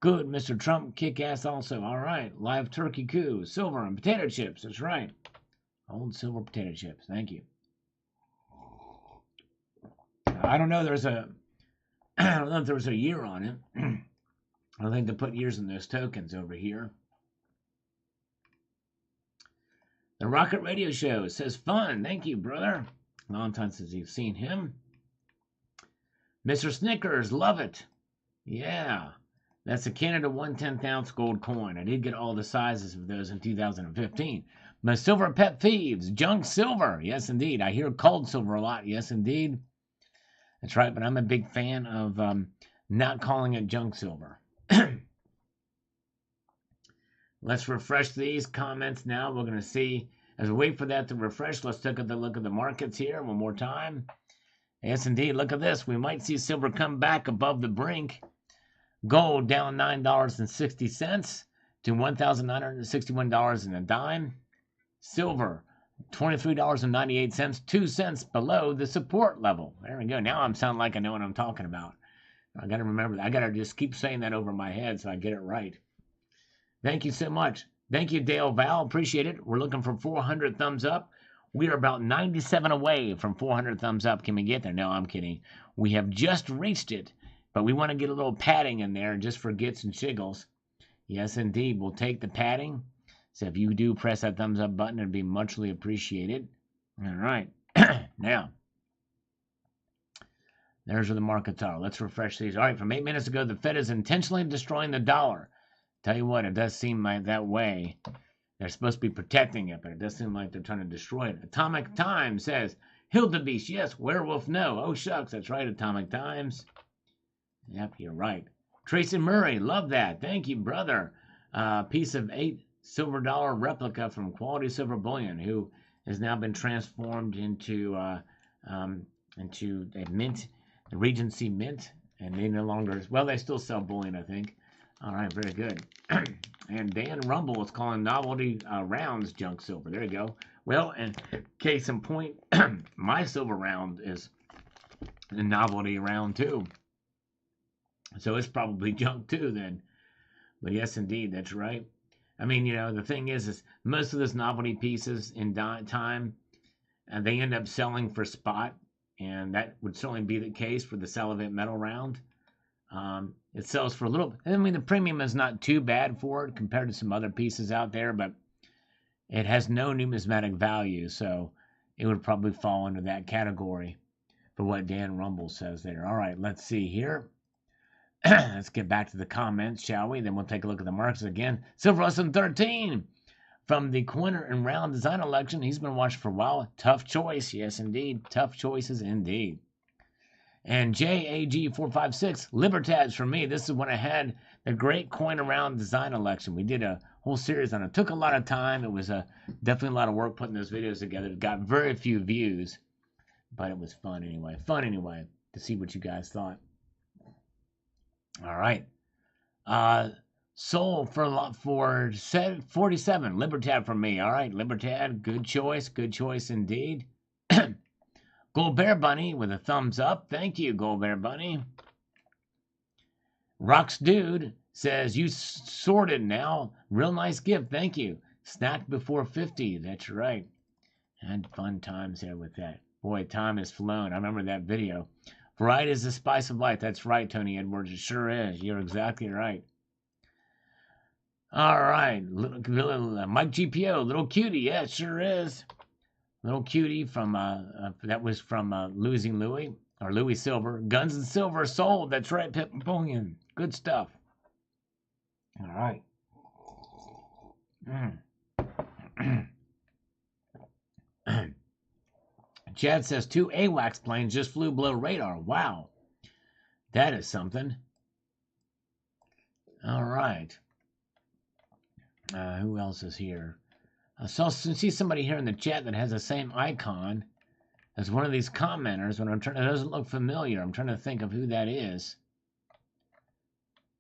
Speaker 1: Good, Mr. Trump kick ass also. All right. Live turkey coup. Silver and potato chips. That's right. Old silver potato chips. Thank you. I don't know. I don't know if there's a year on it. I don't think they put years in those tokens over here. The Rocket Radio Show says fun. Thank you, brother. Long time since you've seen him. Mr. Snickers, love it. Yeah. That's a Canada 1/10 ounce gold coin. I did get all the sizes of those in 2015. My silver pet thieves, junk silver. Yes, indeed. I hear cold silver a lot. Yes, indeed. That's right, but I'm a big fan of not calling it junk silver. Let's refresh these comments now. We're going to see, as we wait for that to refresh, let's take a look at the markets here one more time. Yes, indeed. Look at this. We might see silver come back above the brink. Gold down $9.60 to $1,961 and a dime. Silver, $23.98, 2 cents below the support level. There we go. Now I'm sounding like I know what I'm talking about. I got to remember that. I got to just keep saying that over my head so I get it right. Thank you so much. Thank you, Dale Val. Appreciate it. We're looking for 400 thumbs up. We are about 97 away from 400 thumbs up. Can we get there? No, I'm kidding. We have just reached it, but we want to get a little padding in there just for gits and shiggles. Yes, indeed. We'll take the padding. So if you do press that thumbs up button, it'd be muchly appreciated. All right. Now, there's where the markets are. Let's refresh these. All right, from 8 minutes ago, the Fed is intentionally destroying the dollar. Tell you what, it does seem like that way. They're supposed to be protecting it, but it does seem like they're trying to destroy it. Atomic Time says, Hildebeest, yes. Werewolf, no. Oh, shucks, that's right, Atomic Times. Yep, you're right. Tracy Murray, love that. Thank you, brother. Piece of 8 silver dollar replica from Quality Silver Bullion, who has now been transformed into a mint, the Regency Mint, and they no longer, well, they still sell bullion, I think. All right, very good. And Dan Rumble is calling novelty rounds junk silver. There you go. Well, and case in point, my silver round is a novelty round too. So it's probably junk too then. But yes, indeed, that's right. I mean, you know, the thing is most of those novelty pieces in time, they end up selling for spot, and that would certainly be the case for the Salivate Metal round. It sells for a little, I mean, the premium is not too bad for it compared to some other pieces out there, but it has no numismatic value, so it would probably fall into that category for what Dan Rumble says there. All right, let's see here. Let's get back to the comments, shall we? Then we'll take a look at the markets again. Silver Lesson 13 from the Coiner and Round Design Election. He's been watching for a while. Tough choice. Yes, indeed. Tough choices indeed. And JAG456, Libertads for me. This is when I had the great Coin Around Design Election. We did a whole series on it. It took a lot of time. It was definitely a lot of work putting those videos together. It got very few views, but it was fun anyway. Fun anyway to see what you guys thought. All right. Soul for 47. Libertad for me. All right, Libertad. Good choice indeed. Gold Bear Bunny with a thumbs up. Thank you, Gold Bear Bunny. Rocks Dude says, you sorted now. Real nice gift. Thank you. Snack before 50. That's right. Had fun times there with that. Boy, time has flown. I remember that video. Variety is the spice of life. That's right, Tony Edwards. It sure is. You're exactly right. All right. Little Mike GPO. Little cutie. Yeah, it sure is. Little cutie from, that was from Losing Louis, or Louis Silver. Guns and Silver sold. That's right, Pip Bullion. Good stuff. All right. Chad says 2 AWACS planes just flew below radar. Wow. That is something. All right. Who else is here? I see somebody here in the chat that has the same icon as one of these commenters. When I'm trying, it doesn't look familiar. I'm trying to think of who that is.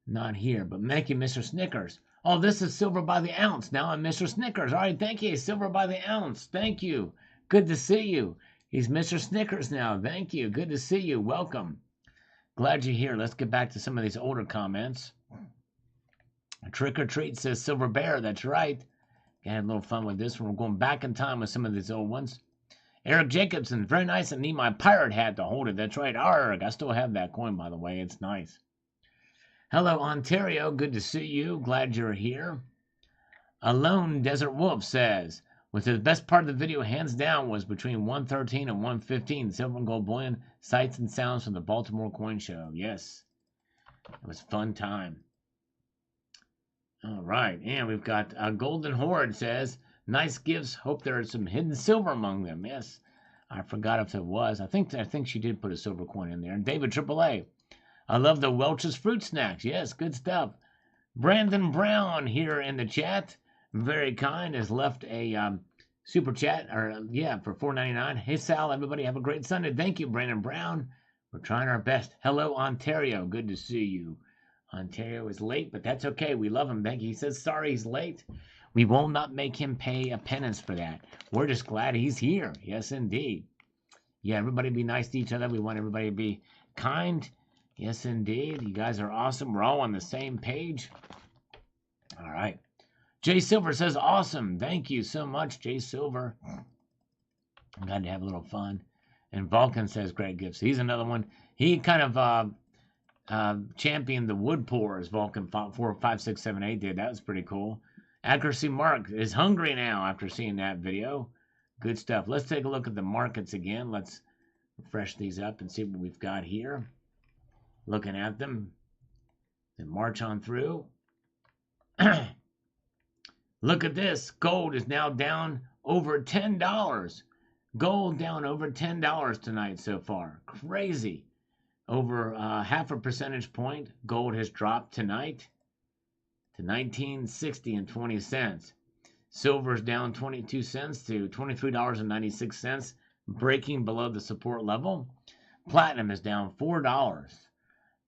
Speaker 1: Not here, but thank you, Mr. Snickers. Oh, this is Silver by the Ounce. Now I'm Mr. Snickers. All right, thank you, Silver by the Ounce. Thank you. Good to see you. He's Mr. Snickers now. Thank you. Good to see you. Welcome. Glad you're here. Let's get back to some of these older comments. Trick or Treat says Silver Bear. That's right. I had a little fun with this one. We're going back in time with some of these old ones. Eric Jacobson, very nice. I need my pirate hat to hold it. That's right. Arg. I still have that coin, by the way. It's nice. Hello, Ontario. Good to see you. Glad you're here. Alone Desert Wolf says, with the best part of the video, hands down, was between 113 and 115. Silver and gold bullion, sights and sounds from the Baltimore Coin Show. Yes. It was a fun time. All right, and we've got Golden Horde says, nice gifts. Hope there is some hidden silver among them. Yes, I forgot if it was. I think she did put a silver coin in there. David AAA, I love the Welch's fruit snacks. Yes, good stuff. Brandon Brown here in the chat, very kind, has left a super chat, or yeah, for $4.99. Hey Sal, everybody have a great Sunday. Thank you, Brandon Brown. We're trying our best. Hello, Ontario. Good to see you. Ontario is late, but that's okay. We love him. Thank you. He says sorry he's late. We will not make him pay a penance for that. We're just glad he's here. Yes, indeed. Yeah, everybody be nice to each other. We want everybody to be kind. Yes, indeed. You guys are awesome. We're all on the same page. All right. Jay Silver says awesome. Thank you so much, Jay Silver. I'm glad to have a little fun. And Vulcan says great gifts. He's another one. He kind of championed the wood pours. Vulcan 4, 5, 6, 7, 8 did. That was pretty cool. Accuracy Mark is hungry now after seeing that video. Good stuff. Let's take a look at the markets again. Let's refresh these up and see what we've got here. Looking at them. Then march on through. Look at this. Gold is now down over $10. Gold down over $10 tonight so far. Crazy. Over half a percentage point. Gold has dropped tonight to 19.60 20. Silver's down 22 cents to $23.96, breaking below the support level. Platinum is down $4.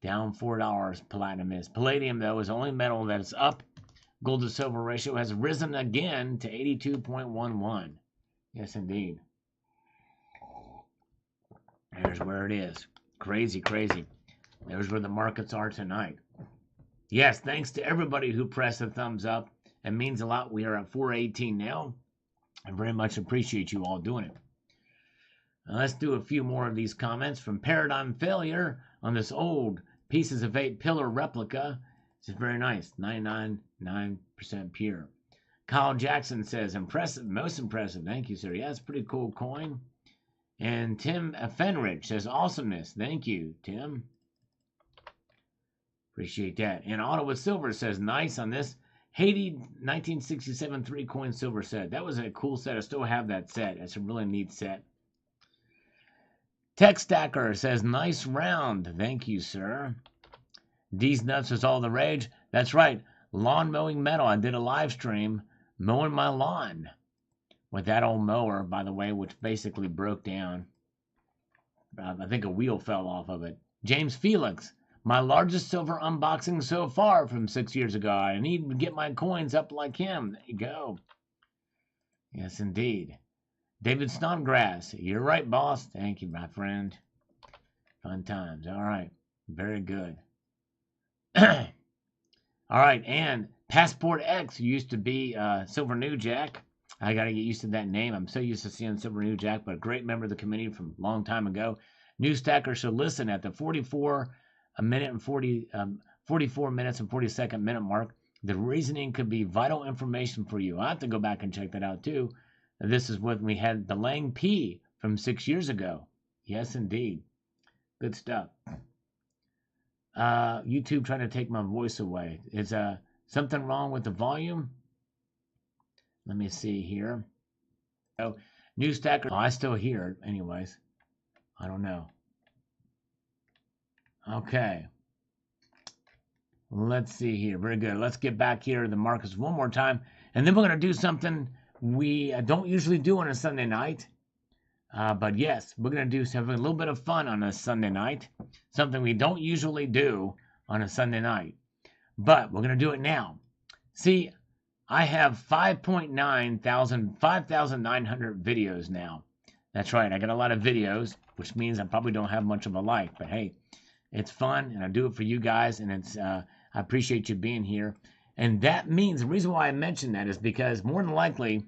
Speaker 1: Down $4, platinum is. Palladium, though, is the only metal that is up. Gold to silver ratio has risen again to 82.11. Yes, indeed. There's where it is. Crazy, crazy. There's where the markets are tonight. Yes, thanks to everybody who pressed a thumbs up. It means a lot. We are at 418 now. I very much appreciate you all doing it. Now let's do a few more of these comments from Paradigm Failure on this old Pieces of 8 pillar replica. This is very nice. 99.9% pure. Kyle Jackson says, impressive, most impressive. Thank you, sir. Yeah, it's a pretty cool coin. And Tim Fenrich says, awesomeness. Thank you, Tim. Appreciate that. And Ottawa Silver says, nice on this Haiti 1967 3-coin silver set. That was a cool set. I still have that set. It's a really neat set. Tech Stacker says, nice round. Thank you, sir. These nuts is all the rage. That's right. Lawn mowing metal. I did a live stream mowing my lawn with that old mower, by the way, which basically broke down. I think a wheel fell off of it. James Felix. My largest silver unboxing so far from 6 years ago. I need to get my coins up like him. There you go. Yes, indeed. David Snodgrass. You're right, boss. Thank you, my friend. Fun times. All right. Very good. All right. And Passport X used to be Silver New Jack. I got to get used to that name. I'm so used to seeing Silver New Jack, but a great member of the community from a long time ago. New Stacker should listen at the 44 minutes and 40 second minute mark. The reasoning could be vital information for you. I have to go back and check that out too. This is when we had the Lang P from 6 years ago. Yes, indeed. Good stuff. YouTube trying to take my voice away. Is something wrong with the volume? Let me see here. Oh, New Stacker. Oh, I still hear it anyways. I don't know. Okay. Let's see here. Very good. Let's get back here to the markets one more time. And then we're going to do something we don't usually do on a Sunday night. But yes, we're going to do something, a little bit of fun on a Sunday night. Something we don't usually do on a Sunday night. But we're going to do it now. See, I have 5,900 videos now. That's right. I got a lot of videos, which means I probably don't have much of a life. But hey, it's fun, and I do it for you guys, and it's I appreciate you being here. And that means, the reason why I mention that is because more than likely,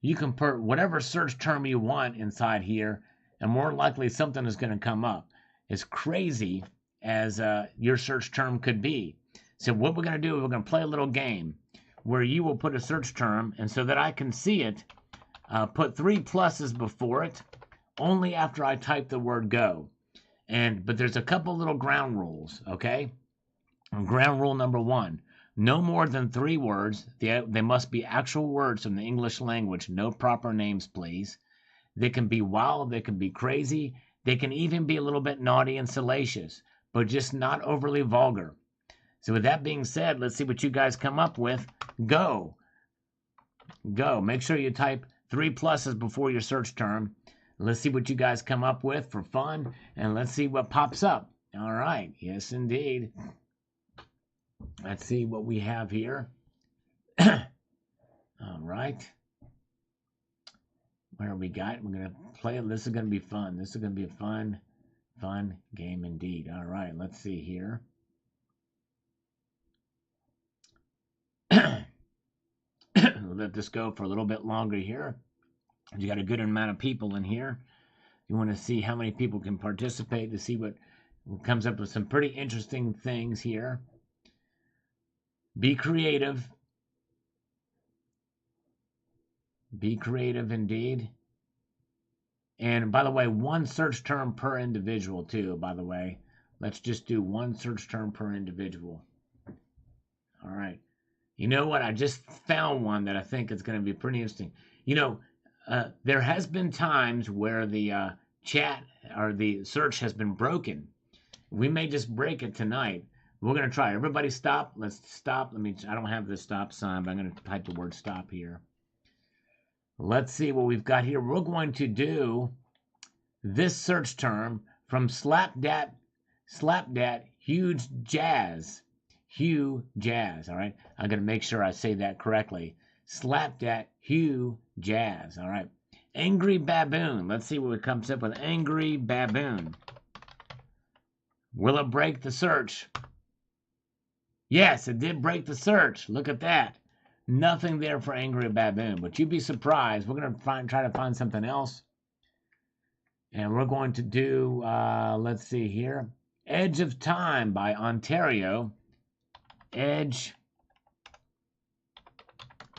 Speaker 1: you can put whatever search term you want inside here, and more than likely something is going to come up. As crazy as your search term could be. So what we're going to do is we're going to play a little game where you will put a search term, and so that I can see it, put 3 pluses before it, only after I type the word go. But there's a couple little ground rules, okay? Ground rule number 1, no more than 3 words. They must be actual words from the English language. No proper names, please. They can be wild, they can be crazy, they can even be a little bit naughty and salacious, but just not overly vulgar. So with that being said, let's see what you guys come up with. Go. Go. Make sure you type 3 pluses before your search term. Let's see what you guys come up with for fun, and let's see what pops up. All right. Yes, indeed. Let's see what we have here. All right. Where we got? We're going to play it. This is going to be fun. This is going to be a fun game indeed. All right. Let's see here. We'll let this go for a little bit longer here. You got a good amount of people in here. You want to see how many people can participate to see what comes up with some pretty interesting things here. Be creative. Be creative indeed. And by the way, one search term per individual too, by the way. Let's just do one search term per individual. All right. You know what? I just found one that I think is going to be pretty interesting. You know, there has been times where the chat or the search has been broken. We may just break it tonight. We're going to try. Everybody stop. Let's stop. I don't have the stop sign, but I'm going to type the word stop here. Let's see what we've got here. We're going to do this search term from Slapdat, huge jazz. Hugh Jazz, all right? I'm going to make sure I say that correctly. Slapdat, Hugh Jazz, all right? Angry Baboon. Let's see what comes up with Angry Baboon. Will it break the search? Yes, it did break the search. Look at that. Nothing there for Angry Baboon, but you'd be surprised. We're going to try to find something else. And we're going to do, let's see here, Edge of Time by Ontario. Edge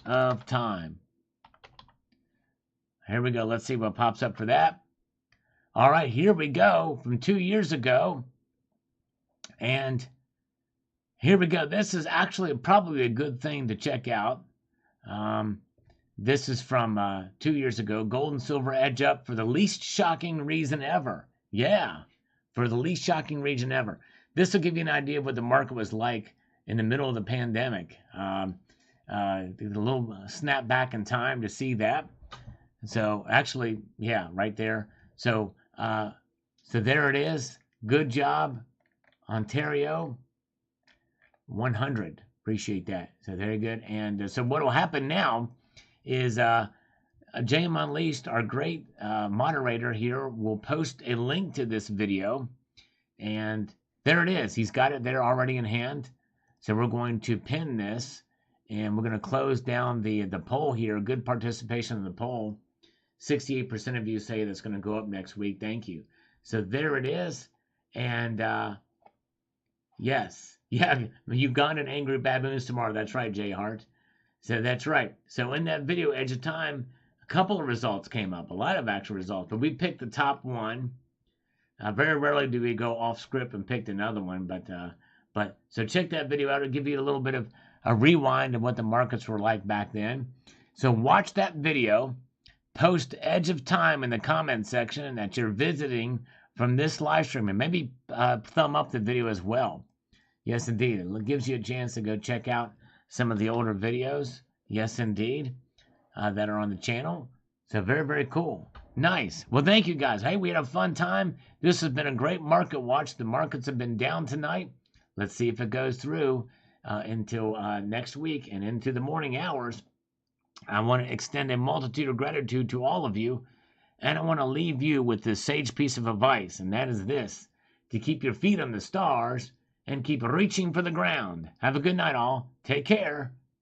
Speaker 1: of Time. Here we go. Let's see what pops up for that. All right, here we go from 2 years ago. And here we go. This is actually probably a good thing to check out. This is from 2 years ago. Gold and silver edge up for the least shocking reason ever. Yeah, for the least shocking reason ever. This will give you an idea of what the market was like in the middle of the pandemic. A little snap back in time to see that. So actually, yeah, right there. So there it is. Good job, Ontario. 100. Appreciate that. So very good. And so what will happen now is JM Unleashed, our great moderator here, will post a link to this video. And there it is. He's got it there already in hand. So we're going to pin this, and we're going to close down the poll here. Good participation in the poll. 68% of you say that's going to go up next week. Thank you. So there it is. And yes, yeah, Ugandan angry baboons tomorrow. That's right, Jay Hart. So that's right. So in that video, Edge of Time, a couple of results came up, a lot of actual results, but we picked the top one. Very rarely do we go off script and pick another one, but so check that video out. It'll give you a little bit of a rewind of what the markets were like back then. So watch that video, post Edge of Time in the comment section that you're visiting from this live stream, and maybe thumb up the video as well. Yes, indeed. It gives you a chance to go check out some of the older videos. Yes, indeed, that are on the channel. So very, very cool. Nice. Well, thank you guys. Hey, we had a fun time. This has been a great market watch. The markets have been down tonight. Let's see if it goes through until next week and into the morning hours. I want to extend a multitude of gratitude to all of you. And I want to leave you with this sage piece of advice, and that is this: to keep your feet on the stars and keep reaching for the ground. Have a good night, all. Take care.